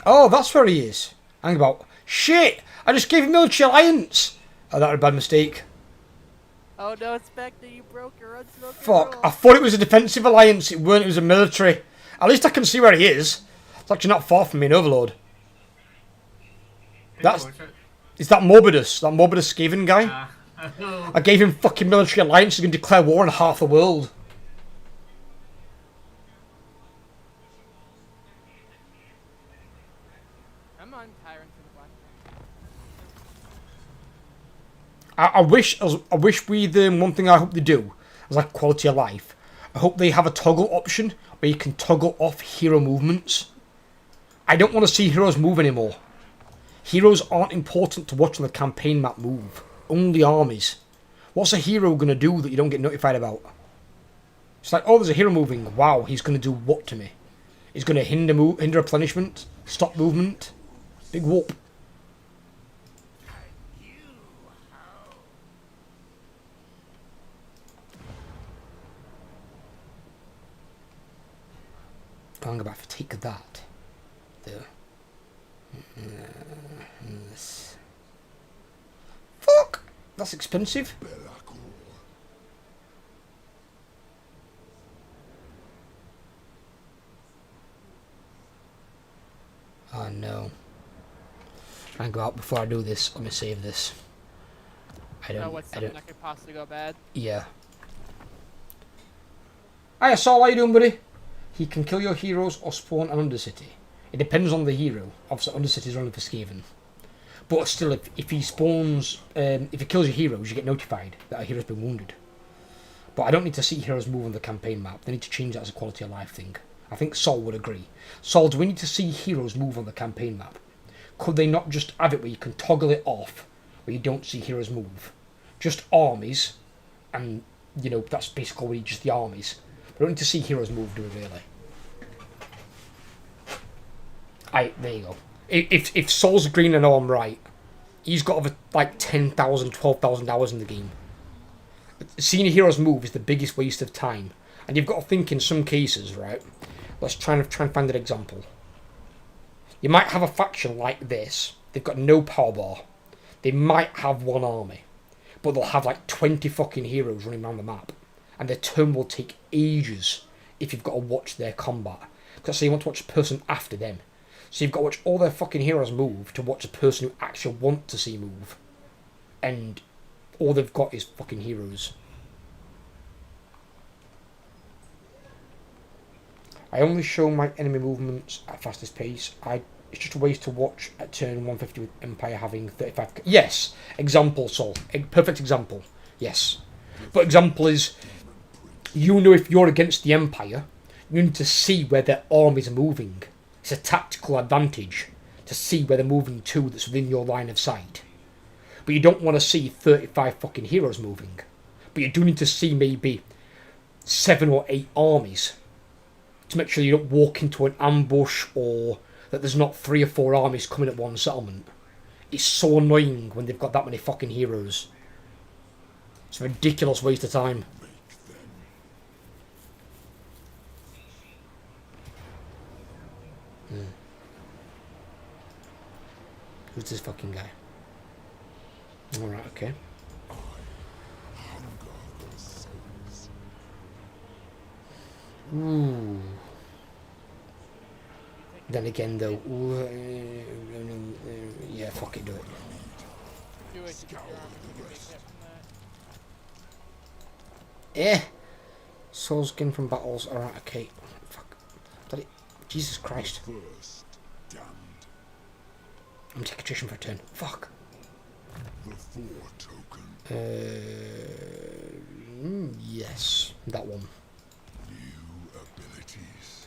Oh, that's where he is. Hang about. Shit! I just gave him military alliance! Oh, that was a bad mistake. Oh no, Spectre, you broke your unspoken Fuck. rule. I thought it was a defensive alliance. It weren't. It was a military. At least I can see where he is. It's actually not far from me in Overlord. Is that Morbidus? That Morbidus Skaven guy? I gave him fucking military alliance. He's going to declare war on half the world. I'm on Tyrant to the Black. I wish with one thing I hope they do is like quality of life. I hope they have a toggle option where you can toggle off hero movements. I don't want to see heroes move anymore. Heroes aren't important to watch on the campaign map move. Only armies. What's a hero going to do that you don't get notified about? It's like, oh, there's a hero moving. Wow, he's going to do what to me? He's going to hinder replenishment, stop movement. Big whoop. I'm about to take that. There. Yes. Fuck! That's expensive. Malagor. Oh no. Try and go out before I do this. Let me save this. I You know don't. what's I something don't. that could possibly go bad? Yeah. Hiya, Saul. How you doing, buddy? He can kill your heroes or spawn an Undercity. It depends on the hero. Obviously, Undercities are only for Skaven. But still, if he spawns, if he kills your heroes, you get notified that a hero's been wounded. But I don't need to see heroes move on the campaign map. They need to change that as a quality of life thing. I think Saul would agree. Saul, do we need to see heroes move on the campaign map? Could they not just have it where you can toggle it off, where you don't see heroes move? Just armies, and, you know, that's basically just the armies. We don't need to see heroes move, do we really? There you go. If Saul's green and I'm right, he's got over like 10,000, 12,000 hours in the game. Seeing heroes move is the biggest waste of time. And you've got to think in some cases, right? Let's try and find an example. You might have a faction like this. They've got no power bar. They might have one army. But they'll have like 20 fucking heroes running around the map. And their turn will take ages if you've got to watch their combat. Because so you want to watch a person after them. So you've got to watch all their fucking heroes move to watch a person who actually want to see move. And all they've got is fucking heroes. I only show my enemy movements at fastest pace. It's just a waste to watch at turn 150 with Empire having 35... Yes! Example, Saul. Perfect example. Yes. But example is, you know if you're against the Empire, you need to see where their armies are moving. It's a tactical advantage to see where they're moving to that's within your line of sight. But you don't want to see 35 fucking heroes moving. But you do need to see maybe 7 or 8 armies to make sure you don't walk into an ambush or that there's not 3 or 4 armies coming at one settlement. It's so annoying when they've got that many fucking heroes. It's a ridiculous waste of time. Who's this fucking guy? Alright, okay. Ooh. Then again, though, yeah, fuck it, do it. Do it to get your armor to make hit from that. Soul skin from battles. Alright, okay. Fuck. Bloody Jesus Christ. First, damned. I'm taking attrition for a turn. Fuck. The 4 token. Yes, that one. New abilities.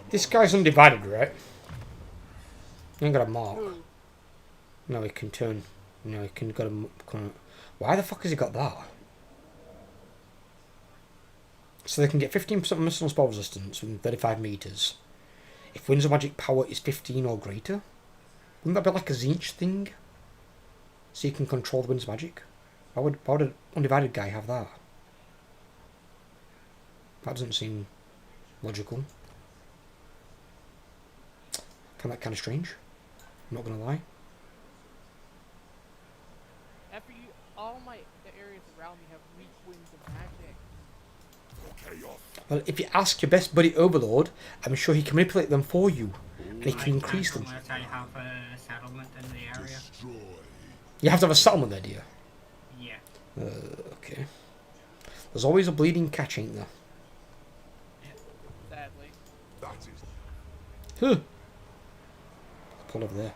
This guy's undivided, right? He ain't got a mark. Ooh. No, he can turn. No, he can got a. Why the fuck has he got that? So they can get 15% missile and spell resistance within 35 meters. If winds of magic power is 15 or greater, wouldn't that be like a Zinch thing? So you can control the winds of magic. Why would an undivided guy have that? That doesn't seem logical. I find that kind of strange. I'm not gonna lie. All the areas around me have weak winds of magic. Chaos. Well, if you ask your best buddy Overlord, I'm sure he can manipulate them for you, and he can increase them. Unless I have a settlement in the area. Destroy. You have to have a settlement there, do you? Yeah. Okay. There's always a bleeding catch, ain't there? Sadly. That is Huh. Pull over there.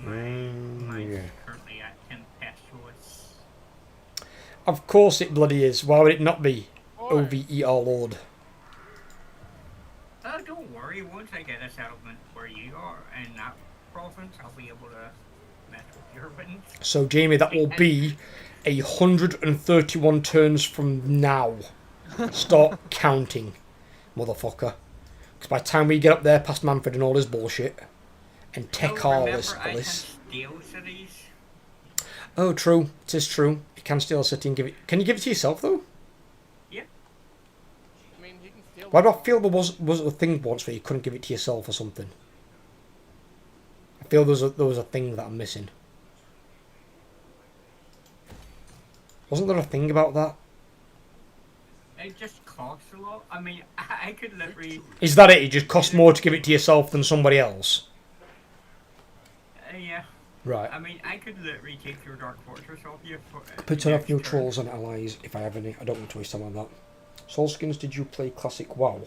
Mine's yeah. currently at 10 Of course it bloody is. Why would it not be? Or, OVE our lord. Don't worry, once I get a settlement where you are in that province, I'll be able to mess with your wins. So Jamie, that will be 131 turns from now. Start counting, motherfucker. Because by the time we get up there past Manfred and all his bullshit, and take all this. I can steal cities. Oh, true. It is true. You can steal a city and give it. Can you give it to yourself though? Yeah. I mean, you can steal. Why do I feel there was a thing once where you couldn't give it to yourself or something? I feel there was a thing that I'm missing. Wasn't there a thing about that? It just costs a lot. I mean, I could literally. Is that it? It just costs more to give it to yourself than somebody else? Yeah. Right. I mean, I could literally take your Dark Fortress off you. Put on off neutrals and allies if I have any. I don't want to waste time on that. Soulskins, did you play Classic WoW?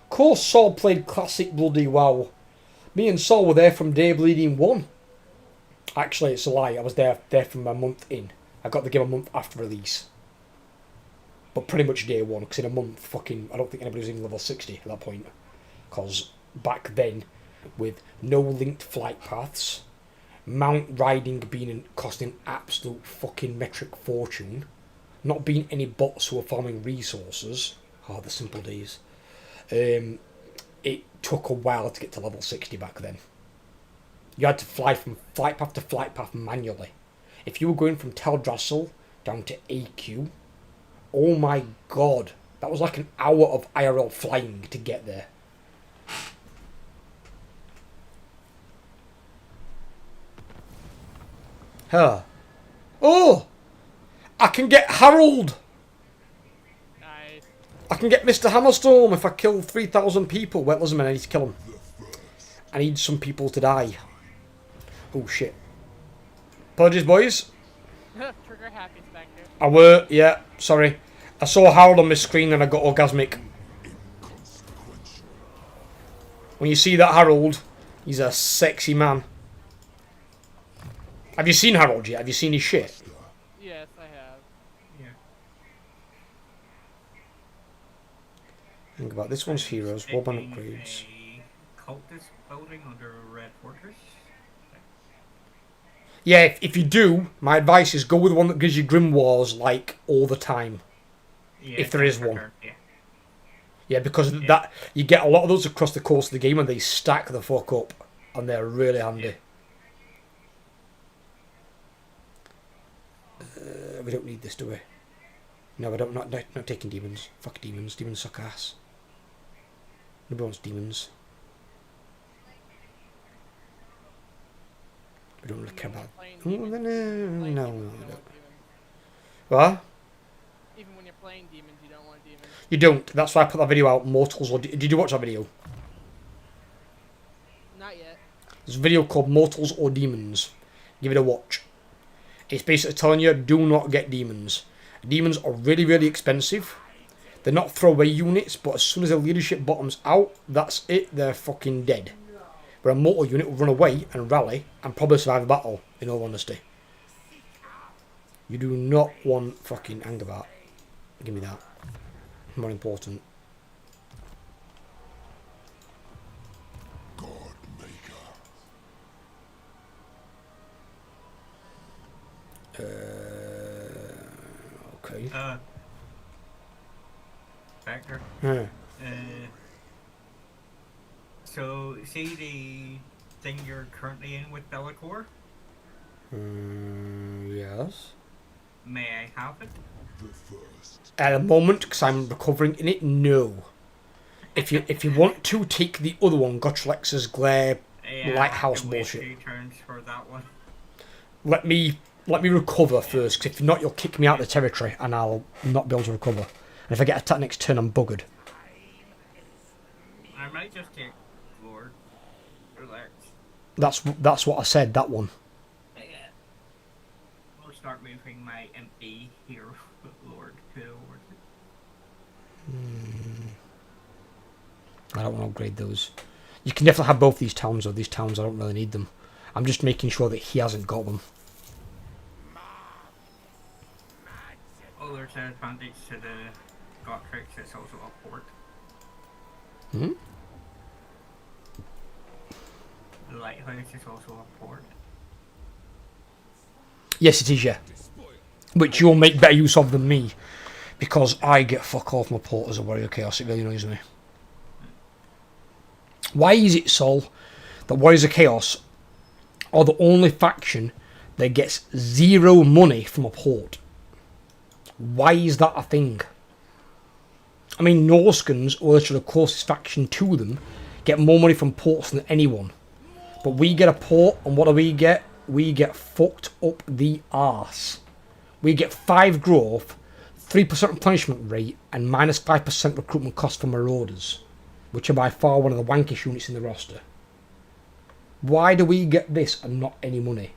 Of course Saul played Classic bloody WoW. Me and Saul were there from day bleeding 1. Actually, it's a lie. I was there from a month in. I got the game a month after release. But pretty much day 1, because in a month, fucking, I don't think anybody was in level 60 at that point. Because back then, with no linked flight paths, mount riding costing absolute fucking metric fortune, not being any bots who were farming resources, the simple days, it took a while to get to level 60 back then. You had to fly from flight path to flight path manually. If you were going from Teldrassil down to AQ, oh my god, that was like an hour of IRL flying to get there. Huh. Oh! I can get Harold! Nice. I can get Mr. Hammerstorm if I kill 3,000 people. Wait, listen, man, I need to kill him. I need some people to die. Oh, shit. Apologies, boys. Trigger happy, Spectre. I were, yeah, sorry. I saw Harold on my screen and I got orgasmic. When you see that Harold, he's a sexy man. Have you seen Harold yet? Have you seen his shit? Yes, I have. Yeah. Think about this one's heroes, warband upgrades. A cultist building under Red Fortress. Yeah, if you do, my advice is go with one that gives you Grimoires like all the time. Yeah, If there is one. Yeah. Yeah, because that you get a lot of those across the course of the game and they stack the fuck up and they're really handy. We don't need this, do we? No, I don't. Not taking demons. Fuck demons. Demons suck ass. Nobody wants demons. We don't really care about. No, we don't. What? Even when you're playing demons, you don't want demons. You don't. That's why I put that video out. Mortals or did you watch that video? Not yet. There's a video called Mortals or Demons. Give it a watch. It's basically telling you do not get demons. Demons are really, really expensive. They're not throwaway units, but as soon as the leadership bottoms out, that's it. They're fucking dead. Where a mortal unit will run away and rally and probably survive a battle, in all honesty. You do not want fucking Angabart. Give me that. More important. Okay. Spectre. Yeah. So, see the thing you're currently in with Malagor? Yes. May I have it? At the moment, because I'm recovering in it, no. If you want to, take the other one, Gotchlex's Glare Lighthouse bullshit. 2 turns for that one. Let me recover first, because if not, you'll kick me out of the territory, and I'll not be able to recover. And if I get attacked next turn, I'm buggered. I might just take Lord. Relax. That's what I said. That one. We'll start moving my MP hero Lord towards it. I don't want to upgrade those. You can definitely have both these towns, though. These towns, I don't really need them. I'm just making sure that he hasn't got them. Well, there's an advantage to the Gotrix, it's also a port. Hmm? The lighthouse is also a port. Yes, it is, yeah. Which you'll make better use of than me. Because I get fuck off my port as a Warrior Chaos. It really annoys me. Why is it, Sol, that Warriors of Chaos are the only faction that gets 0 money from a port? Why is that a thing? I mean, Norskans, or literally the closest faction to them, get more money from ports than anyone. But we get a port, and what do we get? We get fucked up the arse. We get 5 growth, 3% replenishment rate, and minus 5% recruitment cost for Marauders, which are by far one of the wankiest units in the roster. Why do we get this and not any money?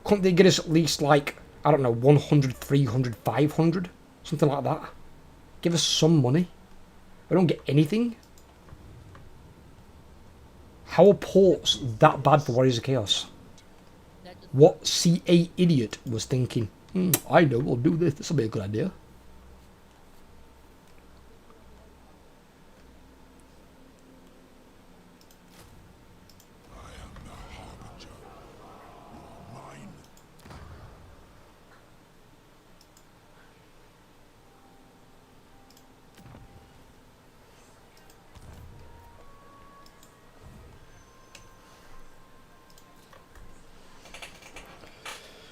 Couldn't they get us at least, like, I don't know, 100, 300, 500? Something like that. Give us some money. We don't get anything. How are ports that bad for Warriors of Chaos? What CA idiot was thinking, I know, we'll do this. This will be a good idea. I am the harbinger. You are mine.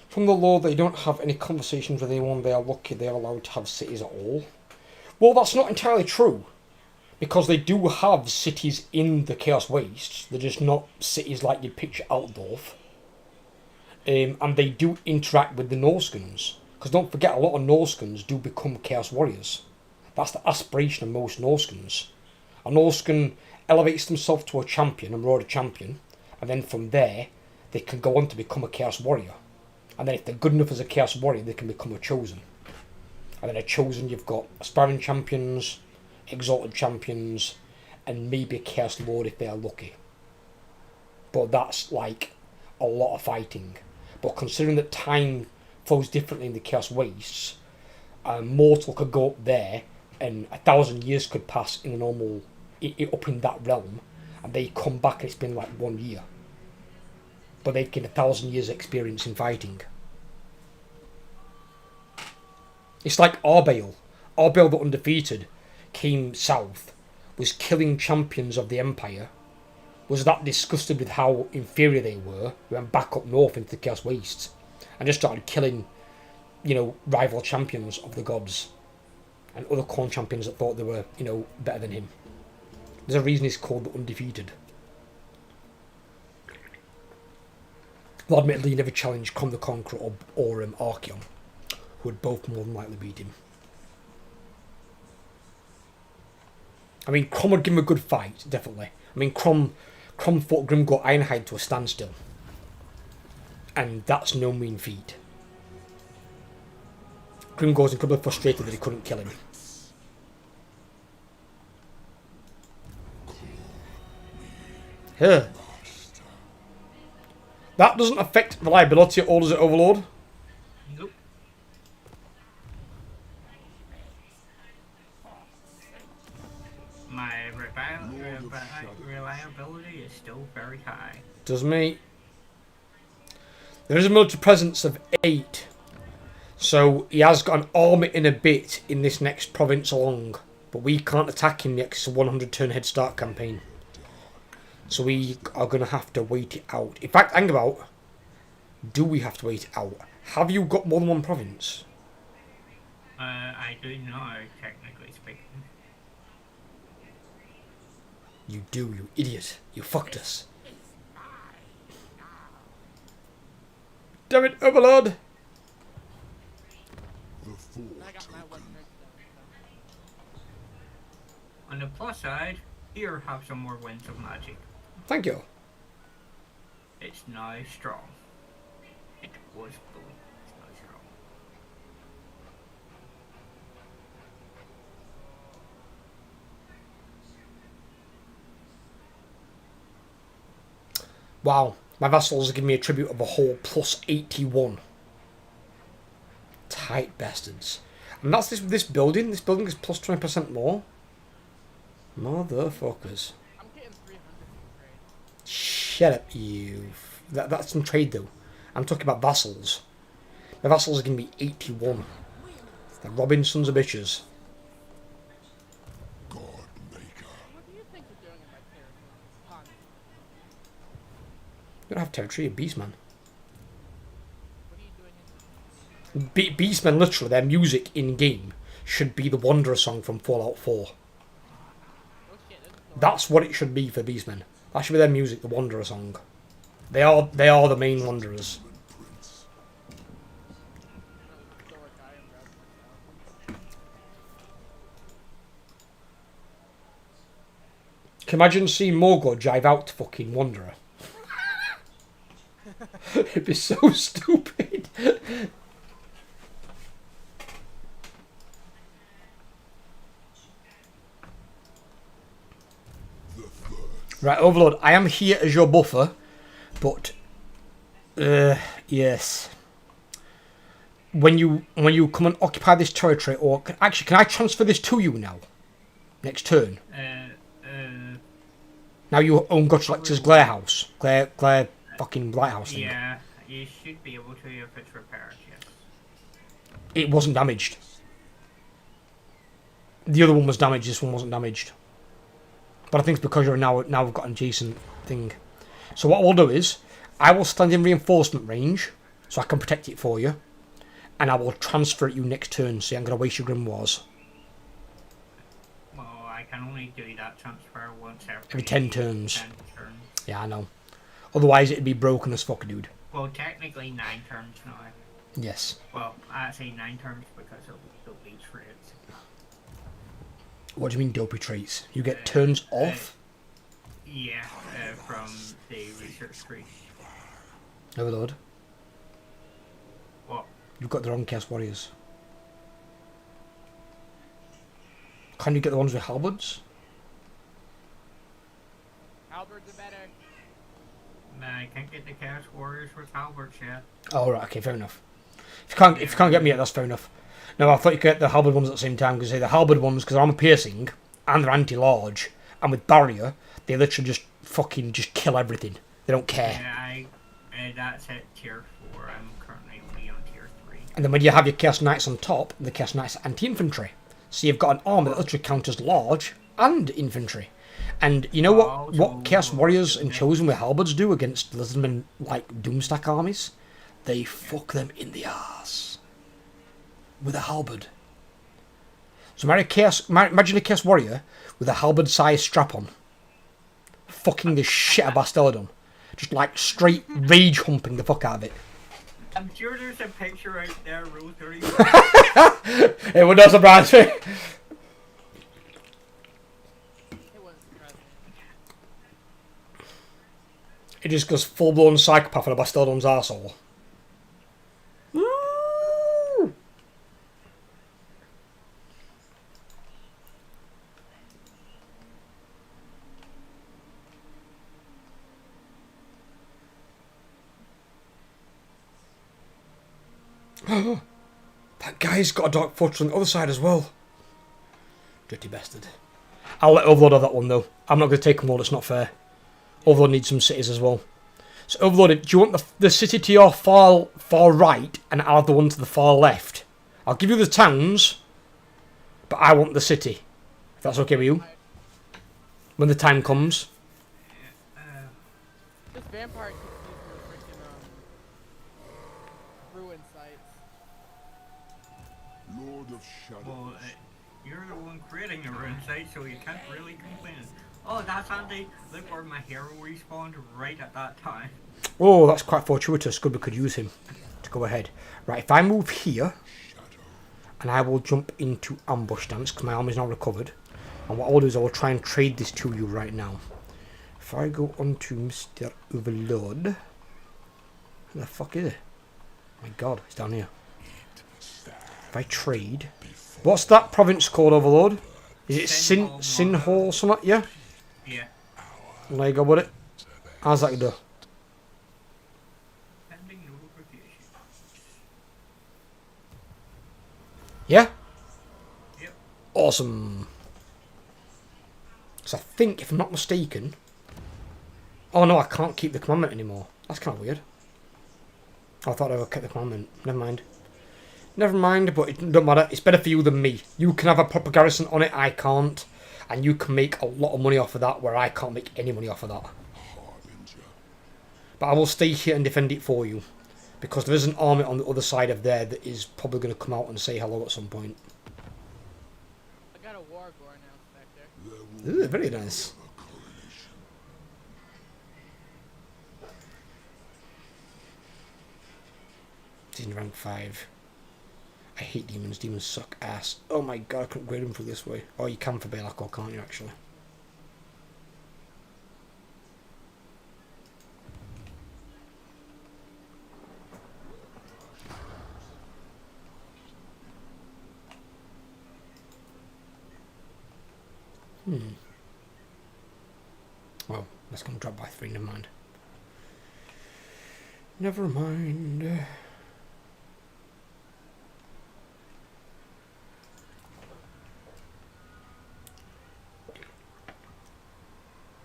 From the law, they don't have any conversations with anyone. They are lucky they are allowed to have cities at all. Well, that's not entirely true. Because they do have cities in the Chaos Wastes. They're just not cities like you'd picture Altdorf. And they do interact with the Norskans. Because don't forget, a lot of Norskans do become Chaos Warriors. That's the aspiration of most Norskans. A Norskan elevates themselves to a champion, a Marauder champion. And then from there, they can go on to become a Chaos Warrior. And then if they're good enough as a Chaos Warrior, they can become a Chosen. And then a Chosen, you've got Aspiring Champions, Exalted Champions, and maybe a Chaos Lord if they are lucky. But that's like a lot of fighting. But considering that time flows differently in the Chaos Wastes, Mortal could go up there and 1,000 years could pass in a normal, up in that realm, and they come back and it's been like 1 year. But they've gained 1,000 years experience in fighting. It's like Arbeil. Arbeil the Undefeated came south, was killing champions of the Empire, was that disgusted with how inferior they were, went back up north into the Chaos Wastes, and just started killing, rival champions of the gods, and other corn champions that thought they were, better than him. There's a reason he's called the Undefeated. Well, admittedly, he never challenged Con the Conqueror or Archeon, who would both more than likely beat him. I mean, Crom would give him a good fight, definitely. I mean, Crom fought Grimgor Ironhide to a standstill. And that's no mean feat. Grimgor's incredibly frustrated that he couldn't kill him. Here. That doesn't affect reliability at all, does it, Overlord? Nope. My reliability is still very high. Does me. There is a military presence of 8. So he has got an army in a bit in this next province along. But we can't attack him yet 'cause it's a 100 turn head start campaign. So we are going to have to wait it out. In fact, hang about. Do we have to wait it out? Have you got more than one province? I do now, technically speaking. You do, you idiot. You fucked us. Damn it, Overlord! The four I got my token. weapon ready. On the plus side, here have some more winds of magic. Thank you. It's now strong. It was blue. It's now strong. Wow, my vassals give me a tribute of a whole plus 81. Tight bastards. And that's this building. This building is plus 20% more. Motherfuckers. I'm getting 300 from trade. Shut up, you. That's in trade, though. I'm talking about vassals. The vassals are going to be 81. They're robbing sons of bitches. God maker. What do you think you're doing in my territory? Pun. You don't have territory, you're Beastman. What are you doing in Beastmen, literally, their music in-game should be the Wanderer song from Fallout 4. Oh shit, there's a door. That's what it should be for Beastmen. That should be their music, the Wanderer song. They are the main Wanderers. Prince. There's a door guy and grab myself. Can you imagine seeing Malagor jive out to fucking Wanderer? It'd be so stupid. Right, Overlord, I am here as your buffer, but yes. When you come and occupy this territory, or actually, can I transfer this to you now? Next turn. Now you own Gotchlector's Glare House, Glare fucking Lighthouse thing. Yeah, you should be able to if it's repaired. Yes. It wasn't damaged. The other one was damaged. This one wasn't damaged. But I think it's because you're now we've got an adjacent thing. So what I will do is I will stand in reinforcement range so I can protect it for you, and I will transfer it you next turn. So I'm going to waste your Grimoires. Well, I can only do that transfer once Every 10 turns. 10 turns. Yeah, I know. Otherwise it'd be broken as fuck, dude. Well, technically 9 turns now. Yes. Well, I say 9 turns because of the leech rates. What do you mean dopey traits? You get turns off? Yeah, from the research tree. Overlord. What? You've got the wrong Chaos Warriors. Can you get the ones with halberds? Halberds are better. Nah, I can't get the Chaos Warriors with halberds yet. Oh right, okay, fair enough. If you can't get me yet, that's fair enough. No, I thought you could get the halberd ones at the same time, because the halberd ones, because armor piercing and they're anti-large, and with barrier, they literally just fucking just kill everything. They don't care. Yeah, that's at tier 4. I'm currently only on tier 3. And then when you have your Chaos Knights on top, the Chaos Knights are anti-infantry. So you've got an armor that literally counters large and infantry. And you know what Chaos Warriors and Chosen with halberds do against Lizardmen like Doomstack armies? They fuck them in the ass with a halberd. So imagine a Chaos Warrior with a halberd-sized strap-on, fucking the shit out of Bastardon, just like straight rage humping the fuck out of it. I'm sure there's a picture right there, Rule 30. It would not surprise me. It wouldn't surprise me. It just goes full-blown psychopath on a Bastardon's arsehole. That guy's got a dark fortress on the other side as well. Dirty bastard. I'll let Overlord have that one though. I'm not going to take them all, it's not fair. Overlord needs some cities as well. So Overlord, do you want the city to your far right and I'll have the one to the far left? I'll give you the towns, but I want the city. If that's okay with you. When the time comes. This vampire keeps using the freaking ruin sites. Lord of Shadows. Well, you're the one creating the rune site, so you can't really complain. Oh, that's handy. Look where my hero respawned right at that time. Oh, that's quite fortuitous. Good, we could use him to go ahead. Right, if I move here, and I will jump into ambush stance, because my army's now recovered. And what I'll do is I will try and trade this to you right now. If I go onto Mr. Overlord... Where the fuck is it? My god, it's down here. If I trade... What's that province called, Overlord? Is it Sin Hall something? Yeah? Yeah. There you go with it. How's that do? Pending notification. Yeah? Awesome. So I think, if I'm not mistaken... Oh no, I can't keep the commandment anymore. That's kind of weird. I thought I would keep the commandment. Never mind. Never mind, but it don't matter. It's better for you than me. You can have a proper garrison on it, I can't. And you can make a lot of money off of that, where I can't make any money off of that. But I will stay here and defend it for you. Because there is an army on the other side of there that is probably going to come out and say hello at some point. I got a Wargor now, Spectre. Ooh, very nice. He's in rank 5. I hate demons. Demons suck ass. Oh my god, I couldn't grade them for this way. Oh, you can for Malagor, can't you, actually? Well, that's going to drop by 3, never mind. Never mind.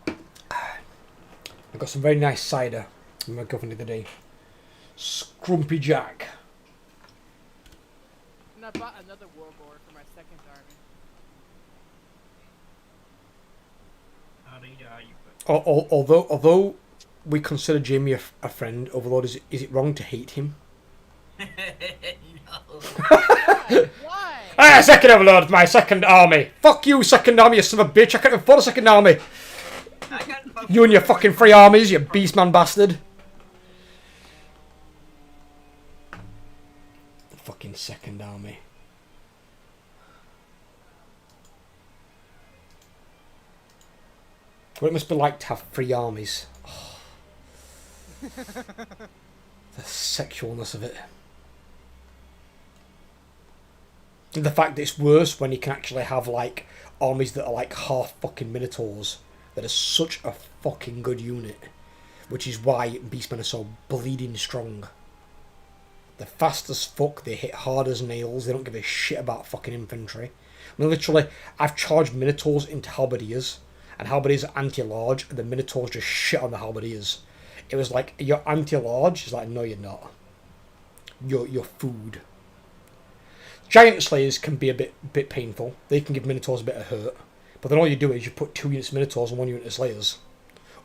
I got some very nice cider in my coffee the other day. Scrumpy Jack. And I bought another Wargor for my second army. Although we consider Jamie a friend, Overlord, is it wrong to hate him? No. Why? Ah, second Overlord, my second army. Fuck you, second army, you son of a bitch. I can't afford a second army. I got You and your fucking 3 armies, you beastman bastard. The fucking second army. What it must be like to have 3 armies. Oh. The sexualness of it. And the fact that it's worse when you can actually have like armies that are like half fucking minotaurs that are such a fucking good unit, which is why beastmen are so bleeding strong. They're fast as fuck, they hit hard as nails, they don't give a shit about fucking infantry. I mean, literally, I've charged minotaurs into halberdiers, and halberdiers are anti-large, and the minotaurs just shit on the halberdiers. It was like, you're anti-large? It's like, no you're not. You're food. Giant Slayers can be a bit painful. They can give minotaurs a bit of hurt. But then all you do is you put 2 units of minotaurs and 1 unit of Slayers.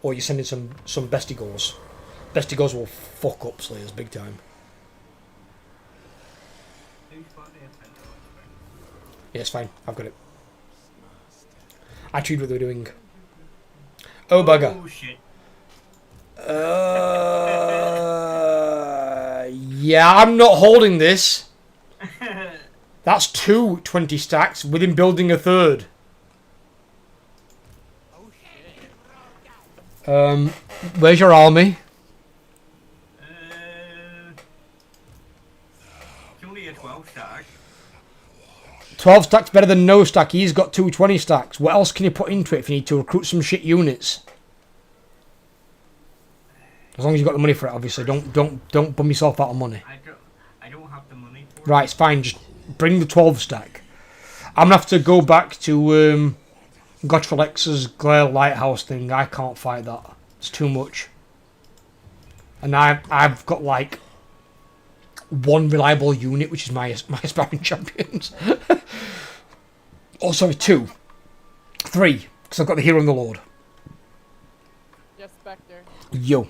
Or you send in some Bestigors. Bestigors will fuck up Slayers big time. Yeah, it's fine. I've got it. I treat what they're doing. Oh, bugger. Oh, shit. Yeah, I'm not holding this. That's 2 20 stacks within building a 3rd. Where's your army? It's only a 12 stack. 12 stacks better than no stack. He's got 2 20 stacks. What else can you put into it if you need to recruit some shit units? As long as you've got the money for it, obviously. Don't bum yourself out of money. I don't have the money for it. Right, it's fine. Just bring the 12 stack. I'm gonna have to go back to Godfrelex's Glare Lighthouse thing. I can't fight that. It's too much. And I've got like 1 reliable unit, which is my aspiring champions. Oh, sorry, 2. 3, because I've got the Hero and the Lord. Yes, Spectre. Yo.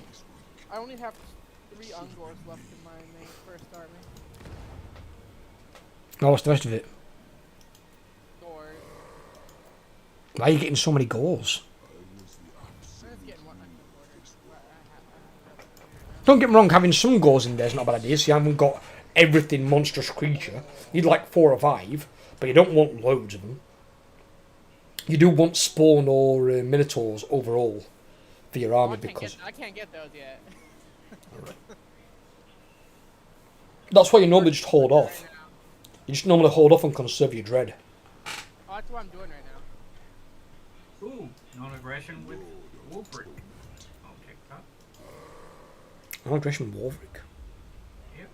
I only have 3 Ungors left in my main first army. Oh, what's the rest of it? Gors. Why are you getting so many goals? I'm just getting one extra order. Don't get me wrong, having some goals in there is not a bad idea. So you haven't got everything monstrous creature. You'd like 4 or 5, but you don't want loads of them. You do want spawn or minotaurs overall for your army because I can't get those yet. that's why you normally just hold off. Right now. You just normally hold off and conserve your dread. Oh, that's what I'm doing right now. Ooh, non-aggression with Wolfric. I'll take that. Non-aggression Warwick. Yep.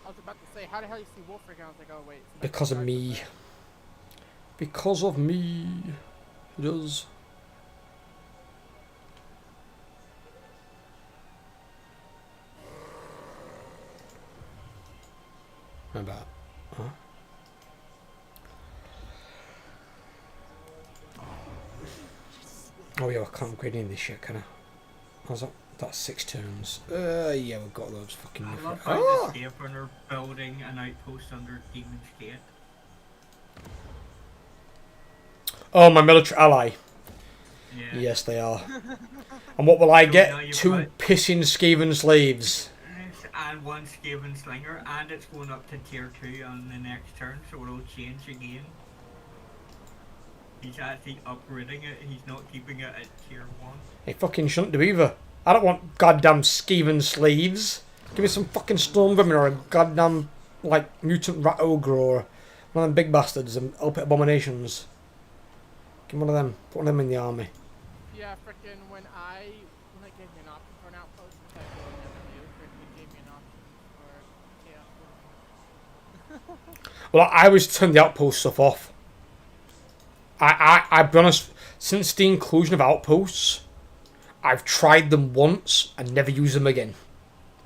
I'll was about to say, how the hell you see Wolfric? And I was like, oh wait. Because of me. Because of me. It does. How about? Huh? Oh yeah, I can't upgrade any of this shit, can I? How's that? That's 6 turns. Yeah, we've got those fucking. I love how the Skaven are building an outpost under Demon's Gate. Oh, my military ally. Yeah. Yes, they are. And what will I So now get? you've 2 got- pissing Skaven slaves. And 1 Skaven Slinger, and it's going up to tier 2 on the next turn, so it'll change again. He's actually upgrading it, he's not keeping it at tier 1. They fucking shouldn't do either. I don't want goddamn Skaven slaves. Give me some fucking Stormvermin or a goddamn, like, mutant rat ogre or one of them big bastards and Elpit abominations. Give me one of them. Put one of them in the army. Yeah, frickin' when it gave me an option for an outpost, which I really never knew, frickin' gave me an option for chaos. Well, I always turn the outpost stuff off. I'll be honest, since the inclusion of outposts, I've tried them once and never used them again.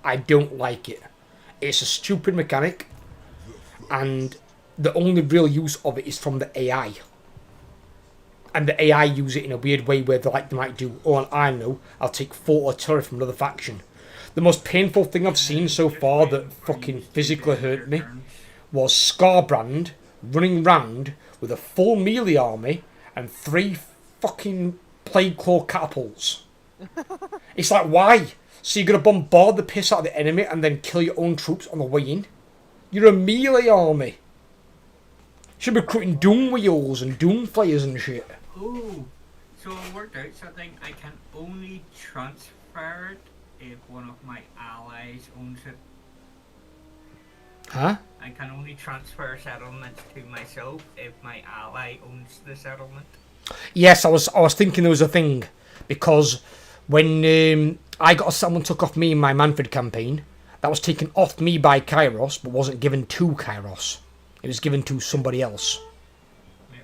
I don't like it. It's a stupid mechanic, and the only real use of it is from the AI. And the AI use it in a weird way where they might do, oh, I know, I'll take 4 artillery from another faction. The most painful thing I've seen so far that fucking physically hurt me was Scarbrand running round with a full melee army and 3 fucking Plague Claw catapults. It's like, why? So you're going to bombard the piss out of the enemy and then kill your own troops on the way in? You're a melee army. You should be recruiting Doom Wheels and Doom Flayers and shit. Oh, so it worked out something. I can only transfer it if one of my allies owns it. Huh? I can only transfer settlements to myself if my ally owns the settlement. Yes, I was thinking there was a thing. Because when I got a settlement took off me in my Manfred campaign, that was taken off me by Kairos, but wasn't given to Kairos. It was given to somebody else. Yep.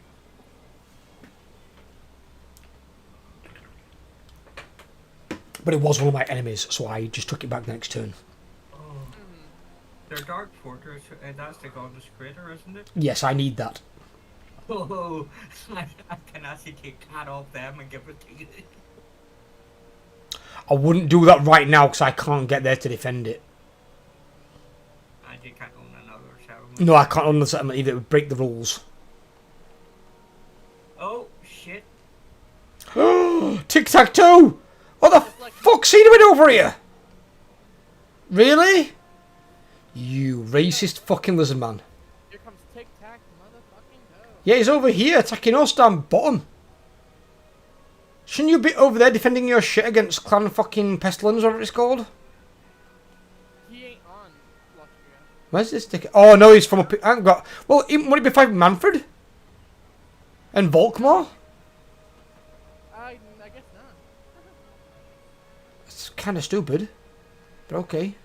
But it was one of my enemies, so I just took it back the next turn. Oh. Their Dark Fortress, that's the Godless Crater, isn't it? Yes, I need that. Oh, I can actually take that off them and give it to you. I wouldn't do that right now because I can't get there to defend it. And you can't own another settlement. No, I can't own the settlement either. It would break the rules. Oh, shit. Tic-tac-toe! What the fuck's he doing over here? Really? You racist fucking lizard man. Here comes Tic Tac, motherfucking toe. Yeah, he's over here attacking us down bottom. Shouldn't you be over there defending your shit against Clan fucking Pestilence, whatever it's called? He ain't on Luxury. Where's this ticket? Oh no, he's from up. I haven't got. Well, would it be fighting Manfred? And Volkmar? I guess not. It's kind of stupid. But okay.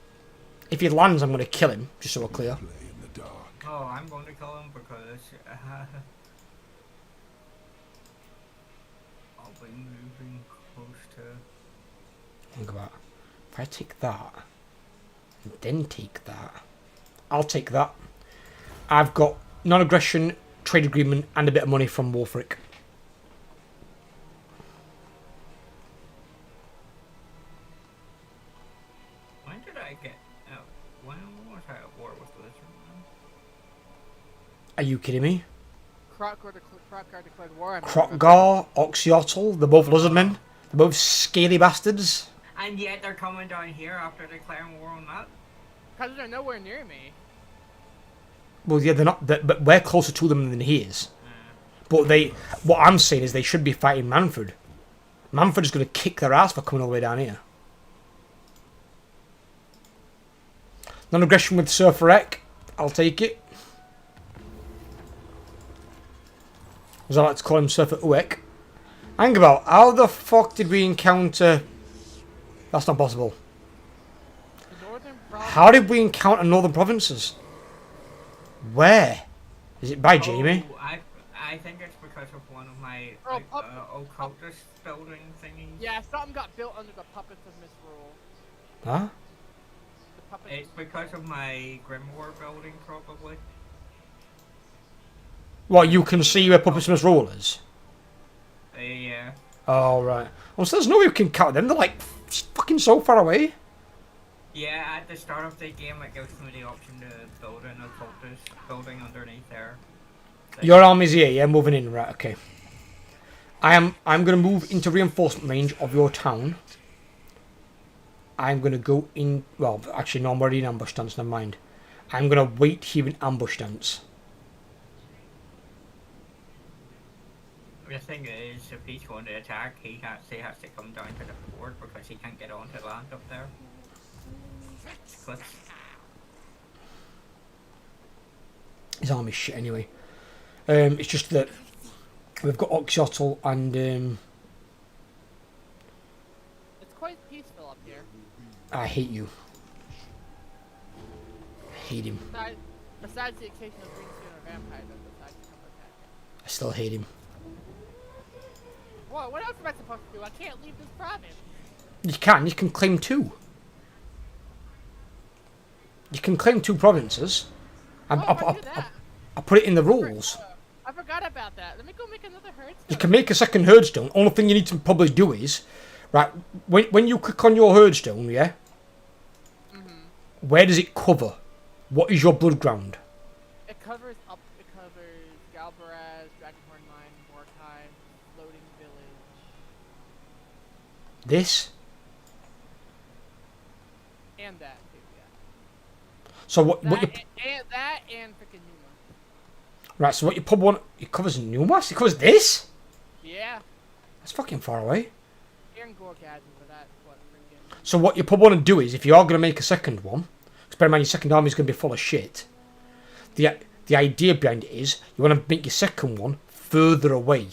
If he lands, I'm going to kill him, just so we're clear. Play in the dark. Oh, I'm going to kill him because I'll be moving close to. Think about it. If I take that, and then take that, I'll take that. I've got non-aggression, trade agreement, and a bit of money from Wolfric. When did I get? When was I at war with Lizardman? Are you kidding me? Krotgar declared war on Krotgar, Oxyotl, they're both lizardmen. They're both scaly bastards. And yet they're coming down here after declaring war on that. Because they're nowhere near me. Well, yeah, they're not. But we're closer to them than he is. But what I'm saying is they should be fighting Manfred. Manfred is going to kick their ass for coming all the way down here. Non-aggression with Surfer Ek. I'll take it. As I like to call him, Surfer Uek. Hang about, how the fuck did we encounter... That's not possible. The northern province How did we encounter northern provinces? Where? Is it by Jamie? Oh, I think it's because of one of my Oh, like, pup- occultist building thingies. Yeah, something got built under the puppets of Misrule. Huh? The puppets. It's because of my Grimoire building, probably. What, you can see where Puppet Smith's rollers? Yeah. Oh, right. Well, so there's no way you can count them. They're like fucking so far away. Yeah, at the start of the game, it gives me the option to build an occultist building underneath there. Your army's here, yeah? Moving in, right, okay. I'm going to move into reinforcement range of your town. I'm going to go in... Well, actually, no, I'm already in ambush stance, never mind. I'm going to wait here in ambush stance. The thing is, if he's going to attack, he has to come down to the fort because he can't get onto land up there. Cliffs. His army's shit anyway. It's just that we've got Oxyotl and... It's quite peaceful up here. I hate you. I hate him. Besides the occasional green schooner vampire that decides to come attack. I still hate him. What else am I supposed to do? I can't leave this province. You can claim 2. You can claim 2 provinces. I do that. I put it in the rules. I forgot about that. Let me go make another herd. You can make a second herdstone. Only thing you need to probably do is, right, when you click on your herdstone, yeah? Mm-hmm. Where does it cover? What is your blood ground? It covers Galbaraz, Dragonhorn Mine, Mordheim, Floating Village. This? And that, too, yeah. So what you... And that and frickin' Numa. Right, so what you probably want... It covers Numas? It covers this? Yeah. That's fucking far away. And Gorgasm, but that's what frickin'... So what you probably want to do is, if you are going to make a second one, because bear in mind your second army is going to be full of shit, the idea behind it is, you want to make your second one further away.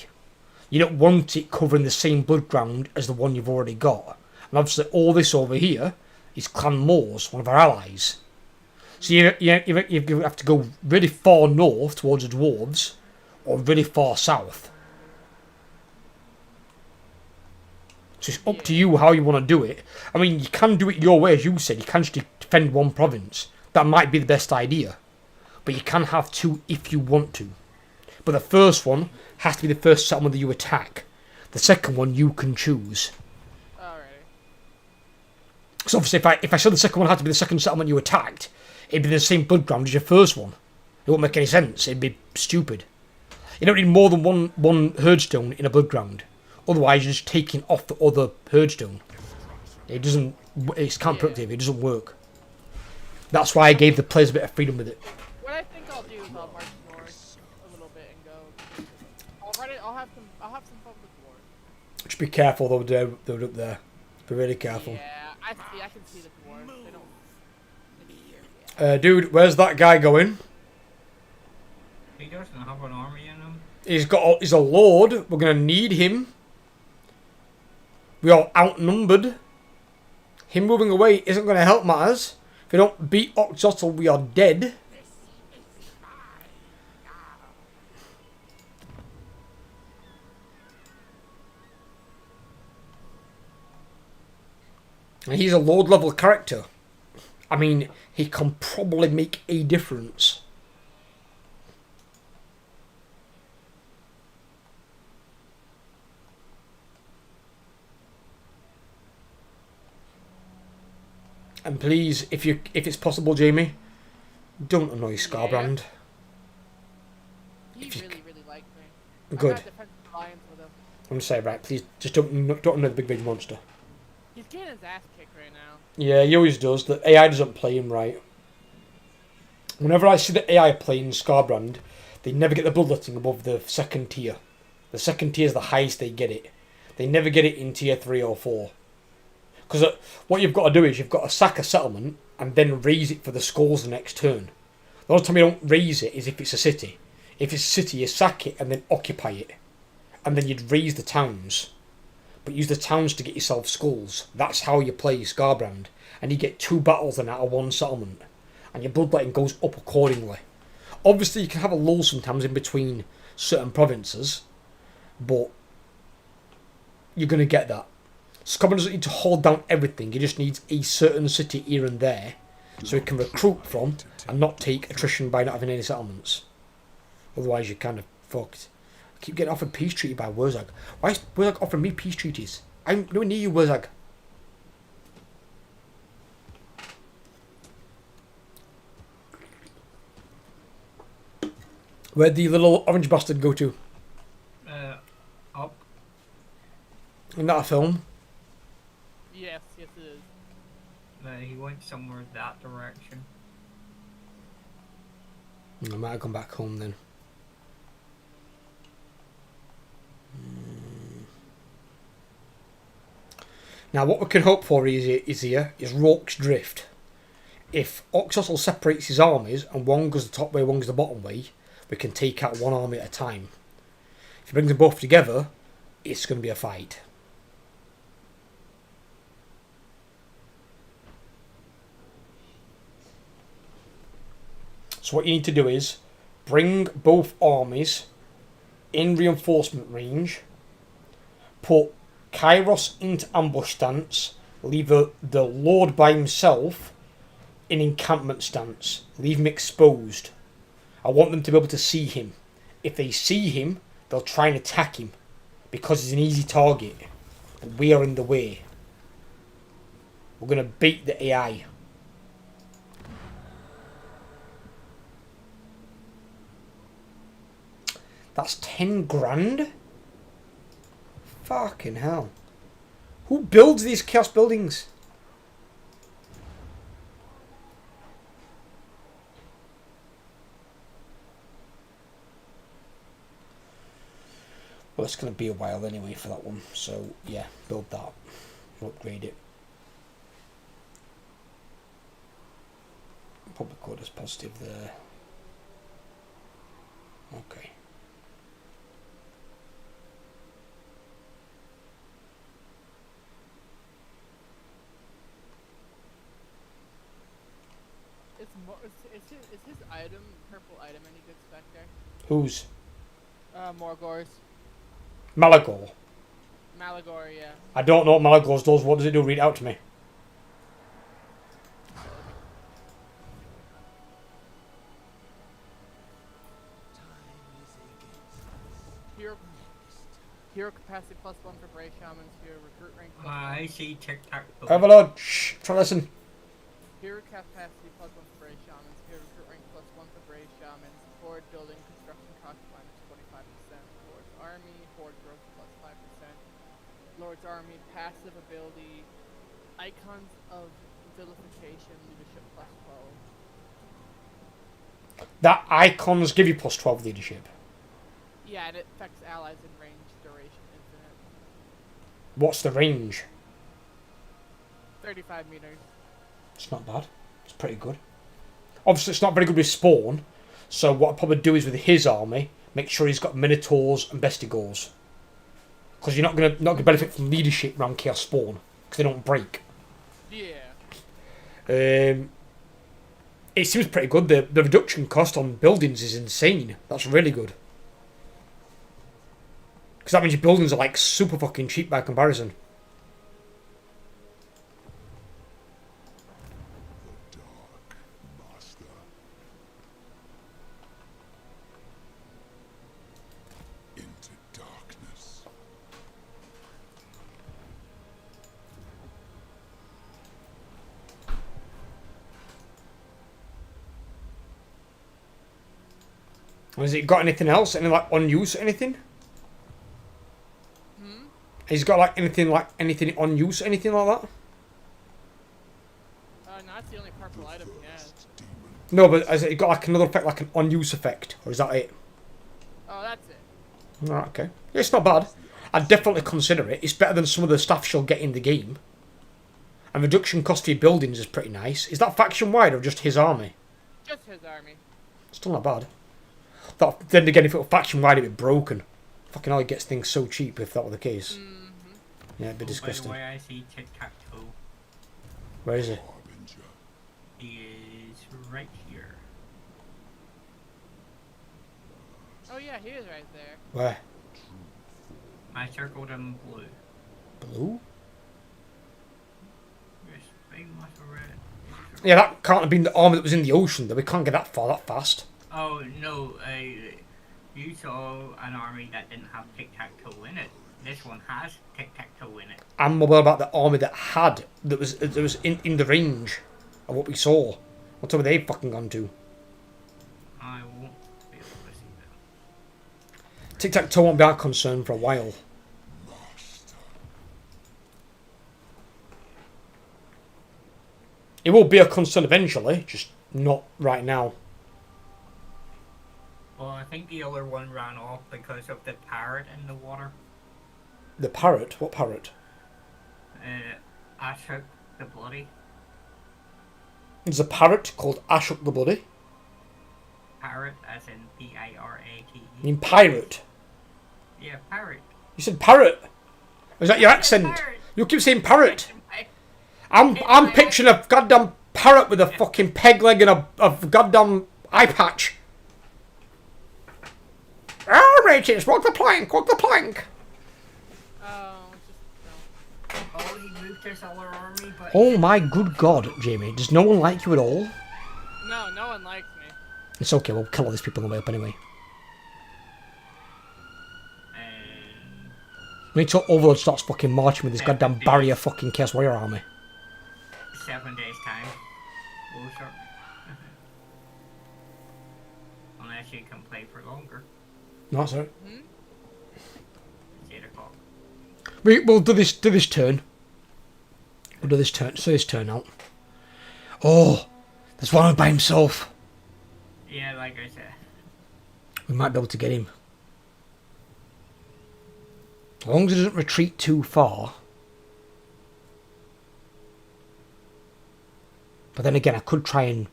You don't want it covering the same blood ground as the one you've already got. And obviously all this over here is Clan Moors, one of our allies. So you have to go really far north towards the dwarves, or really far south. So it's up to you how you want to do it. I mean, you can do it your way, as you said. You can just defend one province. That might be the best idea. But you can have 2 if you want to. But the first one has to be the first settlement that you attack. The second one you can choose. Alright. So obviously if I said the second one had to be the second settlement you attacked, it'd be the same blood ground as your first one. It won't make any sense. It'd be stupid. You don't need more than one herdstone in a blood ground. Otherwise you're just taking off the other herdstone. It's counterproductive. It doesn't work. That's why I gave the players a bit of freedom with it. What I think I'll do is I'll march north a little bit and go. I'll have some fun with dwarves. Just be careful though, they're up there. Be really careful. Yeah, I can see the dwarves. They don't. Dude, where's that guy going? He doesn't have an army in him. He's a lord. We're gonna need him. We are outnumbered. Him moving away isn't gonna help matters. If we don't beat Oxyotl, we are dead. And he's a lord level character. I mean, he can probably make a difference. And please, if it's possible, Jamie, don't annoy Scarbrand. He really likes me. Good. I got defensive alliance with him. I'm saying, right, please, just don't annoy the big monster. He's getting his ass kicked right now. Yeah, he always does. The AI doesn't play him right. Whenever I see the AI playing Scarbrand, they never get the bloodletting above the second tier. The second tier is the highest they get it. They never get it in tier 3 or 4. Because what you've got to do is you've got to sack a settlement and then raise it for the skulls the next turn. The only time you don't raise it is if it's a city. If it's a city, you sack it and then occupy it. And then you'd raise the towns. But use the towns to get yourself skulls. That's how you play Scarbrand. and you get 2 battles then out of 1 settlement, and your bloodletting goes up accordingly. Obviously, you can have a lull sometimes in between certain provinces, but you're going to get that. Scotland doesn't need to hold down everything, he just needs a certain city here and there, so he can recruit from and not take attrition by not having any settlements. Otherwise, you're kind of fucked. I keep getting offered peace treaty by Wurzag. Why is Wurzag offering me peace treaties? I'm nowhere near you, Wurzag. Where'd the little orange bastard go to? Up. Isn't that a film? Yes, yes it is. He went somewhere that direction. I might have gone back home then. Now what we can hope for is Rorke's Drift. If Oxosel separates his armies and one goes the top way, one goes the bottom way, we can take out one army at a time. If he brings them both together, it's going to be a fight. So what you need to do is bring both armies in reinforcement range, put Kairos into ambush stance, leave the Lord by himself in encampment stance, leave him exposed. I want them to be able to see him. If they see him, they'll try and attack him because he's an easy target. But we are in the way. We're going to beat the AI. That's 10 grand? Fucking hell. Who builds these chaos buildings? Well, it's going to be a while anyway for that one. So, yeah, build that. Upgrade it. Public order's positive there. Okay. Is his item, purple item, any good Spectre? Who's? Morgor's. Malagor. Malagor, yeah. I don't know what Malagor's does. What does it do? Read it out to me. Hero capacity +1 for Brave Shamans, hero recruit rank +1. I see tic-tac-toe. Have a look. Shh. Try to listen. Hero capacity +1 for Brave Shamans, hero recruit rank +1 for Brave Shamans, horde building construction cost -25%, Lord's Army, horde growth +5%, Lord's Army passive ability, icons of vilification, leadership +12. That icons give you +12 leadership. Yeah, and it affects allies in range, duration infinite. What's the range? 35 meters. It's not bad. It's pretty good. Obviously, it's not very good with spawn. So what I'd probably do is with his army, make sure he's got Minotaurs and Bestigors. Because you're not gonna benefit from leadership around Chaos Spawn. Because they don't break. Yeah. It seems pretty good. The reduction cost on buildings is insane. That's really good. Because that means your buildings are like super fucking cheap by comparison. The Dark Master. Into darkness. Has it got anything else? Any like on use or anything? Has it got like anything on use, anything like that? No, that's the only purple item he has. No, but has it got like another effect, like an on use effect, or is that it? Oh, that's it. Alright, okay. Yeah, it's not bad. I'd definitely consider it. It's better than some of the stuff she'll get in the game. And reduction cost for your buildings is pretty nice. Is that faction wide or just his army? Just his army. Still not bad. Then again, if it were faction wide, it'd be broken. Fucking hell, he gets things so cheap if that were the case. Yeah, it'd be disgusting. By the way, I see tic-tac-toe. Where is he? Harbinger. He is right here. Oh yeah, he is right there. Where? I circled him blue. Blue? This big muscle red. Yeah, that can't have been the army that was in the ocean, though. We can't get that far that fast. Oh no, you saw an army that didn't have tic-tac-toe in it. This one has tic-tac-toe in it. I'm aware about the army that was in the range of what we saw. What time are they fucking gone to? I won't be able to see them. Tic-tac-toe won't be our concern for a while. It will be a concern eventually, just not right now. Well, I think the other one ran off because of the parrot in the water. The parrot? What parrot? Ashok the Bloody. There's a parrot called Ashok the Bloody. Parrot, as in P-I-R-A-T-E. You mean pirate? Yeah, parrot. You said parrot. Was that your accent? Parrot. You keep saying parrot. I'm picturing a goddamn parrot with a fucking peg leg and a goddamn eye patch. Oh, mateys, walk the plank, walk the plank. Oh, he moved his other army, but... Oh my good god, Jamie. Does no one like you at all? No, no one likes me. It's okay, we'll kill all these people on the way up anyway. We need to Overlord starts fucking marching with his goddamn barrier fucking Chaos Warrior army. 7 days time. Oh, sure. Unless you can play for longer. No, that's alright. It's 8 o'clock. We'll do this turn. We'll do this turn. So this turn out. Oh, there's one by himself. Yeah, like I said. We might be able to get him. As long as he doesn't retreat too far. But then again, I could try and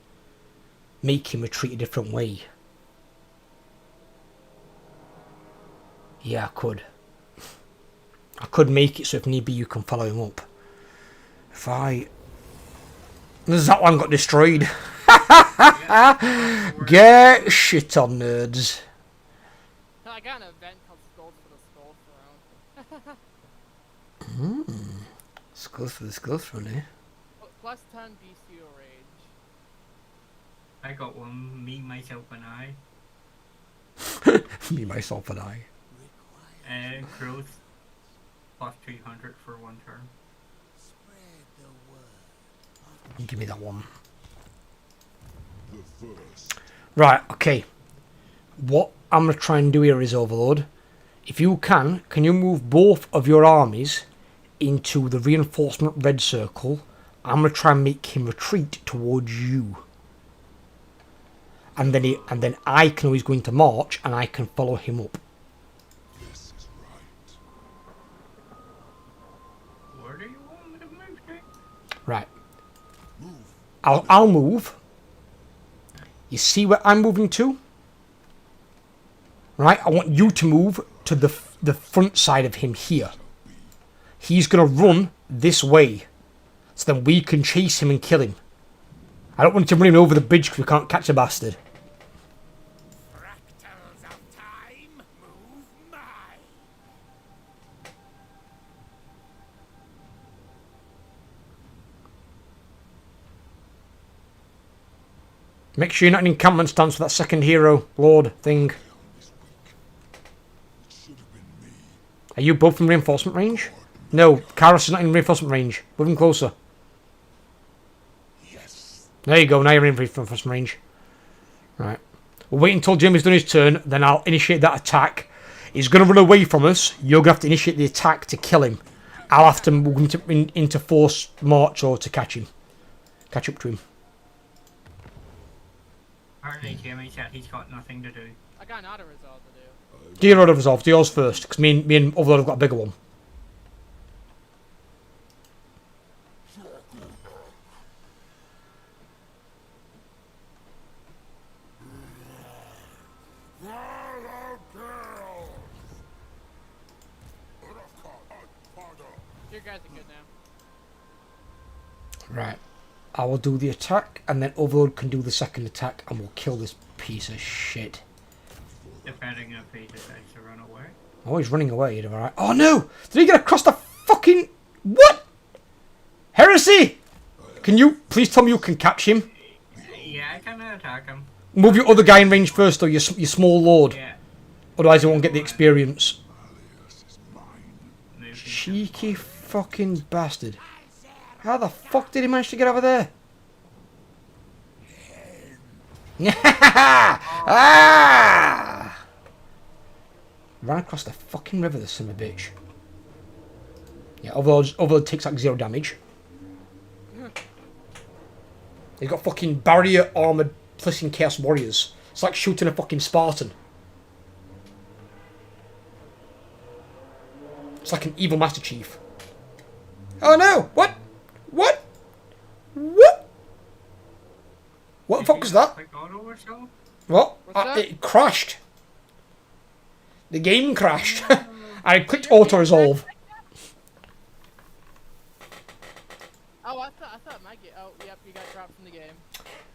make him retreat a different way. Yeah, I could. I could make it so if need be you can follow him up. If I... There's that one got destroyed. Get shit on, nerds. I got an event called Skulls for the Skull Throne. Skulls for the Skull Throne, eh? Plus 10 bestial rage. I got one, me, myself, and I. Me, myself, and I. Growth plus 300 for 1 turn. Give me that one. The first. Right, okay. What I'm going to try and do here is, Overlord, if you can you move both of your armies into the reinforcement red circle? I'm going to try and make him retreat towards you. And then I can always go into march and I can follow him up. This is right. Where do you want me to move to? Right. Move. I'll move. You see where I'm moving to? Right, I want you to move to the front side of him here. He's going to run this way. So then we can chase him and kill him. I don't want him running over the bridge because we can't catch the bastard. Fractals of time, move mine. Make sure you're not in encampment stance for that second hero, Lord thing. It should have been me. Are you both in reinforcement range? No, Kairos is not in reinforcement range. Move him closer. Yes. There you go, now you're in reinforcement range. Right. We'll wait until Jimmy's done his turn, then I'll initiate that attack. He's going to run away from us. You're going to have to initiate the attack to kill him. I'll have to move him into force march or to catch him. Catch up to him. Apparently Jamie said he's got nothing to do. I got an auto resolve to do. Do your auto resolve. Do yours first, because me and Overlord have got a bigger one. You guys are good now. Right. I will do the attack, and then Overlord can do the second attack, and we'll kill this piece of shit. Depending if he decides to run away. Oh, he's running away. Alright. Oh no! Did he get across the fucking... What? Heresy! Can you... Please tell me you can catch him. Yeah, I can attack him. Move your other guy in range first, though, your small lord. Yeah. Otherwise he won't get the experience. Move him. Cheeky fucking bastard. How the fuck did he manage to get over there? Ah! Ran across the fucking river, this son of a bitch. Yeah, Overlord takes like 0 damage. He's got fucking barrier armored plisking chaos warriors. It's like shooting a fucking Spartan. It's like an evil Master Chief. Oh no! What? What? What? What the fuck was that? Click auto or so? What? What's that? It crashed. The game crashed. I clicked auto resolve. Oh, I thought my game. Oh, yep, you got dropped from the game.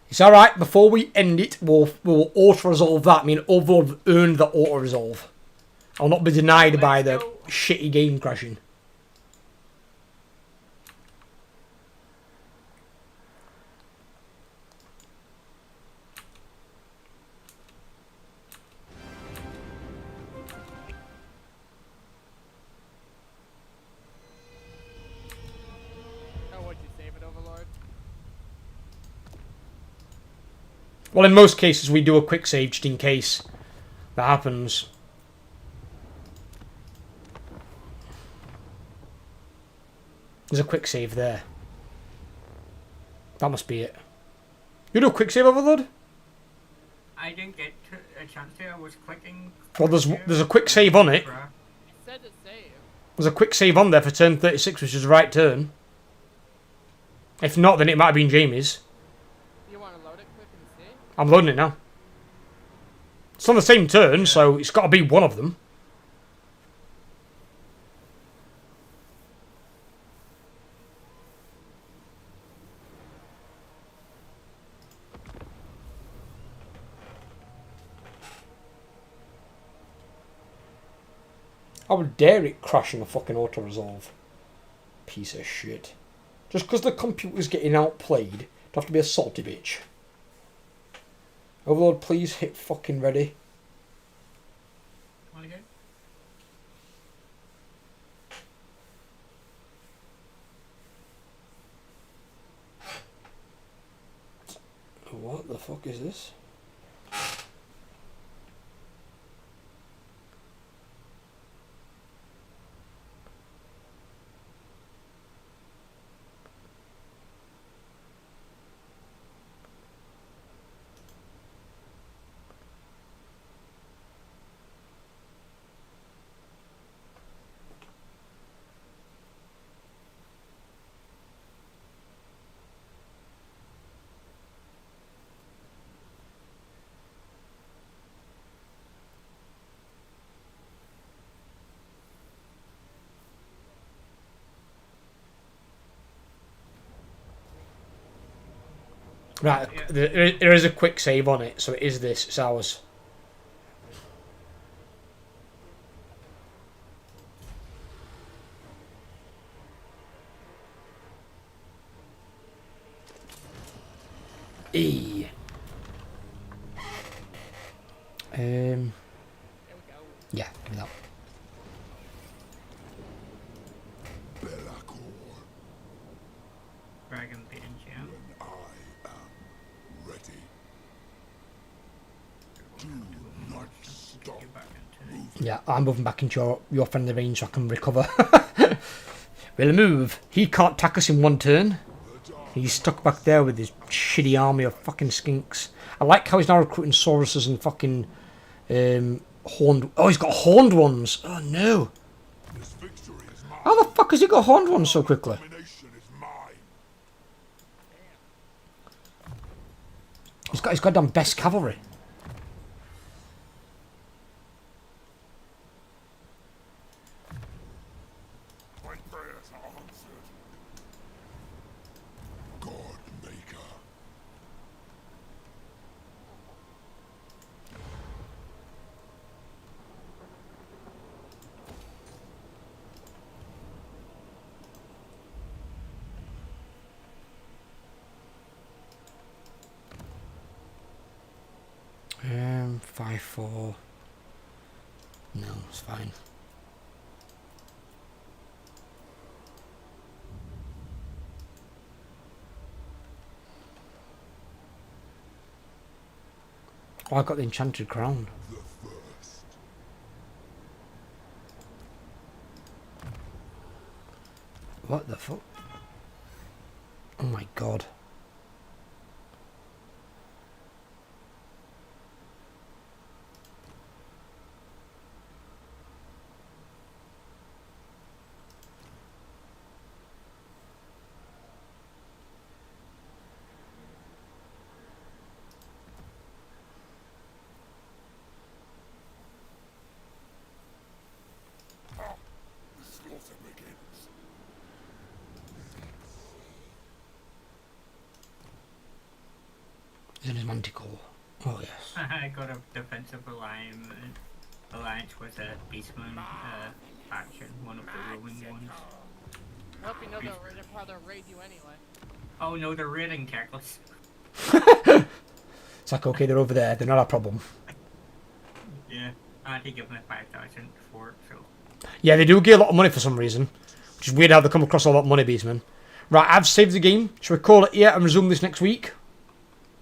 It's alright, before we end it, we'll auto resolve that. I mean, Overlord have earned the auto resolve. I'll not be denied by the shitty game crashing. Oh, what'd you save it, Overlord? Well, in most cases, we do a quick save just in case that happens. There's a quick save there. That must be it. You do a quick save, Overlord? I didn't get a chance to. I was clicking. Well, there's a quick save on it. It said to save. There's a quick save on there for turn 36, which is the right turn. If not, then it might have been Jamie's. You want to load it quick and see? I'm loading it now. It's on the same turn, so it's got to be one of them. I would dare it crashing a fucking auto-resolve. Piece of shit. Just because the computer's getting outplayed, don't have to be a salty bitch. Overlord, please hit fucking ready. Want to go? What the fuck is this? Right, there is a quick save on it, so it is this, it's ours. E. There we go. Yeah, give me that. Malagor, Dragon being jam. I am ready. Do not stop. Get back into it. Yeah, I'm moving back into your friendly range so I can recover. We'll move. He can't attack us in one turn. He's stuck back there with his shitty army of fucking skinks. I like how he's now recruiting Sauruses and fucking horned... Oh, he's got horned ones. Oh, no. This victory is mine. How the fuck has he got horned ones so quickly? Domination is mine. He's got his goddamn best cavalry. My prayers are answered. 5-4. No, it's fine. Oh, I got the enchanted crown. The first. What the fuck? Oh my god. The slaughter begins. Isn't his manticore? Oh yes. I got a defensive alliance with a Beastman faction, one of the roaming ones. I hope you know they'll probably raid you anyway. Oh no, they're raiding Keklis. It's like, okay, they're over there. They're not a problem. Yeah, I had to give them 5,000 for it, so. Yeah, they do get a lot of money for some reason. Which is weird how they come across all that money, Beastman. Right, I've saved the game. Shall we call it here and resume this next week?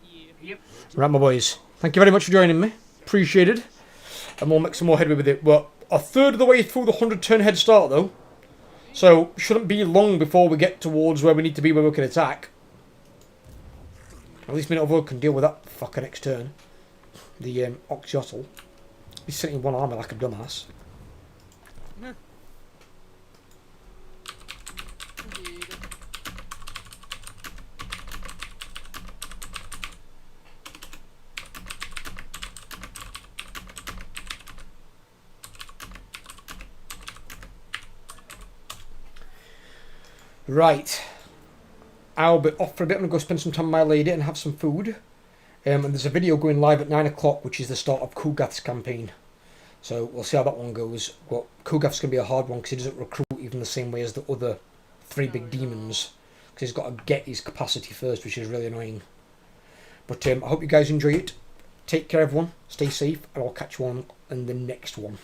Yeah. Yep. Right, my boys. Thank you very much for joining me. Appreciated. And we'll make some more headway with it. We're a third of the way through the 100-turn head start, though. So, shouldn't be long before we get towards where we need to be where we can attack. At least Minotaur can deal with that fucker next turn. The Oxyotl. He's sitting in one armor like a dumbass. Indeed. Right. I'll be off for a bit. I'm going to go spend some time with my lady and have some food. And there's a video going live at 9 o'clock, which is the start of Kugath's campaign. So we'll see how that one goes. Well, Kugath's going to be a hard one because he doesn't recruit even the same way as the other three big demons. Because he's got to get his capacity first, which is really annoying. But I hope you guys enjoy it. Take care, everyone. Stay safe, and I'll catch you on in the next one.